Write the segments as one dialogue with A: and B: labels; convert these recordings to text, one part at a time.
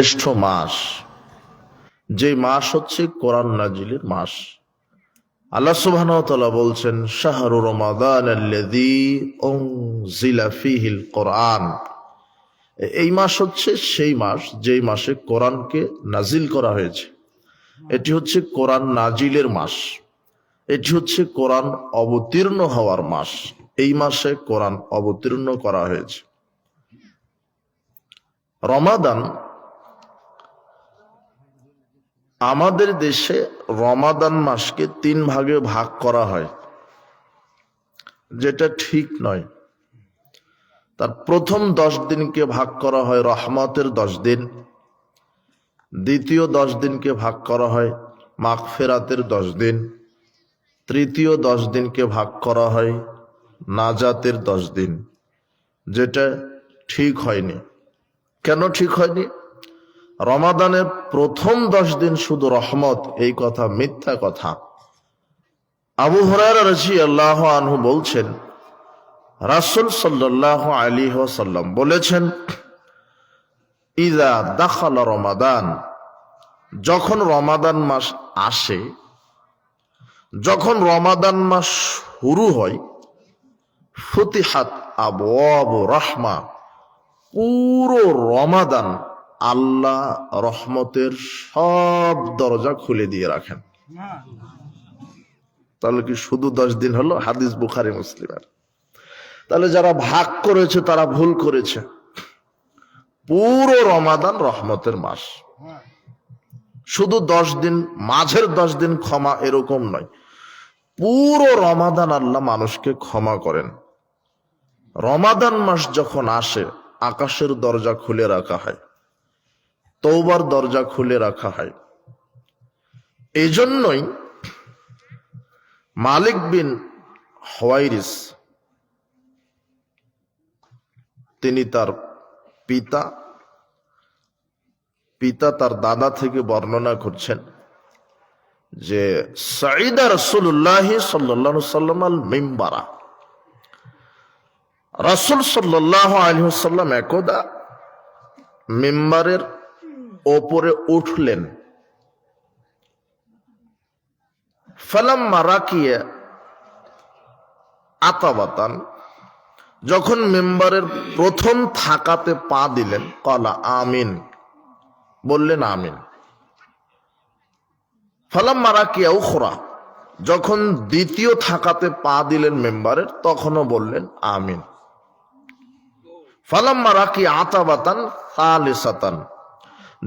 A: শ্রেষ্ঠ মাস, যে মাস হচ্ছে কোরআন নাজিলের মাস। আল্লাহ সুবহানাহু ওয়া তাআলা বলছেন, শাহরু রমাদান আল্লাযী উনজিলা ফীহিল কোরআন। এই মাস হচ্ছে সেই মাস যেই মাসে কোরআনকে নাজিল করা হয়েছে। এটি হচ্ছে কোরআন নাজিলের মাস, এটি হচ্ছে কোরআন অবতীর্ণ হওয়ার মাস। এই মাসে কোরআন অবতীর্ণ করা হয়েছে। রমাদান, আমাদের দেশে রমাদান মাসকে 3 ভাগে ভাগ করা হয়, যেটা ঠিক নয়। তার প্রথম 10 দিনকে ভাগ করা হয় রহমতের 10 দিন, দ্বিতীয় 10 দিনকে ভাগ করা হয় মাগফিরাতের 10 দিন, তৃতীয় 10 দিনকে ভাগ করা হয় নাজাতের 10 দিন, যেটা ঠিক হয়নি। কেন ঠিক হয়নি? রমাদানের প্রথম 10 দিন শুধু রহমত, এই কথা মিথ্যা কথা। আবু হুরায়রা রাদিয়াল্লাহু আনহু বলছেন, রাসূল সাল্লাল্লাহু আলাইহি ওয়াসাল্লাম বলেছেন, ইযা দাখালা রমাদান, যখন রমাদান মাস আসে, যখন রমাদান মাস শুরু হয়, ফুতিহাত আবওয়াবু রাহমা, পুরো রমাদান আল্লাহ রহমতের সব দরজা খুলে দিয়ে রাখেন। তাহলে কি শুধু 10 দিন হলো? হাদিস বুখারী মুসলিমের। তাহলে যারা ভাগ করেছে তারা ভুল করেছে। পুরো রমাদান রহমতের মাস। শুধু 10 দিন, মাঝের 10 দিন ক্ষমা, এরকম নয়। পুরো রমাদান আল্লাহ মানুষকে ক্ষমা করেন। রমাদান মাস যখন আসে, আকাশের দরজা খুলে রাখা হয়, তওবার দরজা খুলে রাখা হয়। এই জন্যই মালিক বিন হুয়াইরিস, তিনি তার পিতা তার দাদা থেকে বর্ণনা করছেন যে সাইদা রাসূলুল্লাহ সাল্লাল্লাহু আলাইহি ওয়াসাল্লাম আল মিম্বারা, রাসূল সাল্লাল্লাহু আলাইহি ওয়াসাল্লাম একদা মিম্বারের ওপরে উঠলেন। ফালাম্মা রাকিয়া আতাবাতান, যখন মিম্বারের প্রথম থাকাতে পা দিলেন, ক্বালা আমিন, বললেন আমিন। ফালাম্মা রাকিয়া উখরা, যখন দ্বিতীয় থাকাতে পা দিলেন মিম্বারের, তখনও বললেন আমিন। ফালাম্মা রাকিয়া আতাবাতান সালিসাতান,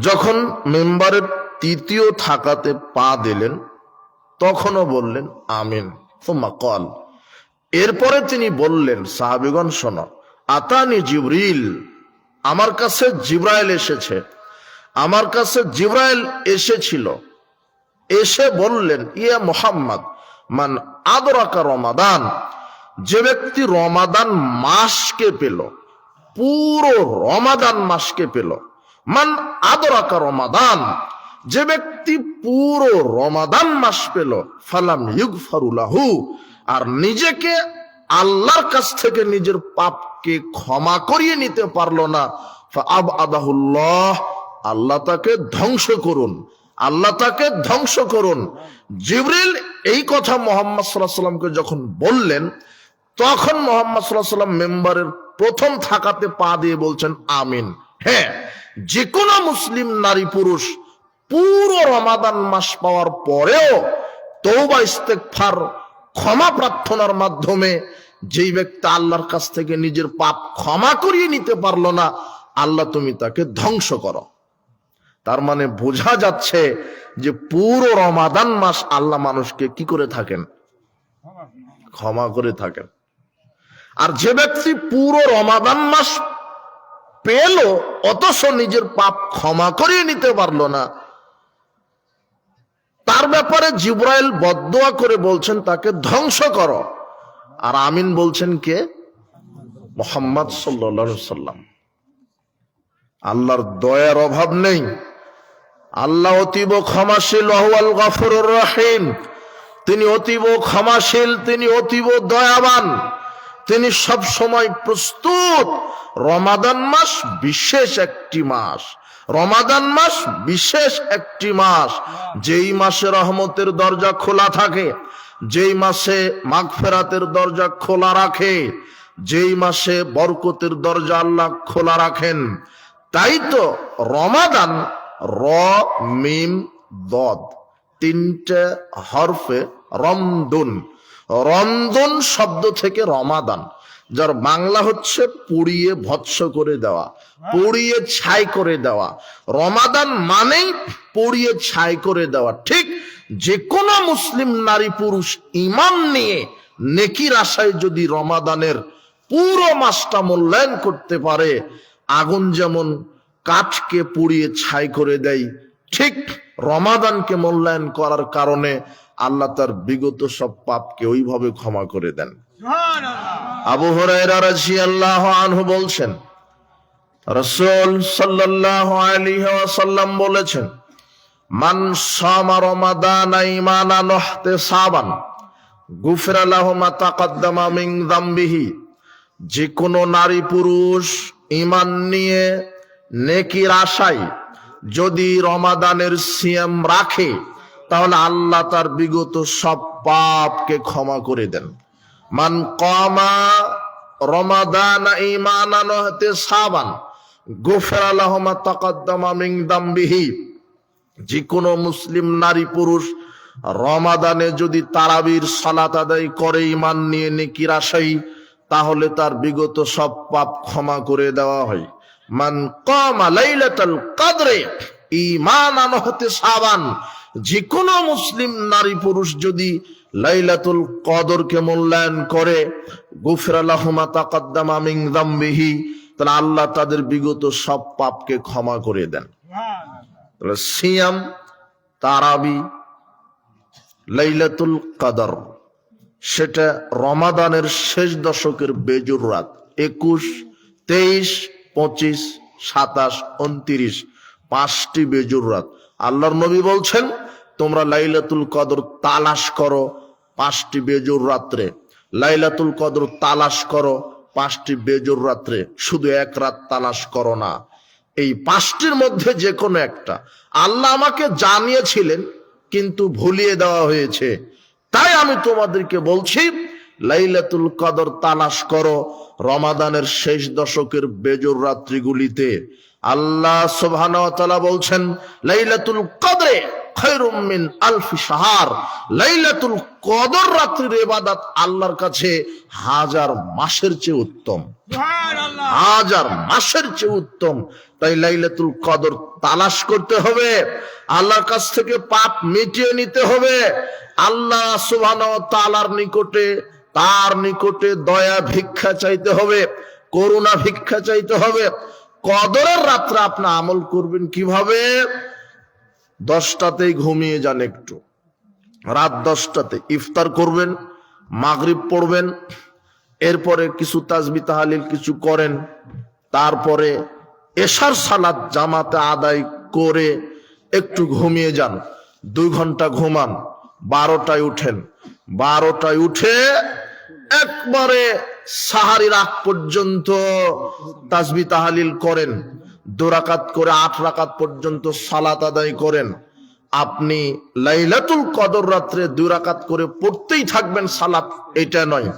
A: যখন মিম্বারের তৃতীয় থাকাতে পা দিলেন, তখনও বললেন আমিন। সুম্মা ক্বাল, এরপরে তিনি বললেন, সাহাবীগণ শোনো, আতানি জিবরিল, আমার কাছে জিবরাইল এসেছে, আমার কাছে জিবরাইল এসেছিল, এসে বললেন, ইয়া মুহাম্মদ, মান আদরাকা রমাদান, যে ব্যক্তি রমাদান মাসকে পেল, পুরো রমাদান মাসকে পেল, মান আদরাকা রমাদান, যে ব্যক্তি পুরো রমাদান মাস পেল, ফালাম ইগফারু লাহু, আর নিজেকে আল্লাহর কাছ থেকে নিজের পাপকে ক্ষমা করিয়ে নিতে পারলো না, ফাআবআদাহুল্লাহ, আল্লাহ তাকে ধ্বংস করুন, আল্লাহ তাকে ধ্বংস করুন। জিবরিল এই কথা মুহাম্মদ সাল্লাল্লাহু আলাইহি ওয়াসাল্লামকে যখন বললেন, তখন মুহাম্মদ সাল্লাল্লাহু আলাইহি ওয়াসাল্লাম মেম্বারের প্রথম থাকাতে পা দিয়ে বলছেন আমিন। হ্যাঁ, যে কোনো মুসলিম নারী পুরুষ পুরো রমাদান মাস পাওয়ার পরেও তওবা ইস্তেগফার, ক্ষমা প্রার্থনার মাধ্যমে যেই ব্যক্তি আল্লাহর কাছ থেকে নিজের পাপ ক্ষমা করিয়ে নিতে পারলো না, আল্লাহ তুমি তাকে ধ্বংস করো। তার মানে বোঝা যাচ্ছে যে পুরো রমাদান মাস আল্লাহ মানুষকে কি করে থাকেন? ক্ষমা করে থাকেন। আর যে ব্যক্তি পুরো রমাদান মাস পেল অথচ নিজের পাপ ক্ষমা করিয়ে নিতে পারলো না, তার ব্যাপারে জিবরাইল বদদোয়া করে বলছেন তাকে ধ্বংস করো। আর আমিন বলছেন কে? মুহাম্মদ সাল্লাল্লাহু আলাইহি ওয়াসাল্লাম। আল্লাহর দয়ার অভাব নেই। আল্লাহ অতীব ক্ষমাশীল, ওয়াহুয়াল গফুরুর রহিম, তিনি অতীব ক্ষমাশীল, তিনি অতীব দয়াবান, তিনি সব সময় প্রস্তুত। রমাদান মাস বিশেষ একটি মাস, রমাদান মাস বিশেষ একটি মাস, যেই মাসে রহমতের দরজা খোলা থাকে, যেই মাসে মাগফিরাতের দরজা খোলা রাখে, যেই মাসে বরকতের দরজা আল্লাহ খোলা রাখেন। তাই তো রমাদান, র মিম দদ তিনটে হরফে রমদুন, রমদুন শব্দ থেকে রমাদান, যার বাংলা হচ্ছে পুড়িয়ে ভৎস করে দেওয়া, পুড়িয়ে ছাই করে দেওয়া। রমাদান মানেই পুড়িয়ে ছাই করে দেওয়া। ঠিক যে কোনো মুসলিম নারী পুরুষ ঈমান নিয়ে নেকির আশায় যদি রমাদানের পুরো মাসটা মূল্যায়ন করতে পারে, আগুন যেমন কাঠকে পুড়িয়ে ছাই করে দেয়, ঠিক রমাদানকে মূল্যায়ন করার কারণে আল্লাহ তার বিগত সব পাপকে ওইভাবে ক্ষমা করে দেন। আবু হুরায়রা রাদিয়াল্লাহু আনহু বলছেন, রাসূল সাল্লাল্লাহু আলাইহি ওয়াসাল্লাম বলেছেন, মান সামা রমাদানা ঈমানান ওয়া ইহতিসাবান গুফিরা লাহু মা তাকাদ্দামা মিন যামবিহি। যে কোনো নারী পুরুষ ঈমান নিয়ে নেকির আশায় যদি রমাদানের সিয়াম রাখে, তাহলে আল্লাহ তার বিগত সব পাপকে ক্ষমা করে দেন। মান কামা রমাদান ঈমানান ওয়া ইহতিসাবান গুফিরা লাহু মা তাকাদ্দামা মিন যামবিহি। যে কোনো মুসলিম নারী পুরুষ রমাদানে যদি তারাবির সালাত আদায় করে ঈমান নিয়ে নেকির আশায়, তাহলে তার বিগত সব পাপ ক্ষমা করে দেওয়া হয়। মান কামা লাইলাতুল কদরে ঈমানান ওয়া ইহতিসাবান। যে কোনো মুসলিম নারী পুরুষ যদি লাইলাতুল কদরকে মূল্যায়ন করে, গুফিরা লাহু মা তাকাদ্দামা মিন যামবিহি, তাহলে আল্লাহ তাদের বিগত সব পাপকে ক্ষমা করে দেন। তাহলে সিয়াম, তারাবি, লাইলাতুল কদর, সেটা রমাদানের শেষ দশকের বেজুর রাত 21, 23, 25, 27, 29, 5টি বেজুর রাত। আল্লাহর নবী বলছেন, তোমরা লাইলাতুল কদর তালাশ করো 5টি বেজুর রাত্রে, লাইলাতুল কদর তালাশ করো 5টি বেজুর রাত্রে, শুধু এক রাত তালাশ করো না। এই 5টির মধ্যে যে কোনো একটা আল্লাহ আমাকে জানিয়েছিলেন, কিন্তু ভুলিয়ে দেওয়া হয়েছে। তাই আমি তোমাদেরকে বলছি, লাইলাতুল কদর তালাশ করো রমাদানের শেষ দশকের বেজোর রাত্রিগুলিতে। আল্লাহ সুবহানাহু ওয়া তাআলা বলছেন, লাইলাতুল কদরে খায়রুম মিন আলফি শাহর। লাইলাতুল কদর রাত্রির ইবাদত আল্লাহর কাছে 1000 মাসের চেয়ে উত্তম, 1000 মাসের চেয়ে উত্তম। তাই লাইলাতুল কদর তালাশ করতে হবে, আল্লাহর কাছ থেকে পাপ মিটিয়ে নিতে হবে, আল্লাহ সুবহানাহু ওয়া তাআলার নিকটে, তার নিকটে দয়া ভিক্ষা চাইতে হবে, করুণা ভিক্ষা চাইতে হবে। কদরের রাত্রে আপনি আমল করবেন কিভাবে? 10টাতেই ঘুমিয়ে যান, একটু রাত 10টাতে ইফতার করবেন, মাগরিব পড়বেন, এরপরে কিছু তাসবিহ তাহলিল কিছু করেন, তারপরে এশার সালাত জামাতে আদায় করে একটু ঘুমিয়ে যান, 2 ঘন্টা ঘুমান, 12টায় উঠেন, 12টায় উঠে একবারে সাহারির আগ পর্যন্ত তাসবিহ তাহলিল করেন, 2 রাকাত করে 8 রাকাত পর্যন্ত সালাত আদায় করেন। আপনি লাইলাতুল কদর রাত্রে 2 রাকাত করে পড়তেই থাকবেন সালাত, এটা নয়,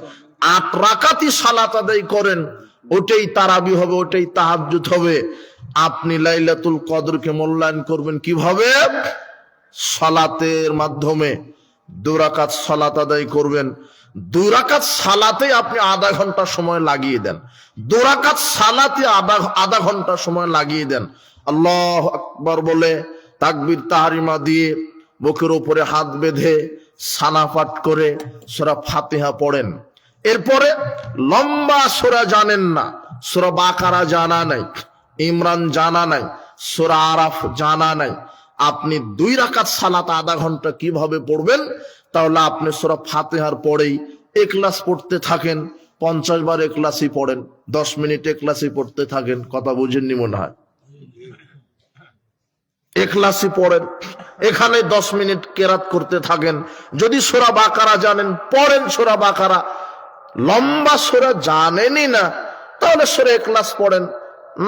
A: 8 রাকাতই সালাত আদায় করেন, ওটাই তারাবি হবে, ওটাই তাহাজ্জুদ হবে। আপনি লাইলাতুল কদরকে মূল্যায়ন করবেন কিভাবে? সালাতের মাধ্যমে 2 রাকাত সালাত আদায় করবেন। 2 রাকাত সালাতে আপনি আধা ঘন্টা সময় লাগিয়ে দেন, 2 রাকাত সালাতে আধা ঘন্টা সময় লাগিয়ে দেন। আল্লাহু আকবার বলে তাকবীর তাহরিমা দিয়ে বুকের উপরে হাত বেঁধে সানা পাঠ করে সূরা ফাতিহা পড়েন। এরপরে লম্বা সূরা জানেন না, সূরা বাকারা জানা নাই, ইমরান জানা নাই, সূরা আরাফ জানা নাই, আপনি 2 রাকাত সালাত আধা ঘন্টা কিভাবে পড়বেন? তাহলে আপনি সূরা ফাতিহার পরেই ইখলাস পড়তে থাকেন, 50 বার ইখলাসই পড়েন, 10 মিনিট ইখলাসই পড়তে থাকেন। কথা বুঝেননি মনে হয়? ইখলাসই পড়েন, এখানে 10 মিনিট কেরাত করতে থাকেন। যদি সূরা বাকারা জানেন পড়েন সূরা বাকারা, লম্বা সূরা জানেনই না তাহলে সূরা ইখলাস পড়েন,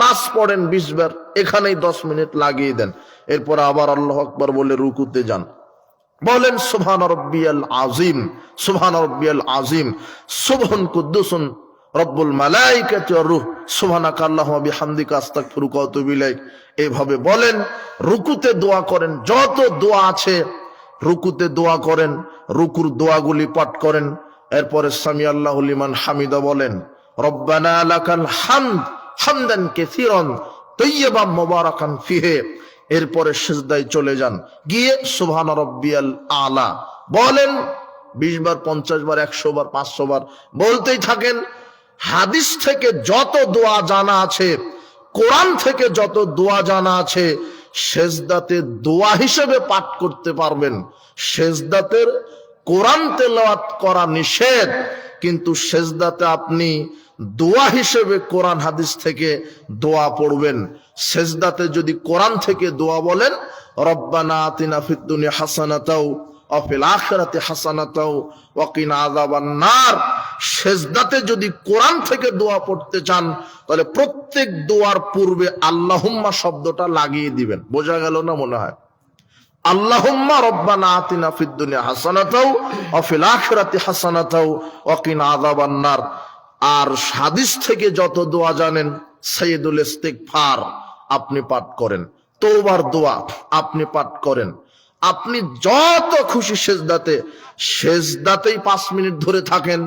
A: নাচ পড়েন 20 বার, এখানেই 10 মিনিট লাগিয়ে দেন। এরপর আবার আল্লাহু আকবার বলে রুকুতে যান, বলেন সুবহান রাব্বিয়াল আযীম, সুবহান রাব্বিয়াল আযীম, সুবহান কুদ্দুসুন রব্বুল মালাইকাতি ওয়ার রূহ, সুবহানাকা আল্লাহুম্মা বিহামদিকা আস্তাগফিরুকা ওয়া আতুবু ইলাইক। এইভাবে বলেন। রুকুতে দোয়া করেন, যত দোয়া আছে রুকুতে দোয়া করেন, রুকুর দোয়াগুলি পাঠ করেন। এরপরে সামি আল্লাহু লিমান হামিদা বলেন, রব্বানা লাকাল হামদ হামদান কাসীরান তাইয়্যিবান মুবারাকান ফিহি। এরপরে সিজদায় চলে যান, গিয়ে সুবহান রাব্বিয়াল আলা বলেন 20 বার, 50 বার, 100 বার, 500 বার বলতেই থাকেন। হাদিস থেকে যত দোয়া জানা আছে, কোরআন থেকে যত দোয়া জানা আছে, সেজদাতে দোয়া হিসেবে পাঠ করতে পারবেন। সেজদাতের কোরআন তেলাওয়াত করা নিষেধ, কিন্তু সেজদাতে আপনি দোয়া হিসেবে কোরআন হাদিস থেকে দোয়া পড়বেন। সেজদাতে যদি কোরআন থেকে দোয়া বলেন, রব্বানা আতিনা ফিদ দুনিয়া হাসানাতাও ওয়া ফিল আখিরাতি হাসানাতাও ওয়া কিনা আযাবান নার। সেজদাতে যদি কোরআন থেকে দোয়া পড়তে চান, তাহলে প্রত্যেক দোয়ার পূর্বে আল্লাহুম্মা শব্দটা লাগিয়ে দিবেন। বোঝা গেল না মনে হয়? আল্লাহুম্মা রব্বানা আতিনা ফিদ দুনিয়া হাসানাতাও ওয়া ফিল আখিরাতি হাসানাতাও ওয়া কিনা আযাবান নার। আর হাদিস থেকে যত দোয়া জানেন, সাইয়্যিদুল ইস্তিগফার আপনি পাঠ করেন, তওবার দোয়া আপনি পাঠ করেন। আপনি যত খুশি সেজদাতেই 5 মিনিট ধরে থাকেন।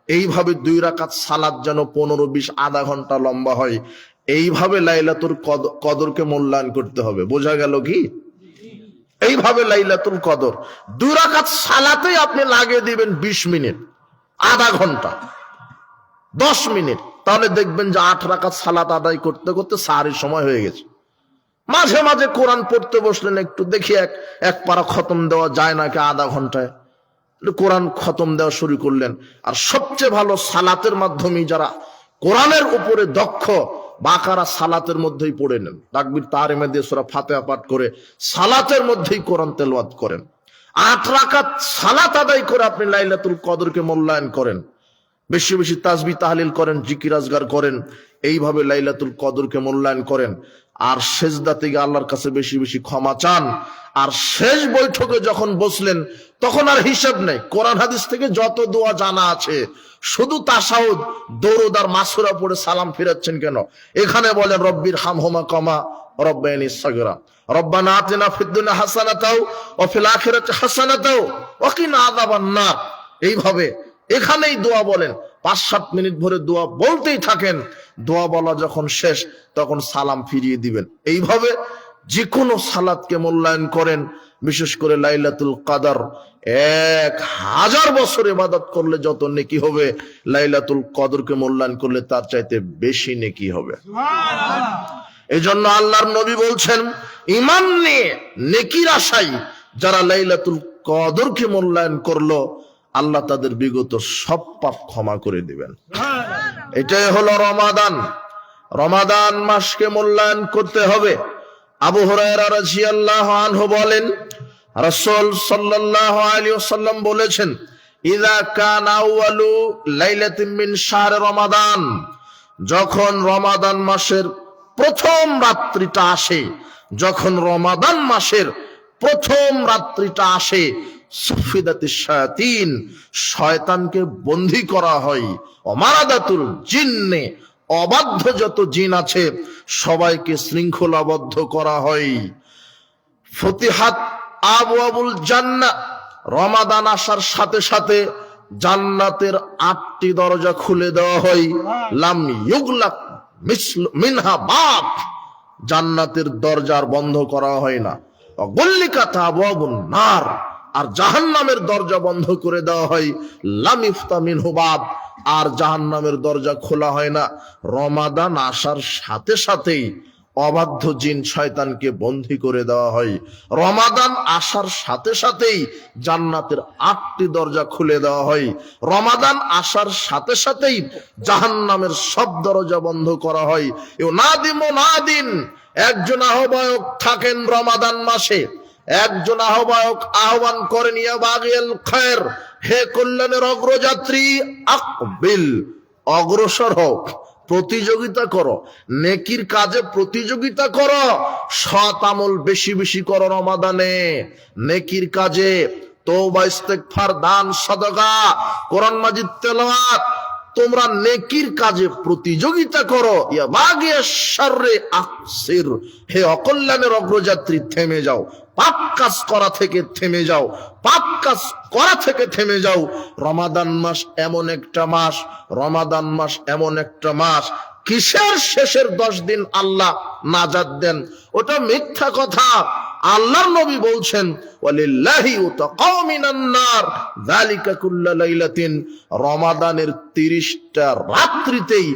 A: এইভাবে 2 রাকাত সালাত যেন 15-20 আধা ঘন্টা লম্বা হয়। এইভাবে লাইলাতুল কদরকে মূল্যায়ন করতে হবে। বোঝা গেল কি? এইভাবে লাইলাতুল কদর 2 রাকাত সালাতেই আপনি লাগিয়ে দিবেন 20 মিনিট, আধা ঘন্টা, 10 মিনিট। তাহলে দেখবেন যে 8 রাকাত সালাত আদায় করতে করতে সাহারির সময় হয়ে গেছে। মাঝে মাঝে কোরআন পড়তে বসলেন, একটু দেখি এক পারা খতম দেওয়া যায় নাকি আধা ঘন্টায়, কোরআন খতম দেওয়া শুরু করলেন। আর সবচেয়ে ভালো সালাতের মাধ্যমে যারা কোরআনের উপরে দক্ষ, বাকারা সালাতের মধ্যেই পড়ে নেন, তাকবীর তাহরিমা দিয়ে সূরা ফাতিহা পাঠ করে সালাতের মধ্যেই কোরআন তেলাওয়াত করেন। 8 রাকাত সালাত আদায় করে আপনি লাইলাতুল কদরকে মূল্যায়ন করেন। বেশি বেশি তাসবিহ তাহলিল করেন, জিকির আজগার করেন। এইভাবে লাইলাতুল কদরকে মূল্যায়ন করেন। আর সেজদাতে গিয়ে আল্লাহর কাছে বেশি বেশি ক্ষমা চান। আর শেষ বৈঠকে যখন বসলেন, তখন আর হিসাব নেই। কোরআন হাদিস থেকে যত দোয়া জানা আছে, শুধু তাশাহুদ, দরুদ আর মাসুরা পড়ে সালাম ফিরাচ্ছেন কেন? এখানে বলেন রব্বির হামহুমা কামা রাব্বায়ানি সাগীরা, রব্বানা আতিনা ফিদ দুনিয়া হাসানাতাও ওয়া ফিল আখিরাতি হাসানাতাও ওয়া কিনা আযাবান নার। এইভাবে এখানেই দোয়া বলেন, 5-7 মিনিট ধরে দোয়া বলতেই থাকেন। দোয়া বলা যখন শেষ, তখন সালাম ফিরিয়ে দিবেন। এইভাবে যে কোনো সালাতকে মূল্যায়ন করেন। বিশেষ করে লাইলাতুল কদর 1000 বছর ইবাদত করলে যত নেকি হবে, লাইলাতুল কদরকে মূল্যায়ন করলে তার চাইতে বেশি নেকি হবে। এই জন্য আল্লাহর নবী বলছেন, ঈমান নিয়ে নেকির আশায় যারা লাইলাতুল কদরকে মূল্যায়ন করলো, আল্লাহ তাদের বিগত সব পাপ ক্ষমা করে দিবেন। এটাই হলো রমাদান। রমাদান মাসকে মূল্যায়ন করতে হবে। আবু হুরায়রা রাদিয়াল্লাহু আনহু বলেন, রাসূল সাল্লাল্লাহু আলাইহি ওয়াসাল্লাম বলেছেন, ইযা কানা আউয়ালু লাইলাতিন মিন শাহর রমাদান, যখন রমাদান মাসের প্রথম রাত্রিটা আসে, যখন রমাদান মাসের প্রথম রাত্রিটা আসে, সুফিদাতিশ শায়াতিন, শয়তানকে বন্দী করা হয়, ওমারাদাতুল জিন্নে, অবাধ্য যত জিন আছে সবাইকে শৃঙ্খলাবদ্ধ করা হয়। ফতিহাত আবওয়াবুল জান্নাহ, রমাদান আসার সাথে সাথে জান্নাতের 8টি দরজা খুলে দেওয়া হয়। লাম ইউগলাক মিনহা বাব, জান্নাতের দরজা আর বন্ধ করা হয় না। গুল্লিকাত আবওয়াবুন নার, আর জাহান্নামের দরজা বন্ধ করে দেওয়া হয়। লাম ইফতা মিনহু বাব, আর জাহান্নামের দরজা খোলা হয় না। রমাদান আসার সাথে সাথেই অবাধ্য জিন শয়তানকে বন্দী করে দেওয়া হয়। রমাদান আসার সাথে সাথেই জান্নাতের 8টি দরজা খুলে দেওয়া হয়। রমাদান আসার সাথে সাথেই জাহান্নামের সব দরজা বন্ধ করা হয়। ইউনাদি মুনাদিন, একজন আহ্বায়ক থাকেন রমাদান মাসে। একজন আহ্বায়ক আহ্বান করেন, ইয়া বাগিয়াল খায়র, হে কল্যাণের অগ্রযাত্রী, আকবিল, অগ্রসর হোক, প্রতিযোগিতা করো, নেকির কাজে প্রতিযোগিতা করো, সৎ আমল বেশি বেশি করো রমাদানে, নেকির কাজে তওবা ইস্তেগফার, দান সাদাকা, কোরআন মাজিদ তেলাওয়াত, তোমরা নেকির কাজে প্রতিযোগিতা করো। ইয়া বাগিয়াশ শাররে আকসির, হে অকল্যাণের অগ্রযাত্রী থেমে যাও, পাপ কাজ করা থেকে থেমে যাও, পাপ কাজ করা থেকে থেমে যাও। রমাদান মাস এমন একটা মাস, রমাদান মাস এমন একটা মাস, কিসের শেষের 10 দিন আল্লাহ নাজাত দেন, ওটা মিথ্যা কথা। আল্লাহর নবী বলছেন ওয়ালিল্লাহি উতাকাউ মিনান নার যালিকা কুল্লা লাইলাতিন, রমাদানের 30টা রাত্রিতেই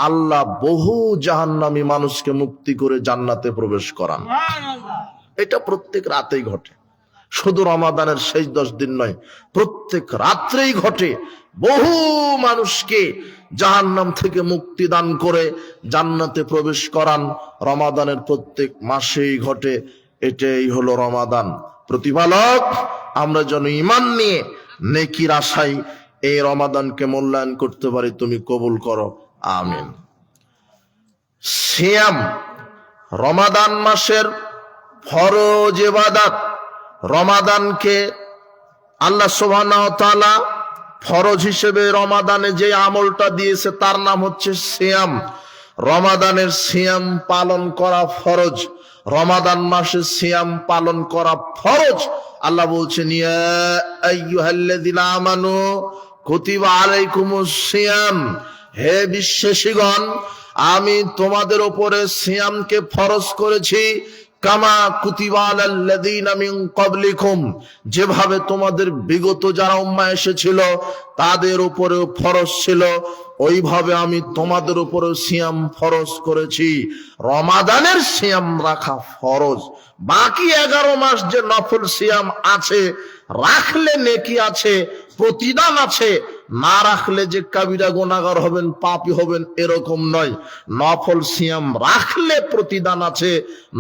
A: আল্লাহ বহু জাহান্নামী মানুষকে মুক্তি করে জান্নাতে প্রবেশ করান। এটা প্রত্যেক রাতেই ঘটে, শুধু রমাদানের শেষ 10 দিন নয়, প্রত্যেক রাত্রেই ঘটে। বহু মানুষকে জাহান্নাম থেকে মুক্তি দান করে জান্নাতে প্রবেশ করান, রমাদানের প্রত্যেক মাসেই ঘটে। এটাই হলো রমাদান। প্রতিপালক, আমরা যেন ঈমান নিয়ে নেকির আশায় এই রমাদানকে মূল্যায়ন করতে পারি, তুমি কবুল করো, আমিন। সিয়াম, রমাদান মাসের ফরজ ইবাদত। রমাদানকে আল্লাহ সুবহানাহু ওয়া তাআলা ফরজ হিসেবে রমাদানে যে আমলটা দিয়েছে তার নাম হচ্ছে সিয়াম। রমাদানের সিয়াম পালন করা ফরজ, রমাদান মাসে সিয়াম পালন করা ফরজ। আল্লাহ বলছেন ইয়া আইয়ুহাল্লাযীনা আমানু কুতিবা আলাইকুমুস সিয়াম, হে বিশ্বাসীগণ, আমি তোমাদের উপরে সিয়ামকে ফরজ করেছি, কামা কুতিবা আলাল্লাযীনা মিন ক্বাবলিকুম, যেভাবে তোমাদের বিগত যারা উম্মাহ এসেছিল তাদের উপরেও ফরজ ছিল, ওইভাবে আমি তোমাদের উপরেও সিয়াম ফরজ করেছি। রমাদানের সিয়াম রাখা ফরজ, বাকি 11 মাস যে নফল সিয়াম আছে, রাখলে নেকি আছে, প্রতিদান আছে, না রাখলে যে কাবিরা গুনাহগার হবেন, পাপী হবেন, এরকম নয়। নফল সিয়াম রাখলে প্রতিদান আছে,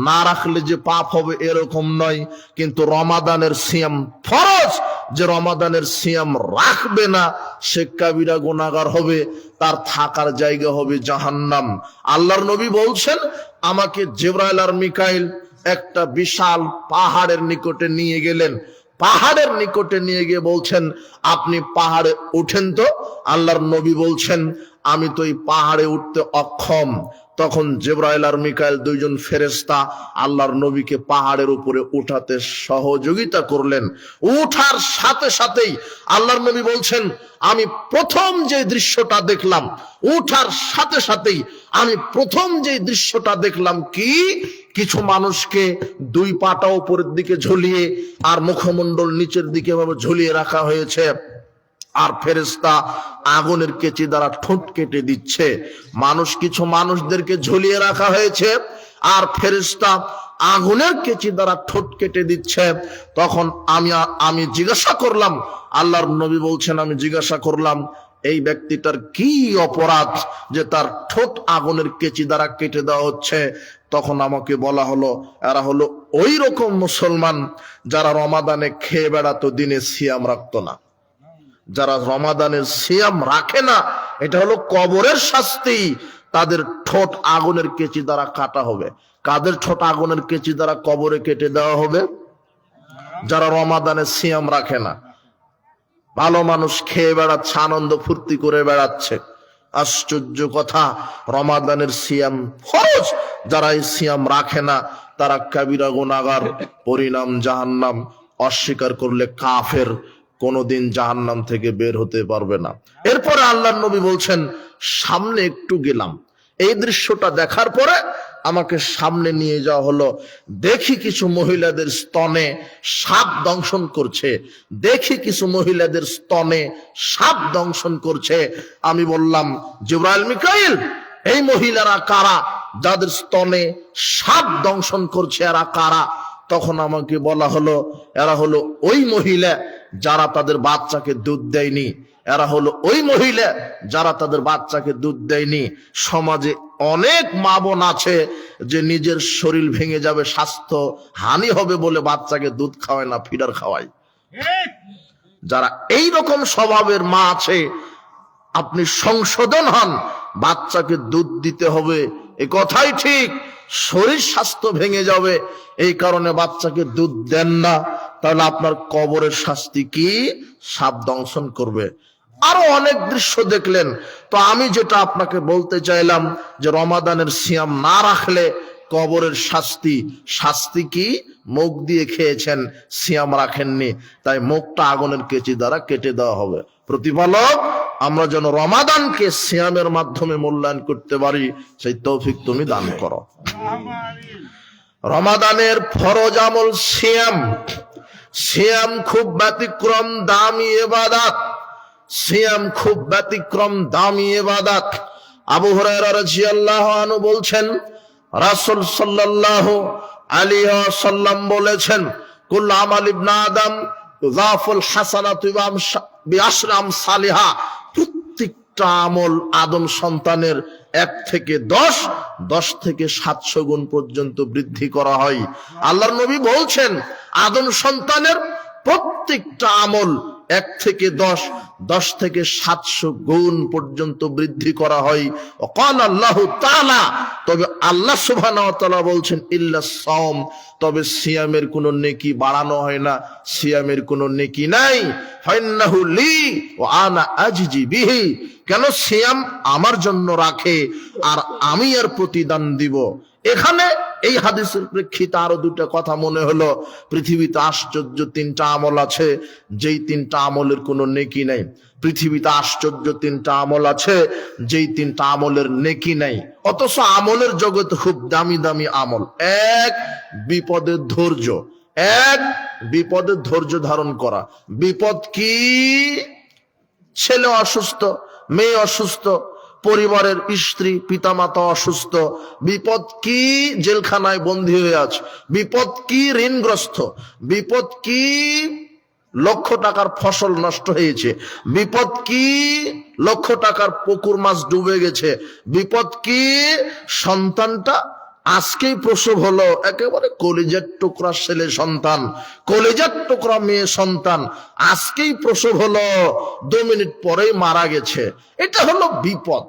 A: না রাখলে যে পাপ হবে, এরকম নয়। কিন্তু রমাদানের সিয়াম ফরজ, যে রমাদানের সিয়াম রাখবে না সে কাবিরা গুনাহগার হবে, তার থাকার জায়গা হবে জাহান্নাম। আল্লাহর নবী বলছেন, আমাকে জিবরাইল আর মিকাইল একটা বিশাল পাহাড়ের নিকটে নিয়ে গেলেন, পাহাড়ের নিকটে নিয়ে গিয়ে বলছেন, আপনি পাহাড়ে উঠেন তো। আল্লাহর নবী বলছেন, আমি তো এই পাহাড়ে উঠতে অক্ষম। তখন জিবরাইল আর মিকাইল দুইজন ফেরেশতা আল্লাহর নবীকে পাহাড়ের উপরে উঠাতে সহযোগিতা করলেন। উঠার সাথে সাথেই আল্লাহর নবী বলছেন, আমি প্রথম যে দৃশ্যটা দেখলাম, উঠার সাথে সাথেই আমি প্রথম যে দৃশ্যটা দেখলাম কি, কিছু মানুষকে 2 পাটা উপরের দিকে ঝুলিয়ে আর মুখমণ্ডল নিচের দিকে ভাবে ঝুলিয়ে রাখা হয়েছে, আর ফেরেশতা আগুনের কেচি দ্বারা ঠোঁট কেটে দিচ্ছে। কিছু মানুষদেরকে ঝুলিয়ে রাখা হয়েছে আর ফেরেশতা আগুনের কেচি দ্বারা ঠোঁট কেটে দিচ্ছে। তখন আমি জিজ্ঞাসা করলাম, আল্লাহর নবী বলছেন, আমি জিজ্ঞাসা করলাম, এই ব্যক্তিটার কি অপরাধ যে তার ঠোঁট আগুনের কেচি দ্বারা কেটে দেওয়া হচ্ছে? তখন আমাকে বলা হলো, এরা হলো ওই রকম মুসলমান যারা রমাদানে খেয়ে বেড়াতো, দিনে সিয়াম রাখতো না। যারা রমাদানের সিয়াম রাখে না, এটা হলো কবরের শাস্তি, তাদের ঠোঁট আগুনের কেচি দ্বারা কাটা হবে। কাদের ঠোঁট আগুনের কেচি দ্বারা কবরে কেটে দেওয়া হবে? যারা রমাদানের সিয়াম রাখে না। ভালো মানুষ খেয়ে বেড়াচ্ছে, আনন্দ ফুর্তি করে বেড়াচ্ছে। আশ্চর্য কথা, রমাদানের সিয়াম ফরজ, যারা এই সিয়াম রাখে না তারা কাবিরা গুনাহগার, পরিণাম জাহান্নাম। অস্বীকার করলে কাফের, কোনদিন জাহান্নাম থেকে বের হতে পারবে না। এরপরে আল্লাহর নবী বলছেন, সামনে একটু গেলাম, এই দৃশ্যটা দেখার পরে আমাকে সামনে নিয়ে যাওয়া হলো, দেখি কিছু মহিলাদের স্তনে সাপ দংশন করছে, দেখি কিছু মহিলাদের স্তনে সাপ দংশন করছে। আমি বললাম, জিবরাইল মিকাইল, এই মহিলারা কারা যাদের স্তনে সাপ দংশন করছে, এরা কারা? তখন আমাকে বলা হলো, এরা হলো ওই মহিলা যারা তাদের বাচ্চাকে দুধ দেয়নি, এরা হলো ওই মহিলা যারা তাদের বাচ্চাকে দুধ দেয়নি। সমাজে অনেক মা বোন আছে যে নিজের শরীর ভেঙে যাবে, স্বাস্থ্য হানি হবে বলে বাচ্চাকে দুধ খাওয়ায় না, ফিডার খাওয়ায়। যারা এই রকম স্বভাবের মা আছে, আপনি সংশোধন হন। বাচ্চাকে দুধ দিতে হবে, এ কথাই ঠিক। শরীর স্বাস্থ্য ভেঙে যাবে, এই কারণে বাচ্চাকে দুধ দেন না, তাহলে আপনার কবরের শাস্তি কি? সাপ দংশন করবে। আরো অনেক দৃশ্য দেখলেন। তো আমি যেটা আপনাকে বলতে চাইলাম যে রমাদানের সিয়াম না রাখলে কবরের শাস্তি। শাস্তি কি? মুখ দিয়ে খেয়েছেন, সিয়াম রাখেননি, তাই মুখটা আগুনের কেচি দ্বারা কেটে দেওয়া হবে। প্রতিপালক আমরা যেন রমাদানকে সিয়ামের মাধ্যমে মূল্যায়ন করতে পারি, সেই তৌফিক তুমি দান করো। রমাদানের ফরজ আমল সিয়াম। সিয়াম খুব ব্যতিক্রম দামি ইবাদত। সিয়াম খুব ব্যতিক্রম দামি ইবাদত। আবু হুরায়রা রাদিয়াল্লাহু আনহু বলছেন, রাসূল সাল্লাল্লাহু আলাইহি ওয়াসাল্লাম বলেছেন, কুল্লু আমাল ইবনে আদম ইযাফুল হাসানাতু বিআশরি আমসালিহা। প্রত্যেকটা আমল আদম সন্তানের 1 থেকে 10, 10 থেকে 700 গুণ পর্যন্ত বৃদ্ধি করা হয়। আল্লাহর নবী বলছেন আদম সন্তানের প্রত্যেকটা আমল 1 থেকে 10, 10 থেকে 700 গুণ পর্যন্ত বৃদ্ধি করা হয়। ওয়াকাল আল্লাহু তাআলা, তবে আল্লাহ সুবহানাহু ওয়া তাআলা বলছেন ইল্লা সাওম, তবে সিয়ামের কোনো নেকি বাড়ানো হয় না, সিয়ামের কোনো নেকি নাই। ফাইন্নাহু লি ওয়া আনা আজজি বিহি, কেন? সিয়াম আমার জন্য রাখে আর আমি এর প্রতিদান দিব। এখানে এই হাদিসের প্রেক্ষিতে আরো দুটো কথা মনে হলো। পৃথিবীতে আশ্চর্য 3টা আমল আছে যেই 3টা আমলের কোনো নেকি নাই। পৃথিবীতে আশ্চর্য 3টা আমল আছে যেই 3টা আমলের নেকি নাই, অথচ আমলের জগতে খুব দামি দামি আমল। 1, বিপদের ধৈর্য। 1, বিপদের ধৈর্য ধারণ করা। বিপদ কি? ছেলে অসুস্থ, মেয়ে অসুস্থ, পরিবারের স্ত্রী পিতামাতা অসুস্থ। বিপদ কি? জেলখানায় বন্দী হয়ে আছে। বিপদ কি? ঋণগ্রস্ত। বিপদ কি? লক্ষ টাকার ফসল নষ্ট হয়েছে। বিপদ কি? লক্ষ টাকার পুকুর মাছ ডুবে গেছে। বিপদ কি? সন্তানটা আজকেই প্রসব হলো, একেবারে কলিজার টুকরা ছেলে সন্তান, কলিজার টুকরা মেয়ে সন্তান, আজকেই প্রসব হলো, 2 মিনিট পরেই মারা গেছে। এটা হলো বিপদ।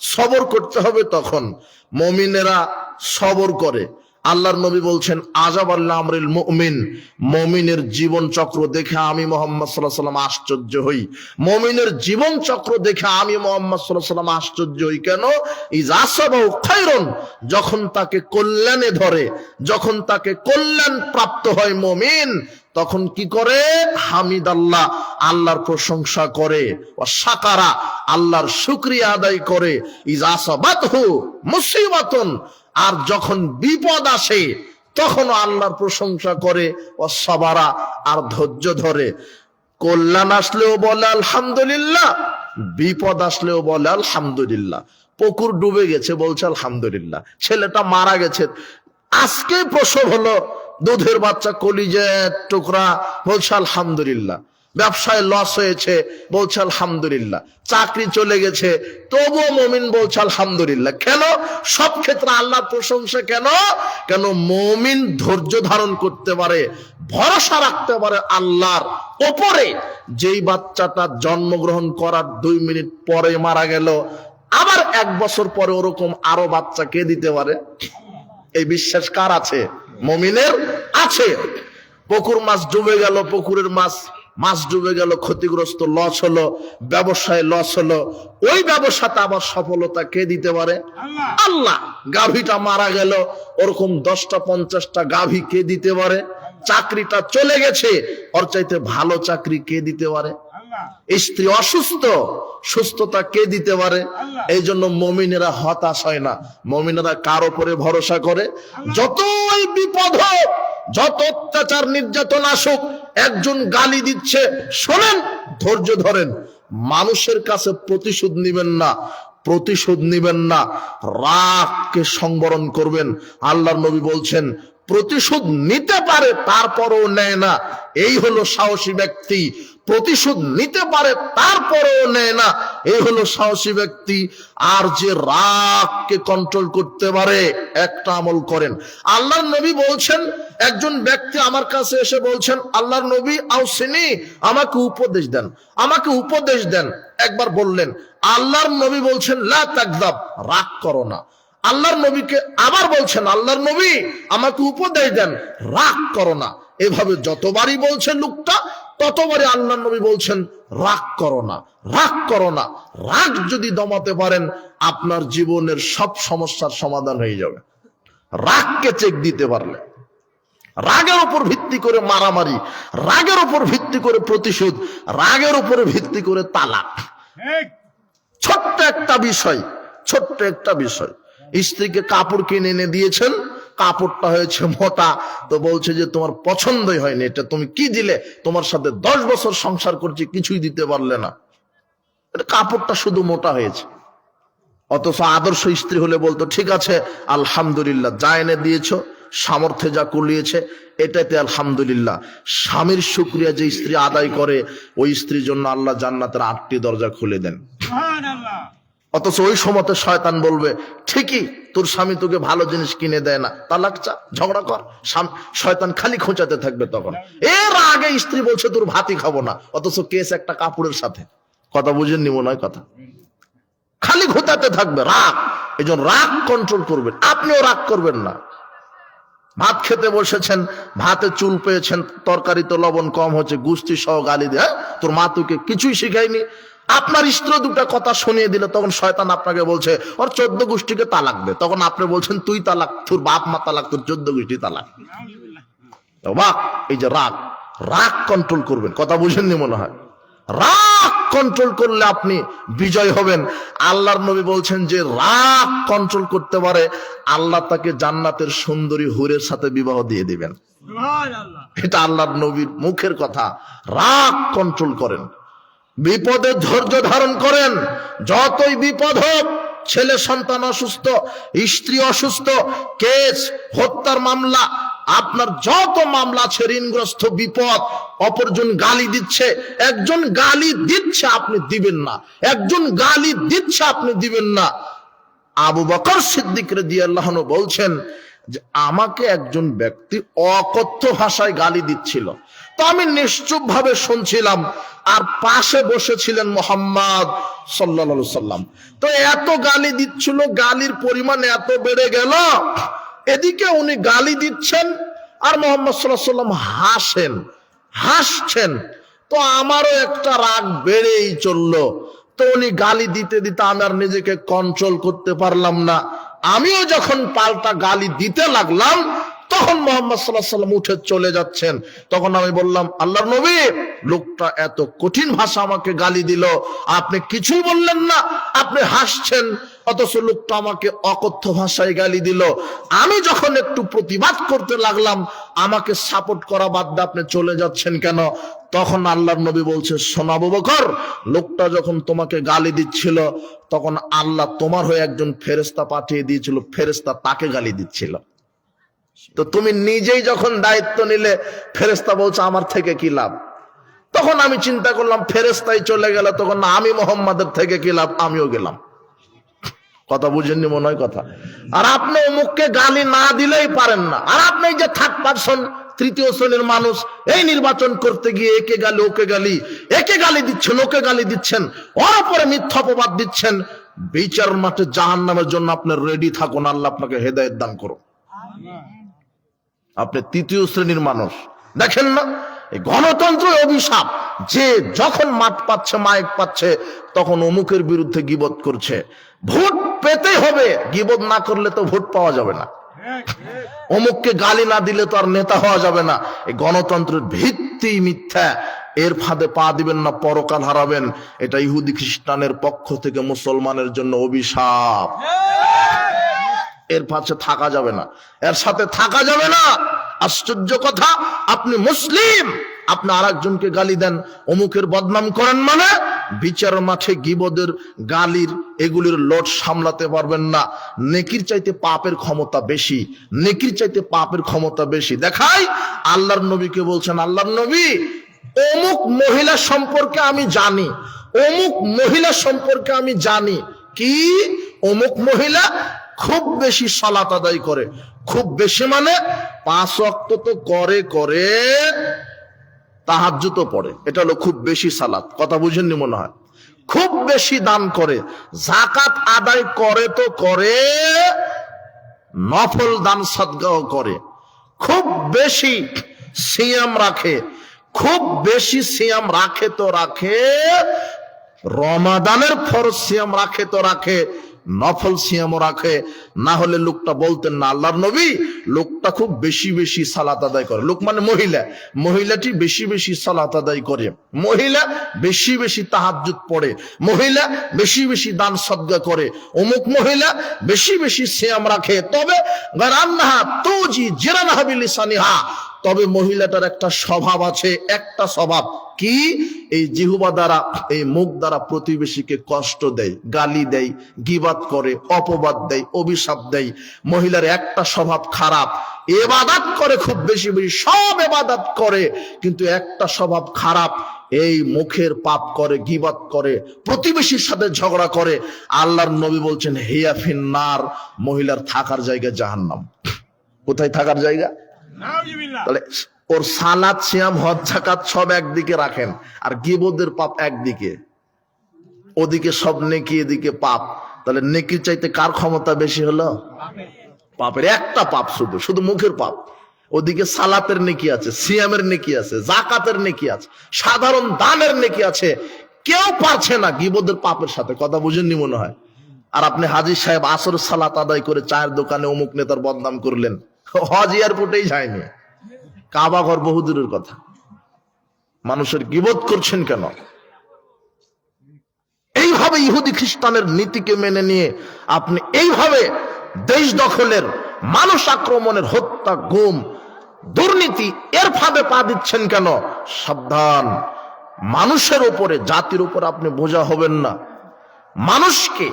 A: সবর করতে হবে তখন। মুমিনেরা সবর করে। আল্লাহর নবী বলছেন আজাব আল্লাহ আমরিল মুমিন, মুমিনের জীবন চক্র দেখে আমি মুহাম্মদ সাল্লাল্লাহু আলাইহি ওয়াসাল্লাম আশ্চর্য হই। মুমিনের জীবন চক্র দেখে আমি মুহাম্মদ সাল্লাল্লাহু আলাইহি ওয়াসাল্লাম আশ্চর্য হই। কেন? ইযা আসাবাহু খায়রুন, যখন তাকে কল্যাণে ধরে, যখন তাকে কল্যাণ প্রাপ্ত হয় মুমিন, তখন কি করে? হামিদাল্লাহ, আল্লাহর প্রশংসা করে। ওয়া শাকারা, আল্লাহর শুকরিয়া আদায় করে। ইযা আসাবাতহু মুসিবাতুন, আর যখন বিপদ আসে তখনও আল্লাহর প্রশংসা করে। ও সাবারা, আর ধৈর্য ধরে। কল্যাণ আসলেও বলে আলহামদুলিল্লাহ, বিপদ আসলেও বলে আলহামদুলিল্লাহ। পুকুর ডুবে গেছে বলছে আলহামদুলিল্লাহ, ছেলেটা মারা গেছে আজকে প্রসব হলো, দুধের বাচ্চা কলিজার টুকরা বলছে আলহামদুলিল্লাহ। ব্যবসায় লস হয়েছে বলছে আলহামদুলিল্লাহ। চাকরি চলে গেছে তবুও মুমিন বলছে আলহামদুলিল্লাহ। কেন? সব ক্ষেত্রে আল্লাহর প্রশংসা। কেন? কেন মুমিন ধৈর্য ধারণ করতে পারে, ভরসা রাখতে পারে আল্লাহর ওপরে। যেই বাচ্চাটা জন্মগ্রহণ করার 2 মিনিট পরে মারা গেল, আবার 1 বছর পরে ওরকম আরো বাচ্চা কে দিতে পারে? এই বিশ্বাস কার আছে? মুমিনের আছে। পুকুর মাছ ডুবে গেল, পুকুরের মাছ ডুবে গেল, ক্ষতিগ্রস্ত, লস হলো, ব্যবসায় লস হলো, ওই ব্যবসাটা আবার সফলতা কে দিতে পারে? আল্লাহ। গাভীটা মারা গেল, ওরকম 10টা 50টা গাভী কে দিতে পারে? চাকরিটা চলে গেছে, ওর চাইতে ভালো চাকরি কে দিতে পারে? স্ত্রী অসুস্থ, সুস্থতা কে দিতে পারে? এই জন্য মুমিনেরা হতাশ হয় না, মুমিনেরা কার উপরে ভরসা করে? যতই বিপদ হোক, যত অত্যাচার নির্যাতন আসুক, একজন গালি দিচ্ছে, শোনেন, ধৈর্য ধরেন। মানুষের কাছে প্রতিশোধ নিবেন না, প্রতিশোধ নিবেন না, রাগকে সংবরণ করবেন। আল্লাহর নবী বলছেন প্রতিশোধ নিতে পারে তারপরও নেয় না, এই হলো সাহসী ব্যক্তি। প্রতিশোধ নিতে পারে তারপরেও নেয় না, এই হলো সাহসী ব্যক্তি। আর যে রাগকে কন্ট্রোল করতে পারে, একটা আমল করেন। আল্লাহর নবী বলছেন, একজন ব্যক্তি আমার কাছে এসে বলছেন, আল্লাহর নবী আউসিনি, আমাকে উপদেশ দেন, আমাকে উপদেশ দেন। একবার বললেন, আল্লাহর নবী বলছেন লা তাকযাব, রাগ করো না। আল্লাহর নবীকে আবার বলছেন, আল্লাহর নবী আমাকে উপদেশ দেন, রাগ করো না। এভাবে যতবারই বলছে লোকটা, ততবারই আল্লাহর নবী বলছেন রাগ করো না, রাগ করো না। রাগ যদি দমাতে পারেন, আপনার জীবনের সব সমস্যার সমাধান হয়ে যাবে। রাগকে চেক দিতে পারলে, রাগের উপর ভিত্তি করে মারামারি, রাগের উপর ভিত্তি করে প্রতিশোধ, রাগের উপরে ভিত্তি করে তালাক। ছোট্ট একটা বিষয়, ছোট্ট একটা বিষয়। স্ত্রীকে কাপড় কিনে এনে দিয়েছেন, কাপড়টা হয়েছে মোটা, তো বলছে যে তোমার পছন্দই হয়নি, এটা তুমি কি দিলে, তোমার সাথে 10 বছর সংসার করছি, কিছুই দিতে পারলে না, কাপড়টা শুধু মোটা হয়েছে। অথচ আদর্শ স্ত্রী হলে বলতো ঠিক আছে আলহামদুলিল্লাহ, যা এনে দিয়েছ, সামর্থ্যে যা কুলিয়েছে, এটাতে আলহামদুলিল্লাহ। স্বামীর শুকরিয়া যে স্ত্রী আদায় করে, ওই স্ত্রীর জন্য আল্লাহ জান্নাতের 8টি দরজা খুলে দেন। অথচ ওই সময়তে শয়তান বলবে ঠিকই তোর স্বামী তোকে ভালো জিনিস কিনে দেয় না, তালাক চা, ঝগড়া কর। শয়তান খালি খোঁচাতে থাকবে। তখন এর আগে স্ত্রী বলছে তোর ভাতই খাবো না, অথচ কেস একটা কাপড়ের সাথে। কথা বুঝেননি মনে হয় কথা, খালি ঘোটাতে থাকবে। রাগ, এই জন্য রাগ কন্ট্রোল করবেন। আপনিও রাগ করবেন না। ভাত খেতে বসেছেন, ভাতে চুল পেয়েছেন, তরকারিতে লবণ কম হচ্ছে, গুস্তি সহ গালি দেয়, তোর মা তোকে কিছুই শিখায়নি। আপনার স্ত্রী দুটা কথা শুনিয়ে দিলে, তখন শয়তান আপনাকে বলছে ওর 14 গোষ্ঠীকে তালাক দে। তখন আপনি বলছেন তুই তালাক, তোর বাপ মা তালাক, তোর 14 গোষ্ঠী তালাক। এই যে রাগ, রাগ কন্ট্রোল করবেন। কথা বুঝেননি মনে হয়। রাগ কন্ট্রোল করলে আপনি বিজয় হবেন। আল্লাহর নবী বলছেন যে রাগ কন্ট্রোল করতে পারে, আল্লাহ তাকে জান্নাতের সুন্দরী হুরের সাথে বিবাহ দিয়ে দিবেন। এটা আল্লাহর নবীর মুখের কথা। রাগ কন্ট্রোল করেন, বিপদে ধৈর্য ধারণ করেন। যতই বিপদ হোক, ছেলে সন্তান অসুস্থ, স্ত্রী অসুস্থ, কেস, হত্যার মামলা, আপনার যত মামলা আছে, ঋণগ্রস্ত, বিপদ, অপরজন গালি দিচ্ছে, একজন গালি দিচ্ছে আপনি দিবেন না, একজন গালি দিচ্ছে আপনি দিবেন না। আবু বকর সিদ্দিক রাদিয়াল্লাহু আনহু বলছেন যে আমাকে একজন ব্যক্তি অকথ্য ভাষায় গালি দিচ্ছিল, তো আমি নিশ্চুপ ভাবে শুনছিলাম, আর পাশে বসেছিলেন মুহাম্মদ সাল্লাল্লাহু আলাইহি সাল্লাম। তো এত গালি দিচ্ছিল, গালির পরিমাণ এত বেড়ে গেল, এদিকে উনি গালি দিচ্ছেন আর মুহাম্মদ সাল্লাল্লাহু আলাইহি সাল্লাম হাসছেন। তো আমারও একটা রাগ বেড়েই চললো। তো উনি গালি দিতে দিতে আমার নিজেকে কন্ট্রোল করতে পারলাম না। আমিও যখন পাল্টা গালি দিতে লাগলাম, তখন মুহাম্মদ সাল্লাল্লাহু আলাইহি সাল্লাম উঠে চলে যাচ্ছেন। তখন আমি বললাম, আল্লাহর নবী, লোকটা এত কঠিন ভাষা আমাকে গালি দিল, আপনি কিছুই বললেন না, আপনি হাসছেন, অথচ লোকটা আমাকে অকথ্য ভাষায় গালি দিল। আমি যখন একটু প্রতিবাদ করতে লাগলাম, আমাকে সাপোর্ট করা বাদ দিয়ে আপনি চলে যাচ্ছেন কেন? তখন আল্লাহর নবী বলছে, শোনো আবু বকর, লোকটা যখন তোমাকে গালি দিচ্ছিল, তখন আল্লাহ তোমার হয়ে একজন ফেরেশতা পাঠিয়ে দিয়েছিল, ফেরেশতা তাকে গালি দিচ্ছিল। তো তুমি নিজেই যখন দায়িত্ব নিলে, ফেরেশতা বলছে আমার থেকে কি লাভ? তখন আমি চিন্তা করলাম, ফেরেশতাই চলে গেল, তখন আমি মুহাম্মাদের থেকে কি লাভ? আমিও গেলাম। কথা বুঝেননি মনে হয় কথা। আর আপনি অমুককে গালি না দিলেই পারেন না। আর আপনি যে থার্ড পারসন, তৃতীয় শ্রেণীর মানুষ, এই নির্বাচন করতে গিয়ে একে গালি ওকে গালি, একে গালি দিচ্ছেন ওকে গালি দিচ্ছেন, ওর উপরে মিথ্যা অপবাদ দিচ্ছেন। বিচার মাঠে জাহান্নামের জন্য আপনি রেডি থাকুন, আল্লাহ আপনাকে হেদায়েত দান করুন। আপনি তৃতীয় শ্রেণীর মানুষ। দেখেন না, এই গণতন্ত্র অভিশাপ, যে যখন মাঠ পাচ্ছে, মাইক পাচ্ছে, তখন অমুকের বিরুদ্ধে গীবত করছে। ভোট পেতে হবে, গীবত না করলে তো ভোট পাওয়া যাবে না। অমুককে গালি না দিলে তো আর নেতা হওয়া যাবে না। এই গণতন্ত্রের ভিত্তি মিথ্যা, এর ফাঁদে পা দিবেন না, পরকাল হারাবেন। এটা ইহুদি খ্রিস্টানের পক্ষ থেকে মুসলমানের জন্য অভিশাপ। এর পাশে থাকা যাবে না, এর সাথে থাকা যাবে না। আশ্চর্য কথা, আপনি মুসলিম, আপনি আরেকজনকে গালি দেন, অমুকের বদনাম করেন, মানে বিচার মাঠে গীবতের, গালির, এগুলির লোড সামলাতে পারবেন না। নেকির চাইতে পাপের ক্ষমতা বেশি, নেকির চাইতে পাপের ক্ষমতা বেশি। দেখাই আল্লাহর নবীকে বলছেন, আল্লাহর নবী, অমুক মহিলা সম্পর্কে আমি জানি, অমুক মহিলা সম্পর্কে আমি জানি কি অমুক মহিলা খুব বেশি সালাত আদায় করে, খুব বেশি মানে 5 ওয়াক্ত তো করে তাহাজ্জুদও পড়ে, এটা হলো খুব বেশি সালাত। কথা বুঝেননি মনে হয়। খুব বেশি দান করে, যাকাত আদায় করে তো করে, নফল দান সদকাও করে, খুব বেশি সিয়াম রাখে, খুব বেশি সিয়াম রাখে তো রাখে, রমাদানের ফরজ সিয়াম রাখে তো রাখে, নফল সিয়ামও রাখে। না হলে লোকটা বলতেন না আল্লাহর নবী লোকটা খুব বেশি বেশি সালাত আদায় করে। লোক মানে মহিলা, মহিলাটি বেশি বেশি সালাত আদায় করে, মহিলা বেশি বেশি তাহাজ্জুদ পড়ে, মহিলা বেশি বেশি দান সদকা করে, অমুক মহিলা বেশি বেশি সিয়াম রাখে। তবে গারান্নাহা তুজি জিরানাহা বিলিসানিহা, তবে মহিলাটার একটা স্বভাব আছে, একটা স্বভাব কি, এই জিহ্বা দ্বারা, এই মুখ দ্বারা প্রতিবেশীকে কষ্ট দেয়, গালি দেয়, গীবাত করে, অপবাদ দেয়, অভিশাপ দেয়। মহিলার একটা স্বভাব খারাপ, ইবাদত করে খুব বেশি বেশি, সব ইবাদত করে, কিন্তু একটা স্বভাব খারাপ, এই মুখের পাপ করে, গীবাত করে, প্রতিবেশীর সাথে ঝগড়া করে। আল্লাহর নবী বলছেন হিয়া ফিন্নার, মহিলার থাকার জায়গা জাহান্নাম। কোথায় থাকার জায়গা? তাহলে ওর সালাত সিয়াম হজ যাকাত সব একদিকে রাখেন, আর গীবতের পাপ একদিকে, ওদিকে সব নেকি এদিকে পাপ। তাহলে নেকির চাইতে কার ক্ষমতা বেশি হলো? পাপের। একটা পাপ, শুধু শুধু মুখের পাপ। ওদিকে সালাতের নেকি আছে, সিয়ামের নেকি আছে, যাকাতের নেকি আছে, সাধারণ দানের নেকি আছে। কেউ পারছে না গীবতের পাপের সাথে। কথা বুঝেননি মনে হয়। আর আপনি হাজী সাহেব আসর সালাত আদায় করে চায়ের দোকানে অমুক নেতার বদনাম করলেন, হজ এয়ারপোর্টেই যায়নি, কাবা ঘর বহুদূরের কথা। মানুষের গীবত করছেন কেন? এইভাবে ইহুদি খ্রিস্টানের নীতিকে মেনে নিয়ে আপনি এইভাবে দেশ দখলের, মানুষ আক্রমণের, হত্যা, গুম, দুর্নীতি এর ফাঁদে পা দিচ্ছেন কেন? সাবধান, মানুষের উপরে, জাতির উপর আপনি বোঝা হবেন না। মানুষকে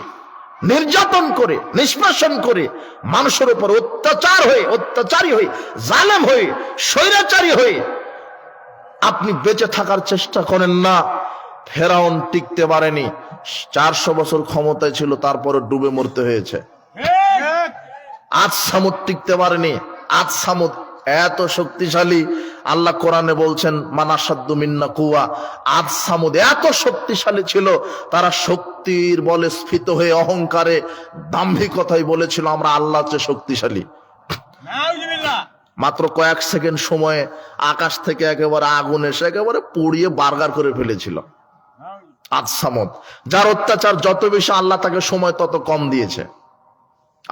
A: নির্যাতন করে, নিষ্পেষণ করে, মানুষের উপর অত্যাচারী হয়ে, জালেম হয়ে, স্বৈরাচারী হয়ে আপনি বেঁচে থাকার চেষ্টা করেন না। ফেরাউন টিকতে পারেনি, 400 বছর ক্ষমতায় ছিল, তারপরে ডুবে মরতে হয়েছে। আদ সামুদ টিকতে পারেনি। আদ সামুদ এত শক্তিশালী, আল্লাহ কোরআনে বলছেন মানাসাদ্দু মিন্না কুয়া। আদ সামুদ এত শক্তিশালী ছিল, তারা শক্তির বলে স্ফীত হয়ে অহংকারে, দাম্ভিকতায় বলেছিল আমরা আল্লাহর চেয়ে শক্তিশালী। মাত্র কয়েক সেকেন্ড সময়ে আকাশ থেকে একেবারে আগুন এসে একেবারে পুড়িয়ে বার্গার করে ফেলেছিল আদ সামুদ। যার অত্যাচার যত বেশি, আল্লাহ তাকে সময় তত কম দিয়েছে।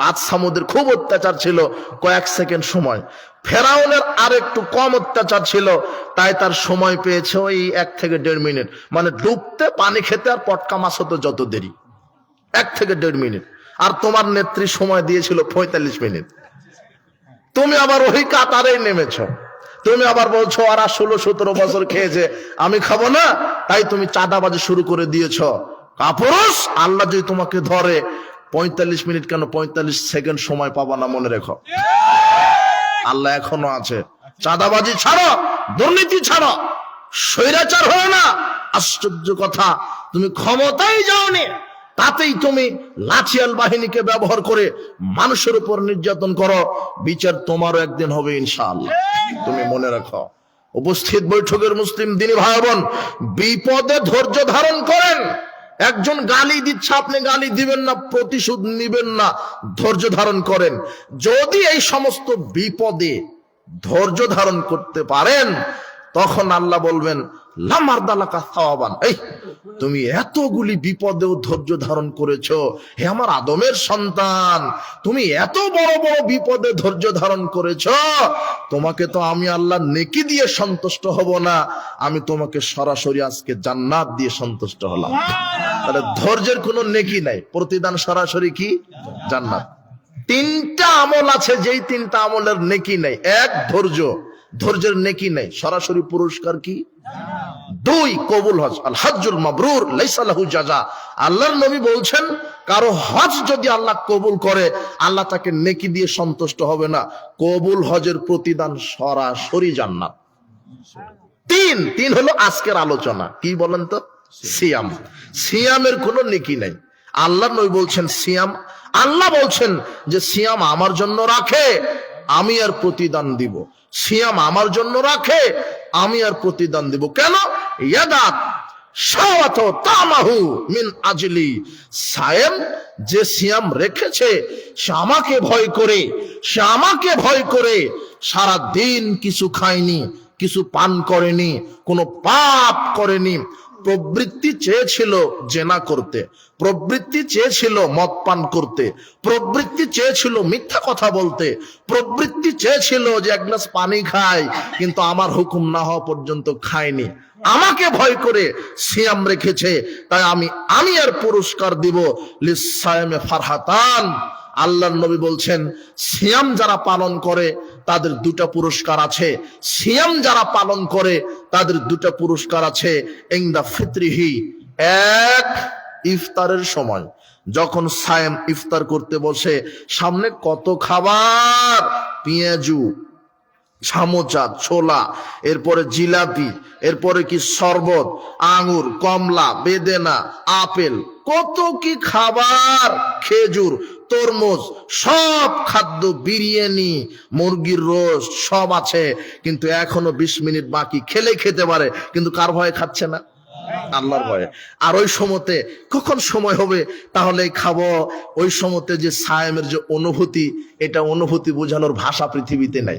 A: আদ সামুদের খুব অত্যাচার ছিল, কয়েক সেকেন্ড সময়। ফেরাউনের আর একটু কম অত্যাচার ছিল, তাই তার সময় পেয়েছে ওই 1 থেকে 1.5 মিনিট। মানে ডুবতে, পানি খেতে আর পটকা মাছ হতে যত দেরি, 1 থেকে 1.5 মিনিট। আর তোমার নেত্রী সময় দিয়েছিল 45 মিনিট। তুমি আবার ওই কাতারেই নেমেছ। তুমি আবার বলছো আর 16-17 বছর খেয়েছে, আমি খাবো না, তাই তুমি চাঁদাবাজি শুরু করে দিয়েছ। কাপুরুষ, আল্লাহ যদি তোমাকে ধরে 45 মিনিট কেন 45 সেকেন্ড সময় পাবা না, মনে রেখো। আল্লাহ এখনো আছে। চাঁদাবাজি ছাড়ো, দুর্নীতি ছাড়ো, স্বৈরাচার হয় না। আশ্চর্য কথা, তুমি ক্ষমতায় যাওনি, তাতেই তুমি লাঠিয়াল বাহিনীকে ব্যবহার করে মানুষের উপর নির্যাতন করো। বিচার তোমারও একদিন হবে ইনশাআল্লাহ, তুমি মনে রাখো। উপস্থিত বৈঠকের মুসলিম দিনী ভাই বোন, বিপদে ধৈর্য ধারণ করেন। একজন গালি দিচ্ছে, আপনি গালি দিবেন না, প্রতিশোধ নিবেন না, ধৈর্য ধারণ করেন। যদি এই সমস্ত বিপদে ধৈর্য ধারণ করতে পারেন, তখন আল্লাহ বলবেন লামারদালাকা সাওয়াবান, এই তুমি এতগুলি বিপদেও ধৈর্য ধারণ করেছো, হে আমার আদমের সন্তান, তুমি এত বড় বড় বিপদে ধৈর্য ধারণ করেছো, তোমাকে তো আমি আল্লাহ নেকি দিয়ে সন্তুষ্ট হব না, আমি তোমাকে সরাসরি আজকে জান্নাত দিয়ে সন্তুষ্ট হলাম। তাহলে ধৈর্যের কোনো নেকি নাই, প্রতিদান সরাসরি কি? জান্নাত। 3টা আমল আছে, যেই 3টা আমলের নেকি নাই। 1 ধৈর্য, ধৈর্যের নেকি নাই, সরাসরি পুরস্কার কি? 2 কবুল হজ, আল হজ্জুল মাবরুর লাইসা লাহু জাযা। আল্লাহর নবী বলছেন কারো হজ যদি আল্লাহ কবুল করে, আল্লাহ তাকে নেকি দিয়ে সন্তুষ্ট হবে না, কবুল হজের প্রতিদান সরাসরি জান্নাত। তিন হলো আজকের আলোচনা। কি বলেন তো? সিয়াম। সিয়ামের কোনো নেকি নাই। আল্লাহ নবী বলছেন সিয়াম, আল্লাহ বলছেন যে সিয়াম আমার জন্য রাখে, আমি আর প্রতিদান দিব। সিয়াম আমার জন্য রাখে, আমি আর প্রতিদান দিব। কেন? ইয়াদাত শাওয়াত তামাহু মিন আজলি, সায়েম যে সিয়াম রেখেছে সে আমাকে ভয় করে, সে আমাকে ভয় করে সারা দিন কিছু খায়নি, কিছু পান করেনি, কোনো পাপ করেনি। প্রবৃত্তি চেয়েছিল জেনা করতে, প্রবৃত্তি চেয়েছিল মদ পান করতে, প্রবৃত্তি চেয়েছিল মিথ্যা কথা বলতে, প্রবৃত্তি চেয়েছিল যে এক গ্লাস পানি খায়, কিন্তু আমার হুকুম না হওয়া পর্যন্ত খায়নি। আমাকে ভয় করে সিয়াম রেখেছে, তাই আমি আর পুরস্কার দিব। লিসায়ামে ফারহাতান, আল্লাহর নবী বলছেন সিয়াম যারা পালন করে তাদের দুটা পুরস্কার আছে। সিয়াম যারা পালন করে তাদের দুটা পুরস্কার আছে। ইনদা ফিতরিহি, এক ইফতারের সময় যখন সায়েম ইফতার করতে বসে, সামনে কত খাবার, পেঁয়াজু, সামোচা, ছোলা, এরপরে জিলাপি, এরপরে কি শরবত, আঙ্গুর, কমলা, বেদেনা, আপেল, কত কি খাবার, খেজুর, তরমুজ, সব খাদ্য, বিরিয়ানি, মুরগির রোস্ট সব আছে, কিন্তু এখনো 20 মিনিট বাকি। খেলে খেতে পারে, কিন্তু কার ভয়ে খাচ্ছে না? আল্লাহর ভয়ে। আর ওই সময়তে কখন সময় হবে তাহলে খাবো, ওই সময়তে যে সায়েমের যে অনুভূতি, এটা অনুভূতি বোঝানোর ভাষা পৃথিবীতে নাই।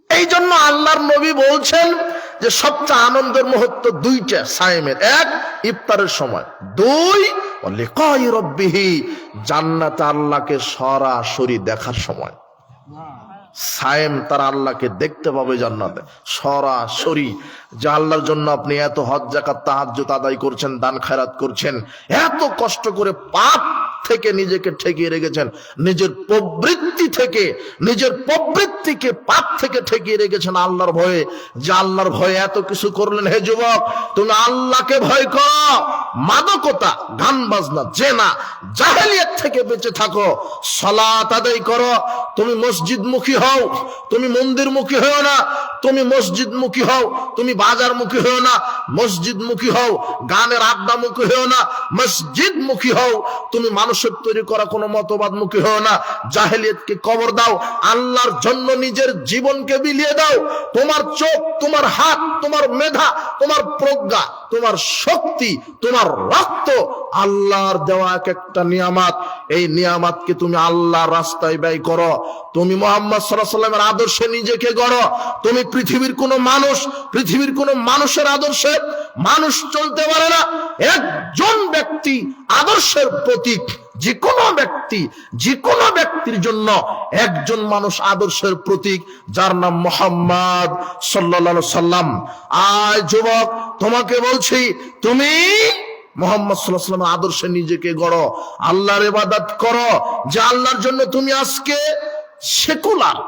A: এই জন্য আল্লাহর নবী বলছেন যে সবচেয়ে আনন্দের মুহূর্ত দুইটা সায়েমের, এক ইফতারের সময়, দুই লিকাই রাব্বিহি, জান্নাতে আল্লাহকে সরাসরি দেখার সময়। সায়েম তার আল্লাহকে দেখতে পাবে জান্নাতে সরাসরি। যে আল্লাহর জন্য আপনি এত হজ যাকাত তাহাজ্জুদ আদায় করছেন, দান খায়রাত করছেন, এত কষ্ট করে পাপ থেকে নিজেকে ঠেকিয়ে রেখেছেন, নিজের প্রবৃত্তিকে পাপ থেকে ঠেকিয়ে রেখেছেন আল্লাহর ভয়ে। যে আল্লাহর ভয়ে এত কিছু করলেন। হে যুবক, তুমি আল্লাহকে ভয় করো, মাদকতা, গান বাজনা, জেনা, জাহেলিয়াত থেকে বেঁচে থাকো, সালাত আদায় করো। তুমি মসজিদমুখী হও, তুমি মন্দিরমুখী হও না, তুমি মসজিদমুখী হও। তুমি বাজারমুখী হও না, মসজিদমুখী হও। গানের আড্ডামুখী হও না, মসজিদমুখী হও। তুমি মানুষের তৈরি করা কোনো মতবাদমুখী হও না, জাহেলিয়াতকে কবর দাও, আল্লাহর জন্য নিজের জীবনকে বিলিয়ে দাও। তোমার চোখ, তোমার হাত, তোমার মেধা, তোমার প্রজ্ঞা, তোমার শক্তি, তোমার রক্ত আল্লাহর দেওয়া এক একটা নিয়ামত। এই নিয়ামতকে তুমি আল্লাহর রাস্তায় ব্যয় করো। তুমি মুহাম্মদ সাল্লাল্লাহু আলাইহি ওয়াসাল্লামের আদর্শে নিজেকে গড়ো। তুমি পৃথিবীর কোনো মানুষের আদর্শে মানুষ চলতে পারে না। একজন ব্যক্তি আদর্শের প্রতীক, যে কোনো ব্যক্তির জন্য একজন মানুষ আদর্শের প্রতীক, যার নাম মুহাম্মদ সাল্লাল্লাহু আলাইহি ওয়াসাল্লাম। আয় যুবক, তোমাকে বলছি, তুমি মুহাম্মদ সাল্লাল্লাহু আলাইহি ওয়াসাল্লামের আদর্শে নিজেকে গড়ো, আল্লাহর ইবাদত করো। যে আল্লাহর জন্য তুমি আজকে সেকুলার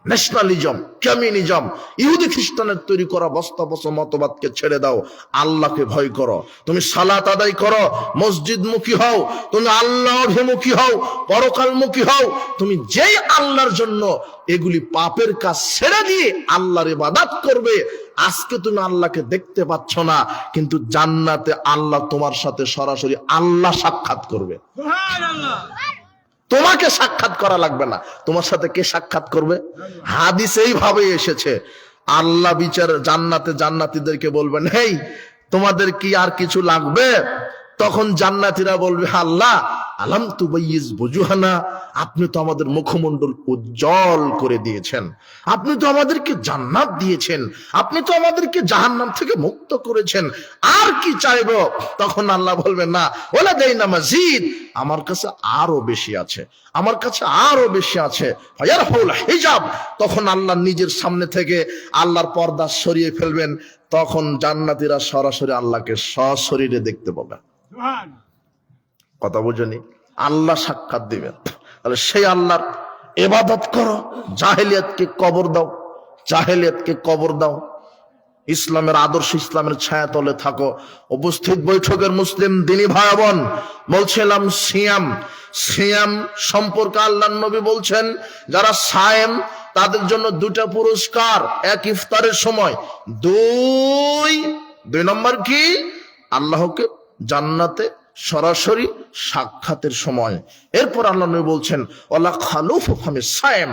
A: ন্যাশনালিজম, কমিউনিজম, ইহুদি খ্রিস্টানের তৈরি করা বস্তা বস্তা মতবাদকে ছেড়ে দাও, আল্লাহকে ভয় করো। তুমি সালাত আদায় করো, মসজিদমুখী হও, তুমি আল্লাহ অভিমুখী হও, পরকালমুখী হও। তুমি যেই আল্লাহর জন্য এগুলি পাপের কাজ ছেড়ে দিয়ে আল্লাহর ইবাদত করবে, আজকে তুমি আল্লাহকে দেখতে পাচ্ছ না, কিন্তু জান্নাতে আল্লাহ তোমার সাথে সরাসরি আল্লাহ সাক্ষাৎ করবে। সুবহানাল্লাহ। তোমাকে সাক্ষাৎ করা লাগবে না, তোমার সাথে কে সাক্ষাৎ করবে? হাদিস এইভাবে এসেছে, আল্লাহ বিচার জান্নাতে জান্নাতীদেরকে বলবেন, হেই তোমাদের কি আর কিছু লাগবে? তখন জান্নাতীরা বলবে, আল্লাহ আলাম তুবাইয়িজ বুজুহানা, আপনি তো আমাদের মুখমণ্ডল উজ্জ্বল করে দিয়েছেন, আপনি তো আমাদেরকে জান্নাত দিয়েছেন, আপনি তো আমাদেরকে জাহান্নাম থেকে মুক্ত করেছেন, আর কি চাইবো? তখন আল্লাহ বলবেন, না ওলা দেইনা মাজিদ, আমার কাছে আরো বেশি আছে, আমার কাছে আরো বেশি আছে। ফায়ারফুল হিজাব, তখন আল্লাহ নিজের সামনে থেকে আল্লাহর পর্দা সরিয়ে ফেলবেন, তখন জান্নাতীরা সরাসরি আল্লাহকে সশরীরে দেখতে পাবেন। কথা বুঝনি? আল্লাহ সাক্ষাৎ দিবেন। তাহলে সেই আল্লাহর ইবাদত করো, জাহেলিয়াতকে কবর দাও, ইসলামের আদর্শ, ইসলামের ছায়া তলে থাকো। উপস্থিত বৈঠকের মুসলিম দিনী ভাই বোন, বলছিলাম সিয়াম সম্পর্কে আল্লাহর নবী বলছেন, যারা সায়েম তাদের জন্য দুটা পুরস্কার, এক ইফতারের সময়, দুই নম্বর কি আল্লাহকে জান্নাতে সরাসরি সাক্ষাতের সময়। এরপর আল্লাহ নবী বলছেন ওয়ালা খালুফু ফামিস সায়েম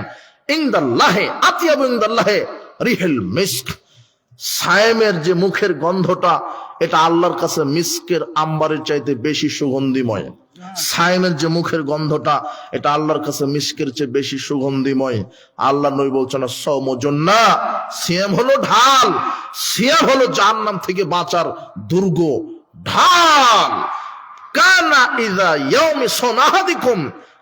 A: ইনদাল্লাহি আতিয়াবু ইনদাল্লাহি রিহুল মিস্ক। সায়েমের যে মুখের গন্ধটা, এটা আল্লাহর কাছে মিস্কের আম্বারের চাইতে বেশি সুগন্ধিময়। সায়েমের যে মুখের গন্ধটা, এটা আল্লাহর কাছে মিস্কের চেয়ে বেশি সুগন্ধিময়। আল্লাহ নবী বলছেন সাওমু জান্নাহ, সিয়াম হলো ঢাল, সিয়াম হলো জাহান্নাম থেকে বাঁচার দুর্গ, ঢাল। কানা ইযা ইয়াউমি সুনাহাদিকুম,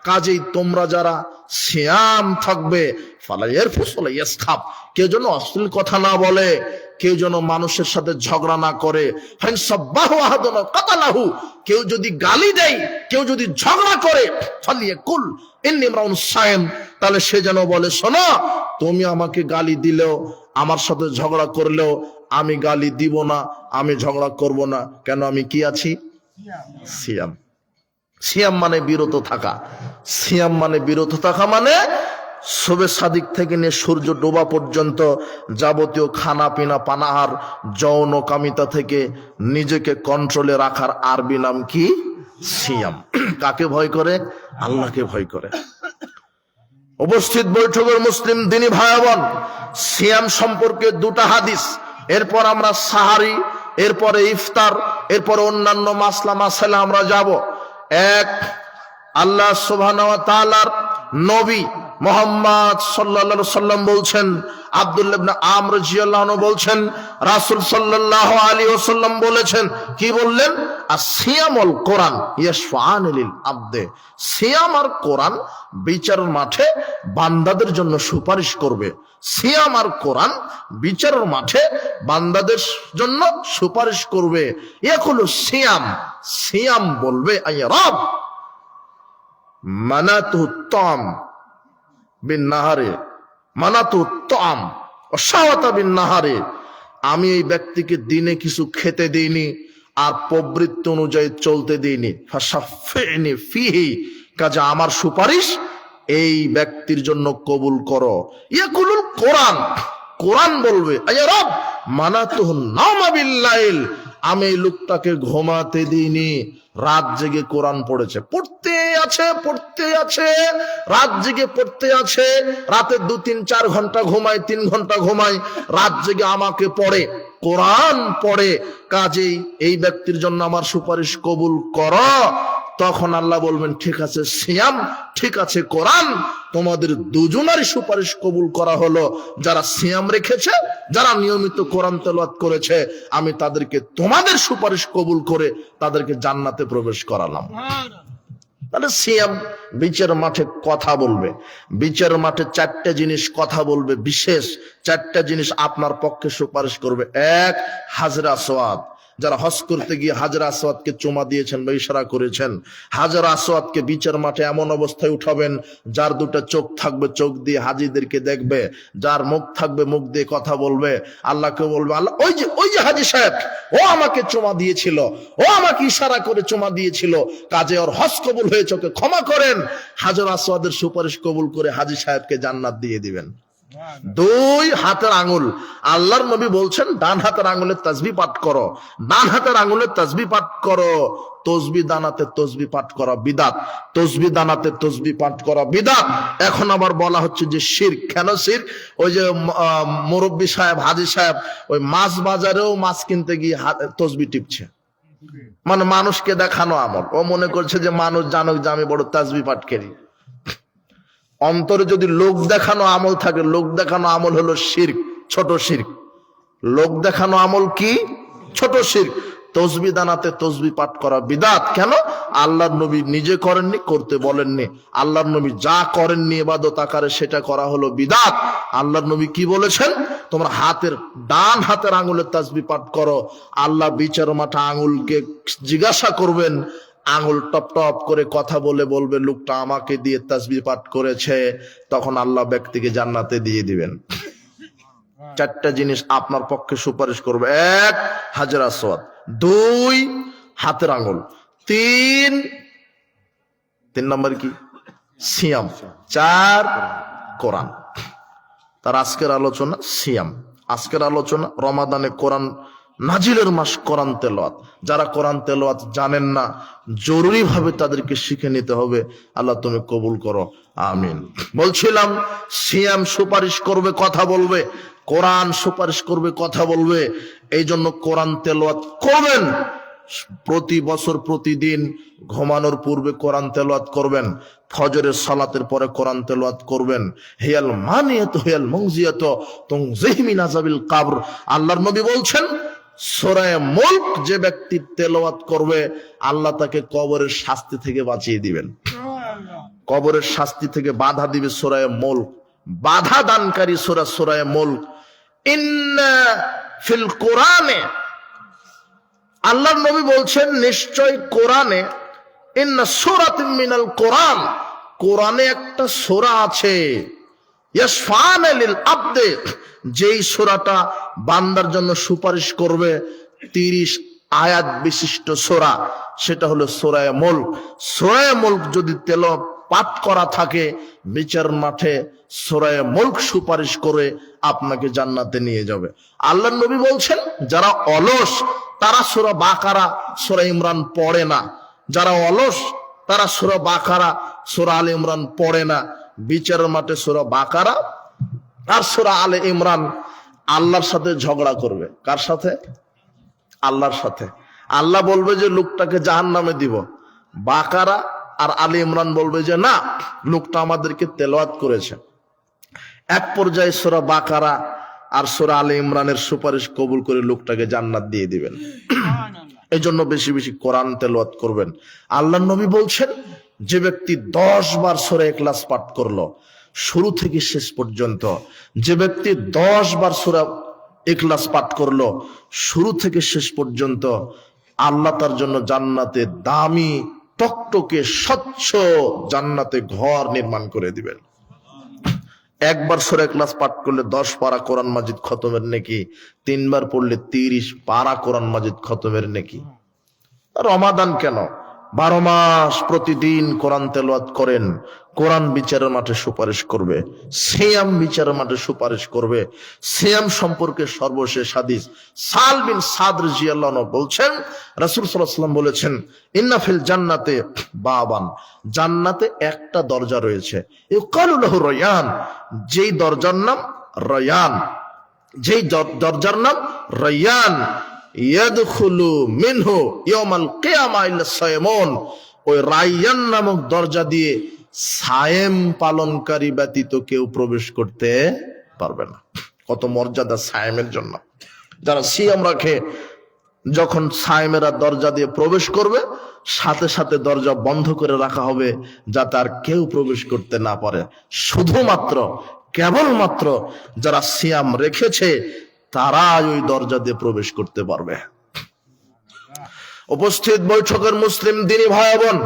A: কাজেই তোমরা যারা সিয়াম থাকবে ফালা ইয়ারফুস ওয়ালা ইয়াসখাব, কেউ যেন অশ্লীল কথা না বলে, কেউ যেন মানুষের সাথে ঝগড়া না করে। হান সাব্বাহু আহাদুন কাতালাহু, কেউ যদি গালি দেয়, কেউ যদি ঝগড়া করে, ফালিয়াকুল ইন্নী ইমরাউন সায়েম, তাহলে সে যেন বলে শোনো, তুমি আমাকে গালি দিলেও, আমার সাথে ঝগড়া করলেও আমি গালি দিব না, আমি ঝগড়া করব না। কেন? আমি কি আছি? সিয়াম। সিয়াম মানে বিরত থাকা। সিয়াম মানে বিরত থাকা মানে শবে সাদিক থেকে নিয়ে সূর্য ডোবা পর্যন্ত যাবতীয় খানা পিনা পানাহার যৌন কামিতা থেকে নিজেকে কন্ট্রোলে রাখার আরবি নাম কি? সিয়াম। কাকে ভয় করে? আল্লাহকে ভয় করে। উপস্থিত বৈঠকের মুসলিম দিনী ভাই বোন, সিয়াম সম্পর্কে দুটা হাদিস, এরপর আমরা সাহারি, এরপরে ইফতার, এরপরে অন্যান্য মাসলা মাসালা আমরা যাব। এক, আল্লাহ সুবহানাহু ওয়া তাআলার নবী মুহাম্মদ সাল্লাল্লাহু আলাইহি সাল্লাম বলছেন, আব্দুল্লাহ ইবনে আমর রাদিয়াল্লাহু আনহু বলছেন, রাসূল সাল্লাল্লাহু আলাইহি ওয়াসাল্লাম বলেছেন, কি বললেন? আসিয়ামুল কোরআন ইয়াশফাআন লিল আবদে, সিয়াম আর কোরআন বিচারের মাঠে বান্দাদের জন্য সুপারিশ করবে। সিয়াম আর কোরআন বিচারের মাঠে বান্দাদের জন্য সুপারিশ করবে। ইয়াকুলু সিয়াম, সিয়াম বলবে আয়া রব মানাতু তাম বিন নাহারে, মানাতু তাম ওয়াশাওয়াতা বিন নাহারে, আমি এই ব্যক্তিকে দিনে কিছু খেতে দিইনি আর প্রবৃত্তি অনুযায়ী চলতে দিইনি। ফাশাফিনি ফিহি, কাজে আমার সুপারিশ এই ব্যক্তির জন্য কবুল করো। ইয়াকুলুল কোরআন, কোরআন বলবে আয়া রব মানাতুহু নাওমা বিল্লাইল, আমি এই লোকটাকে ঘুমাতে দিইনি, রাত জেগে কোরআন পড়েছে, পড়তে আছে, রাত জেগে পড়তে আছে, রাতে 2-3-4 ঘন্টা ঘুমায়, 3 ঘন্টা ঘুমায়, রাত জেগে আমাকে পড়ে, কোরআন পড়ে, কাজেই এই ব্যক্তির জন্য আমার সুপারিশ কবুল করো। তখন আল্লাহ বলবেন ঠিক আছে সিয়াম, ঠিক আছে কোরআন, তোমাদের দুজনেরই সুপারিশ কবুল করা হলো। যারা সিয়াম রেখেছে, যারা নিয়মিত কোরআন তেলাওয়াত করেছে, আমি তাদেরকে তোমাদের সুপারিশ কবুল করে তাদেরকে জান্নাতে প্রবেশ করালাম। তাহলে সিয়াম বিচারের মাঠে কথা বলবে, বিচারের মাঠে 4টা জিনিস কথা বলবে, বিশেষ 4টা জিনিস আপনার পক্ষে সুপারিশ করবে। এক, হাজরা আসওয়াদ, যারা হজ করতে গিয়ে হাজরা আসওয়াদকে চুমা দিয়েছেন বা ইশারা করেছেন, হাজরা আসওয়াদকে বিচার মাঠে এমন অবস্থায় উঠাবেন যার 2টা চোখ থাকবে, চোখ দিয়ে হাজিদেরকে দেখবে, যার মুখ থাকবে, মুখ দিয়ে কথা বলবে, আল্লাহকে বলবে আল্লাহ ওই যে হাজি সাহেব, ও আমাকে চুমা দিয়েছিল, ও আমাকে ইশারা করে চুমা দিয়েছিল, কাজে ওর হজ কবুল হয়েছে, ওকে ক্ষমা করেন। হাজরা আসওয়াদের সুপারিশ কবুল করে হাজি সাহেবকে জান্নাত দিয়ে দিবেন। 2, হাতের আঙ্গুল, আল্লাহর নবী বলছেন ডান হাতের আঙ্গুলের তাসবিহ পাঠ করো, ডান হাতের আঙ্গুলের তাসবিহ পাঠ করো। তসবিহ দানাতে তসবিহ পাঠ করা বিদআত, তসবিহ দানাতে তসবিহ পাঠ করা বিদআত। এখন আবার বলা হচ্ছে যে শিরক। কেন শিরক? ওই যে মুরব্বী সাহেব, হাজী সাহেব, ওই মাছ বাজারেও মাছ কিনতে গিয়ে তসবিহ টিপছে, মানে মানুষকে দেখানো আমল। ও মনে করছে যে মানুষ জানুক যে আমি বড় তাসবিহ পাঠ করি। অন্তরে যদি লোক দেখানো আমল থাকে, লোক দেখানো আমল হলো শিরক, ছোট শিরক। লোক দেখানো আমল কি? ছোট শিরক। তসবিহ দানাতে তসবিহ পাঠ করা বিদআত। কেন? আল্লাহর নবী নিজে করেননি, করতে বলেননি। আল্লাহর নবী যা করেননি ইবাদত আকারে, সেটা করা হলো বিদআত। আল্লাহর নবী কি বলেছেন? তোমরা ডান হাতের আঙ্গুলের তাসবিহ পাঠ করো। আল্লাহ বিচার মাঠে আঙ্গুলকে জিজ্ঞাসা করবেন, আঙ্গুল টপ টপ করে কথা বলে বলবে লোকটা আমাকে দিয়ে তাসবিহ পাঠ করেছে, তখন আল্লাহ ব্যক্তিকে জান্নাতে দিয়ে দিবেন। 4টা জিনিস আপনার পক্ষে সুপারিশ করবে। 1, হাজরা আসওয়াদ, 2, হাতের আঙ্গুল, 3 নম্বর কি? সিয়াম, 4, কোরআন। তার আজকের আলোচনা সিয়াম। আজকের আলোচনা রমাদানে কোরআন নাজিলের মাস, কোরআন তেলাওয়াত। যারা কোরআন তেলাওয়াত জানেন না, জরুরি ভাবে তাদেরকে শিখে নিতে হবে। আল্লাহ তুমি কবুল করো, আমিন। বলছিলাম সিয়াম সুপারিশ করবে, কথা বলবে, কোরআন সুপারিশ করবে, কথা বলবে। এই জন্য কোরআন তেলাওয়াত করবেন। প্রতি বছর প্রতিদিন ঘুমানোর পূর্বে কোরআন তেলাওয়াত করবেন, ফজরের সালাতের পরে কোরআন তেলাওয়াত করবেন। হিয়াল মানিয়াত হিয়াল মুনজিয়াত তুনজিহি মিন আযাবিল কবর। আল্লাহর নবী বলছেন, সূরা মুলক যে ব্যক্তি তেলাওয়াত করবে, আল্লাহ তাকে কবরের শাস্তি থেকে বাঁচিয়ে দিবেন। কবরের শাস্তি থেকে বাধা দিবে সূরা মুলক। বাধা দানকারী সূরা মুলক। ইন্না ফিল কোরআনে, আল্লাহর নবী বলছেন নিশ্চয় কোরআনে, ইন্না সূরাতুম মিনাল কোরআন, কোরআনে একটা সূরা আছে, ইয়াশফা'না লিল আবদে, যেই সূরাটা বান্দার জন্য সুপারিশ করবে। 30 আয়াত বিশিষ্ট সূরা, সেটা হলো সূরা মুলক। সূরা মুলক যদি তেলাওয়াত পাঠ করা থাকে, বিচার মাঠে সূরা মুলক সুপারিশ করে আপনাকে জান্নাতে নিয়ে যাবে। আল্লাহর নবী বলছেন, যারা অলস তারা সূরা বাকারা, সূরা ইমরান পড়ে না। যারা অলস তারা সূরা বাকারা, সূরা আলে ইমরান পড়ে না। বিচারের মাঠে সূরা বাকারা আর সূরা আলে ইমরান আল্লাহর সাথে ঝগড়া করবে। কার সাথে? আল্লাহর সাথে। আল্লাহ বলবে যে লোকটাকে জাহান্নামে দিব। বাকারা আর আলে ইমরান বলবে যে না, লোকটা আমাদেরকে তেলাওয়াত করেছে। এক পর্যায়ে সূরা বাকারা আর সূরা আলে ইমরানের সুপারিশ কবুল করে লোকটাকে জান্নাত দিয়ে দিবেন। এই জন্য বেশি বেশি কোরআন তেলাওয়াত করবেন। আল্লাহর নবী বলছেন, যে ব্যক্তি 10 বার সূরা ইখলাস পাঠ করলো শুরু থেকে শেষ পর্যন্ত, যে ব্যক্তি 10 বার সূরা ইখলাস পাঠ করলো শুরু থেকে শেষ পর্যন্ত, আল্লাহ তার জন্য জান্নাতে দামি টকটকে স্বচ্ছ জান্নাতে ঘর নির্মাণ করে দিবেন। একবার সূরা ইখলাস পাঠ করলে 10 পারা কোরআন মাজিদ খতমের নেকি, 3 বার পড়লে 30 পারা কোরআন মাজিদ খতমের নেকি। রমাদান কেন, 12 মাস প্রতিদিন কোরআন তেলাওয়াত করেন, কোরআন বিচারের মাঠে সুপারিশ করবে। সিয়াম বিচারের মাঠে সুপারিশ করবে। সিয়াম সম্পর্কে সর্বশেষ হাদিস, সাল বিন সাদ রাদিয়াল্লাহু আনহু বলছেন, রাসূল সাল্লাল্লাহু আলাইহি ওয়াসাল্লাম বলেছেন, ইন্না ফিল জান্নাতে বাবান, জান্নাতে একটা দরজা রয়েছে, ইউকালু লাহু রায়ান, যেই দরজার নাম রায়ান, যেই দরজার নাম রায়ান, ইয়াদখুলু মিনহু ইয়াউমাল কিয়ামা ইল্লা সায়মুন, ওই রায়ান নামক দরজা দিয়ে সায়েম পালনকারী ব্যতীত কেউ প্রবেশ করতে পারবে না। কত মর্যাদা সায়েমের জন্য। যারা সিয়াম রাখে, যখন সায়েমেরা দরজা দিয়ে প্রবেশ করবে, সাথে সাথে দরজা বন্ধ করে রাখা হবে যাতে আর কেউ প্রবেশ করতে না পারে। শুধুমাত্র কেবলমাত্র যারা সিয়াম রেখেছে তারাই ওই দরজা দিয়ে প্রবেশ করতে পারবে। উপস্থিত বৈঠকের মুসলিম দিনী ভাই বোন,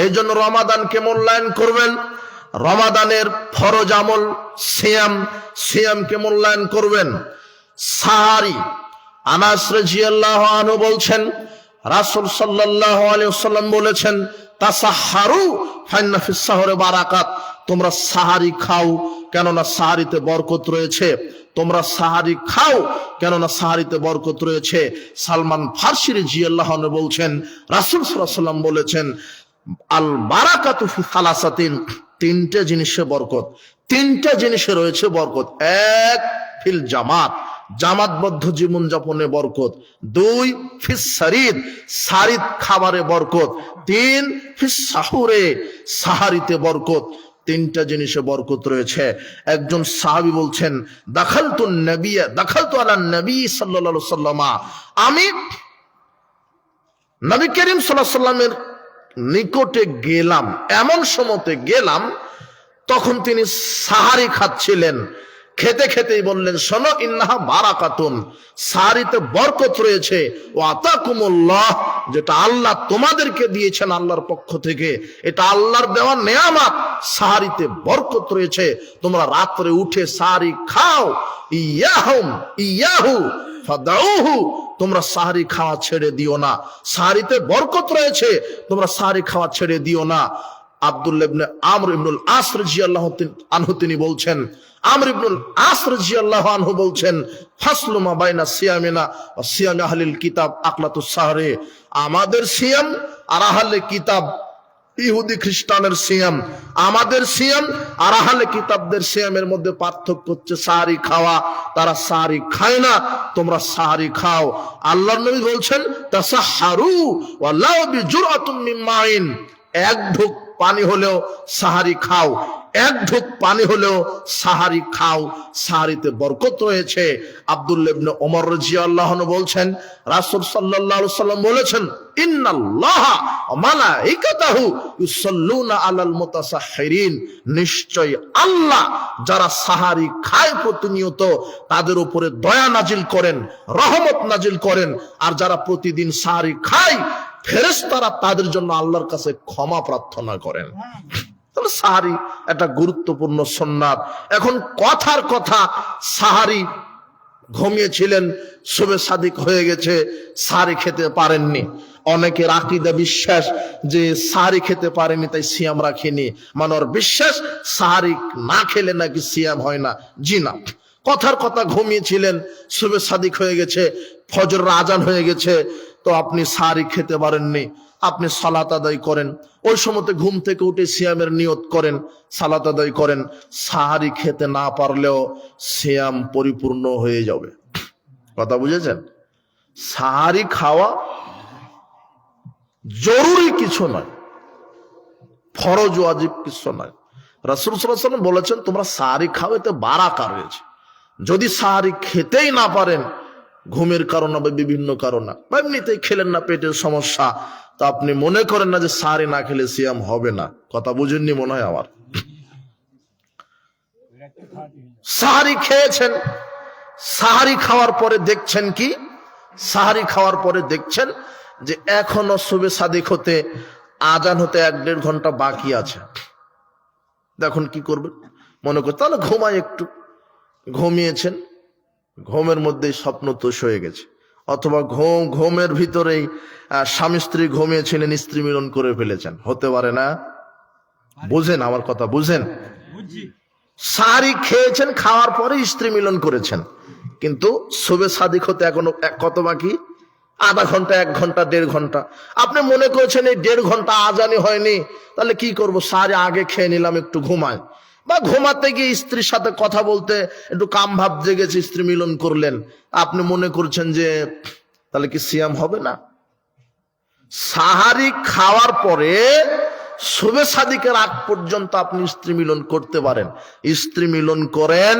A: এই জন্য রমাদানকে মূল্যায়ন করবেন। রমাদানের ফরজ আমল সিয়াম, সিয়ামকে মূল্যায়ন করবেন। সাহারি, আনাস রাদিয়াল্লাহু আনহু বলছেন, রাসূল সাল্লাল্লাহু আলাইহি ওয়াসাল্লাম বলেছেন, তাসাহহারু ফাইন্না ফিস সাহরি বারাকাত, তোমরা সাহারি খাও কেননা সাহারিতে বরকত রয়েছে। তোমরা সাহারি খাও কেননা সাহারিতে বরকত রয়েছে। সালমান ফারসি রাদিয়াল্লাহু আনহু বলছেন, রাসূল সাল্লাল্লাহু আলাইহি ওয়াসাল্লাম বলেছেন, আল বারাকাতু ফি সালাসাতিন, 3টে জিনিসে বরকত, 3টে জিনিসে রয়েছে বরকত। 1 ফিল জামাত, জামাতবদ্ধ জীবন যাপনে বরকত। 2 ফিস সারিদ, সারিদ খাবারে বরকত। 3 ফিস সাহুরে, সাহারিতে বরকত। 3টা জিনিসে বরকত রয়েছে। একজন সাহাবী বলছেন, দাখালতু আলা নবী সাল্লাল্লাহু আলাইহি ওয়াসাল্লাম, আমি নবী করিম সাল্লাল্লাহু আলাইহি ওয়াসাল্লামের নিকটে গেলাম, এমন সময়তে গেলাম তখন তিনি সাহারি খাচ্ছিলেন। খেতে খেতেই বললেন, শোনো, ইন্নাহা বারাকাতুন, সাহারিতে বরকত রয়েছে। ও আতাকুমুল্লাহ, যেটা আল্লাহ তোমাদেরকে দিয়েছেন আল্লাহর পক্ষ থেকে, এটা আল্লাহর দেওয়া নেয়ামত। সাহারিতে বরকত রয়েছে, তোমরা রাত্রে উঠে সাহারি খাও। ইয়াহু ফাদাউহু, তোমরা সাহারি খাওয়া ছেড়ে দিও না। সাহারিতে বরকত রয়েছে, তোমরা সাহারি খাওয়া ছেড়ে দিও না। আব্দুল্লাহ ইবনে আমর ইবনুল আস রাদিয়াল্লাহু আনহু তিনি বলছেন, আমর ইবনুল আস রাদিয়াল্লাহু আনহু বলছেন, ফাসলু মা বাইনা সিয়ামিনা ওয়া সিয়ামি আহলিল কিতাব আকলাতুস সাহরে, আমাদের সিয়াম আর আহলে কিতাব ইহুদি খ্রিস্টানের সিয়াম, আমাদের সিয়াম আর আহলে কিতাবদের সিয়ামের মধ্যে পার্থক্য হচ্ছে সাহারি খাওয়া। তারা সাহারি খায় না, তোমরা সাহারি খাও। আল্লাহর নবী বলছেন, তাসাহহারু ওয়ালাউ বিজুরআতুম মিন মাইন, এক ঢোক পানি হলেও সাহারি খাও, এক ঢোক পানি হলেও সাহারি খাও, সাহারিতে বরকত রয়েছে। আব্দুল্লাহ ইবনে ওমর রাদিয়াল্লাহু আনহু বলছেন, রাসূল সাল্লাল্লাহু আলাইহি ওয়াসাল্লাম বলেছেন, ইন্নাল্লাহা ওয়া মালাইকাতাহু ইউসাল্লুনা আলাল মুতাসাহহিরিন, নিশ্চয় আল্লাহ যারা সাহারি খায় প্রতিনিয়ত তাদের উপরে দয়া নাজিল করেন, রহমত নাজিল করেন। আর যারা প্রতিদিন সাহারি খায় ফেরেশতারা তাদের জন্য আল্লাহর কাছে ক্ষমা প্রার্থনা করেন। তাহলে সাহারি একটা গুরুত্বপূর্ণ সুন্নাত। এখন কথার কথা, সাহারি ঘুমিয়েছিলেন, শুবে সাদিক হয়ে গেছে, সাহারি খেতে পারেননি। অনেকের আকীদা বিশ্বাস যে সাহারি খেতে পারেনি তাই সিয়াম রাখেনি, মানে ওর বিশ্বাস সাহারি না খেলে নাকি সিয়াম হয় না। জি না, কথার কথা ঘুমিয়েছিলেন, শুবে সাদিক হয়ে গেছে, ফজরের আজান হয়ে গেছে, তো আপনি সাহারি খেতে পারেননি, আপনি সালাত আদায় করেন, ওই সময়তে ঘুম থেকে উঠে সিয়ামের নিয়ত করেন, সালাত আদায় করেন, সাহারি খেতে না পারলেও সিয়াম পরিপূর্ণ হয়ে যাবে। কথা বুঝেছেন? সাহারি খাওয়া জরুরি কিছু নয়, ফরজ ওয়াজিব কিছু নয়। রাসূল সাল্লাল্লাহু আলাইহি ওয়াসাল্লাম বলেছেন, তোমরা সাহারি খাও, এতে বারাকা রয়েছে। যদি সাহারি খেতেই না পারেন, ঘুমের কারণে বা বিভিন্ন কারণে, বা এমনিতেই খেলেন না, পেটের সমস্যা, তো আপনি মনে করেন না যে সাহারি না খেলে সিয়াম হবে না। কথা বুঝেননি মনে হয় আমার। সাহারি খেয়েছেন, সাহারি খাওয়ার পরে দেখছেন কি, সাহারি খাওয়ার পরে দেখছেন যে এখনো শুবে সাদিক হতে, আজান হতে 1-1.5 ঘন্টা বাকি আছে। দেখুন কি করবেন, মনে করেন তাহলে ঘুমাই একটু। ঘুমিয়েছেন, ঘুমের মধ্যেই স্বপ্ন তোষ হয়ে গেছে, অথবা ঘুমের ভিতরেই স্বামী স্ত্রী ঘুমিয়েছিলেন, স্ত্রী মিলন করে ফেলেছেন, হতে পারে না? বুঝেন আমার কথা, বুঝেন? সাহারি খেয়েছেন, খাওয়ার পরে স্ত্রী মিলন করেছেন, কিন্তু শুবে সাদিক হতে এখনো কত বাকি? আধা ঘন্টা, 1 ঘন্টা, 1.5 ঘন্টা। আপনি মনে করছেন এই 1.5 ঘন্টা আজানই হয়নি, তাহলে কি করব, সাহারি আগে খেয়ে নিলাম, একটু ঘুমাই। বা ঘুমাতে গিয়ে স্ত্রীর সাথে কথা বলতে একটু কাম ভাব জেগেছে, স্ত্রী মিলন করলেন, আপনি মনে করছেন যে তাহলে কি সিয়াম হবে না? সাহারি খাওয়ার পরে শুবে সাদিকের আগ পর্যন্ত আপনি স্ত্রী মিলন করতে পারেন, স্ত্রী মিলন করেন,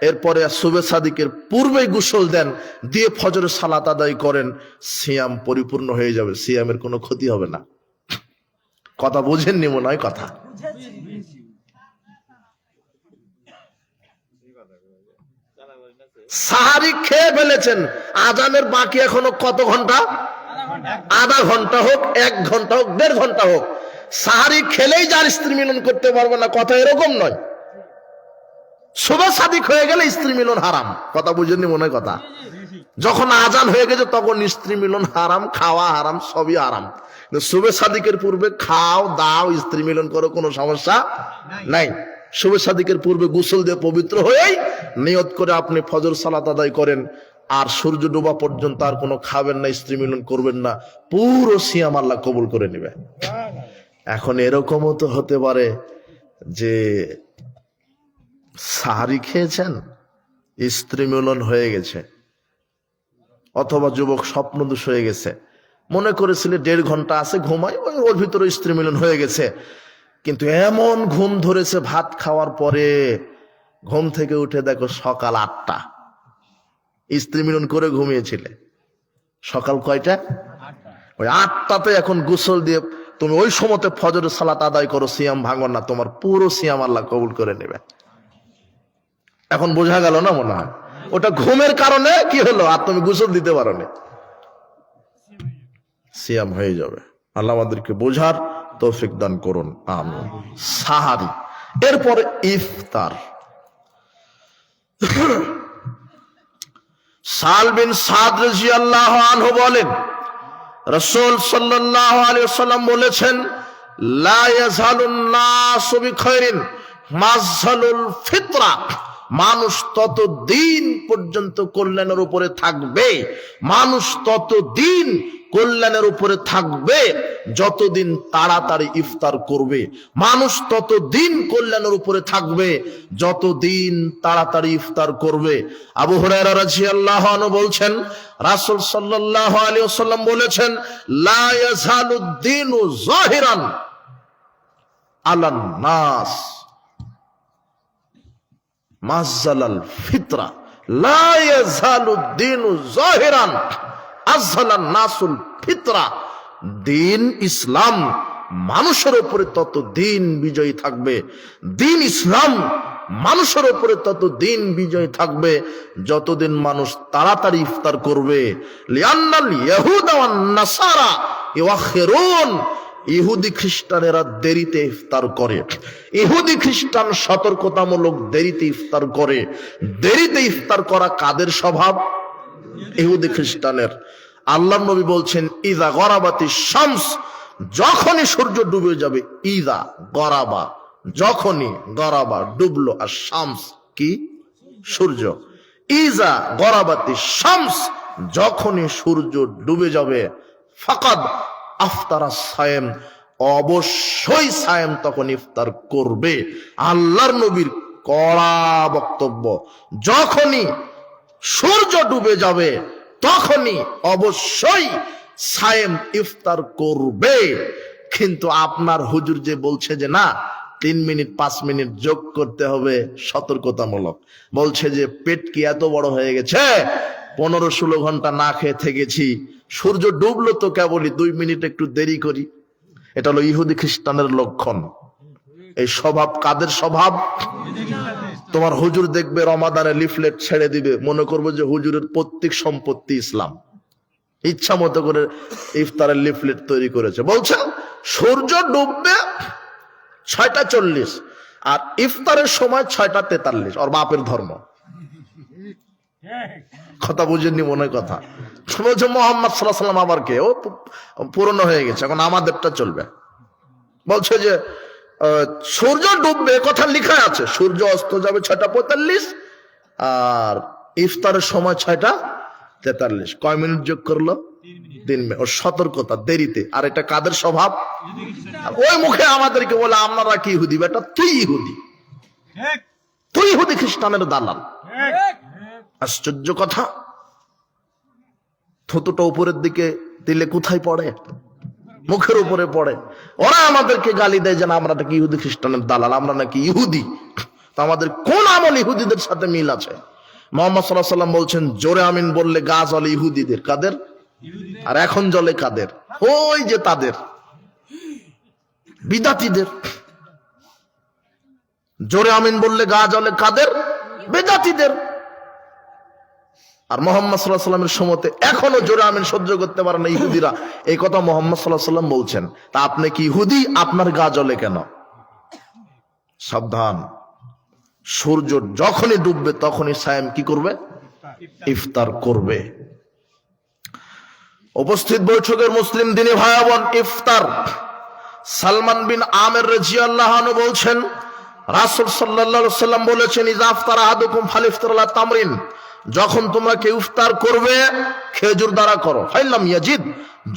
A: এরপরে শুবে সাদিকের পূর্বেই গোসল দেন, দিয়ে ফজরের সালাত আদায় করেন, সিয়াম পরিপূর্ণ হয়ে যাবে, সিয়ামের কোনো ক্ষতি হবে না। কথা বুঝেননি মনে হয় কথা। সাহারি খেয়ে ফেলেছেন, আজানের বাকি এখনো কত ঘন্টা? আধা ঘন্টা হোক, 1 ঘন্টা হোক, 1.5 ঘন্টা হোক, সাহারি খেলেই যার স্ত্রী মিলন করতে পারবে না, কথা এরকম নয়। শুবে সাদিক হয়ে গেলে স্ত্রী মিলন হারাম। কথা বুঝেননি মনে হয় কথা। যখন আজান হয়ে গেছে তখন স্ত্রী মিলন হারাম, খাওয়া হারাম, সবই হারাম। শুবে সাদিকের পূর্বে খাও দাও, স্ত্রী মিলন করো, কোনো সমস্যা নাই। শুবে সাদিকের পূর্বে গোসল দিয়ে পবিত্র হয়েই নিয়ত করে আপনি ফজর সালাত আদায় করেন, আর সূর্য ডোবা পর্যন্ত আর কোনো খাবেন না, স্ত্রী মিলন করবেন না, পুরো সিয়াম আল্লাহ কবুল করে নেবে। এখন এরকমও তো হতে পারে যে সাহারি খেয়েছেন, স্ত্রী মিলন হয়ে গেছে, অথবা যুবক স্বপ্নদোষ হয়ে গেছে, মনে করেছিল 1.5 ঘন্টা আছে, ঘুমাই, ওর ভিতরে স্ত্রী মিলন হয়ে গেছে, কিন্তু এমন ঘুম ধরেছে ভাত খাওয়ার পরে, ঘুম থেকে উঠে দেখো সকাল 8টা, স্ত্রী মিলন করে ঘুমিয়েছিলে, সকাল কয়টা? ওই 8টাতে এখন গোসল দিয়ে তুমি ওই সময়তে ফজরের সালাত আদায় করো, সিয়াম ভাঙো না, তোমার পুরো সিয়াম আল্লাহ কবুল করে নেবে। এখন বোঝা গেল না মনে হয়? ওটা ঘুমের কারণে কি হলো, আর তুমি গোসল দিতে পারো না, সিয়াম হয়ে যাবে। আল্লাহ আমাদেরকে বোঝার তৌফিক দান করুন, আমিন। সাহারি, এরপরে ইফতার। সাল বিন সাদ রাদিয়াল্লাহু আনহু বলেন, রাসূল সাল্লাল্লাহু আলাইহি ওয়াসাল্লাম বলেছেন, লা ইয়াজালুন নাসু বিখাইরিন মাযহালুল ফিতরা মানুষ ততদিন পর্যন্ত কল্যাণের উপরে থাকবে, মানুষ ততদিন কল্যাণের উপরে থাকবে যতদিন তাড়াতাড়ি ইফতার করবে, মানুষ ততদিন কল্যাণের উপরে থাকবে যতদিন তাড়াতাড়ি ইফতার করবে। আবু হুরায়রা রাদিয়াল্লাহু আনহু বলছেন, রাসূল সাল্লাল্লাহু আলাইহি ওয়াসাল্লাম বলেছেন, লা ইয়াজালুদ-দীনু যাহিরান আলান নাস মাযালাল ফিতরা, লা ইয়াজালুদ-দীনু যাহিরান আযহালান নাসুল ফিতরা। দিন ইসলাম মানুষের উপরে তত দিন বিজয়ী থাকবে, দিন ইসলাম মানুষের উপরে তত দিন বিজয়ী থাকবে যতদিন মানুষ তাড়াতাড়ি ইফতার করবে। লিআন্নাল ইয়াহুদা ওয়ান নাসারা ইউআখিরুন, ইহুদি খ্রিস্টানেরা দেরিতে ইফতার করে, ইহুদি খ্রিস্টান সতর্কতামূলক দেরিতে ইফতার করে। দেরিতে ইফতার করা কাদের স্বভাব? ইহুদি খ্রিস্টানের। আল্লাহর নবী বলছেন, ইযা গরাবাতিশ শামস, যখনই সূর্য ডুবে যাবে, ইযা গরাবা, যখনই গরাবা ডুবলো, আর শামস কি? সূর্য। ইযা গরাবাতিশ শামস, যখনই সূর্য ডুবে যাবে, ফাকাদ আফতারা সায়েম, অবশ্যই সায়েম তখন ইফতার করবে। আল্লাহর নবীর কড়া বক্তব্য, যখনই সূর্য ডুবে যাবে তখনই অবশ্যই সায়েম ইফতার করবে। কিন্তু আপনার হুজুর যে বলছে যে না 3 মিনিট 5 মিনিট যোগ করতে হবে, সতর্কতামূলক বলছে যে পেট কি এত বড় হয়ে গেছে, 15-16 ঘন্টা না খেয়ে থেকেছি, সূর্য ডুবলো তো কেবলই 2 মিনিট একটু দেরি করি। এটা হলো ইহুদি খ্রিস্টানের লক্ষণ। এই স্বভাব কাদের স্বভাব? তোমার হুজুর দেখবে রমাদানে লিফলেট ছেড়ে দিবে, মনে করবে যে হুজুরের প্রত্যেক সম্পত্তি ইসলাম, ইচ্ছা মতো করে ইফতারের লিফলেট তৈরি করেছে। বলছেন সূর্য ডুববে 6টা 40 আর ইফতারের সময় 6টা 43, ওর বাপের ধর্ম। কথা বুঝেননি মনে কথা। বলছে মুহাম্মদ সাল্লাল্লাহু আলাইহি ওয়াসাল্লাম আবার কে? ও পুরনো হয়ে গেছে, এখন আমাদেরটা চলবে। বলছে যে সূর্য ডুববে, কথা লেখা আছে, সূর্য অস্ত যাবে 6টা 45 আর ইফতারের সময় 6টা 43। কয় মিনিট যোগ করলো? 3 মিনিট। ওর সতর্কতা দেরিতে। আর এটা কাদের স্বভাব? ওই মুখে আমাদেরকে বলে আপনারা কি ইহুদি? বেটা তুই ইহুদি, তুই ইহুদি খ্রিস্টানের দালাল। আশ্চর্য কথা। থুতুটা উপরের দিকে দিলে কোথায় পড়ে? মুখের উপরে পড়ে। ওরা আমাদেরকে গালি দেয় যে না আমরা নাকি ইহুদি খ্রিস্টানের দালাল, আমরা নাকি ইহুদি। তো আমাদের কোন আমল ইহুদিদের সাথে মিল আছে? মুহাম্মদ সাল্লাল্লাহু আলাইহি ওয়াসাল্লাম বলছেন, জোরে আমিন বললে গা জ্বলে ইহুদিদের। কাদের? আর এখন জ্বলে কাদের? ওই যে তাদের, বিদাতীদের। জোরে আমিন বললে গা জ্বলে কাদের? বিদাতীদের। আর মুহাম্মদ সাল্লাল্লাহু আলাইহি ওয়াসাল্লামের সময়তে এখনো জোরে আমিন সহ্য করতে পারে না ইহুদিরা। এই কথা মুহাম্মদ সাল্লাল্লাহু আলাইহি ওয়াসাল্লাম বলছেন। তা আপনি কি ইহুদি? আপনার গা জ্বলে কেন? সাবধান। সূর্য যখনই ডুববে তখনই সায়েম কি করবে? ইফতার করবে। উপস্থিত বৈঠকের মুসলিম দিনী ভাই বোন, ইফতার। সালমান বিন আমির রাদিয়াল্লাহু আনহু বলছেন, রাসূল সাল্লাল্লাহু আলাইহি ওয়াসাল্লাম বলেছেন, ইযা আফতারা আহাদুকুম ফালিফতার আলা তামরিন, যখন তোমরা কেউ ইফতার করবে খেজুর দ্বারা করো। ফাইল্লাম ইয়াজিদ,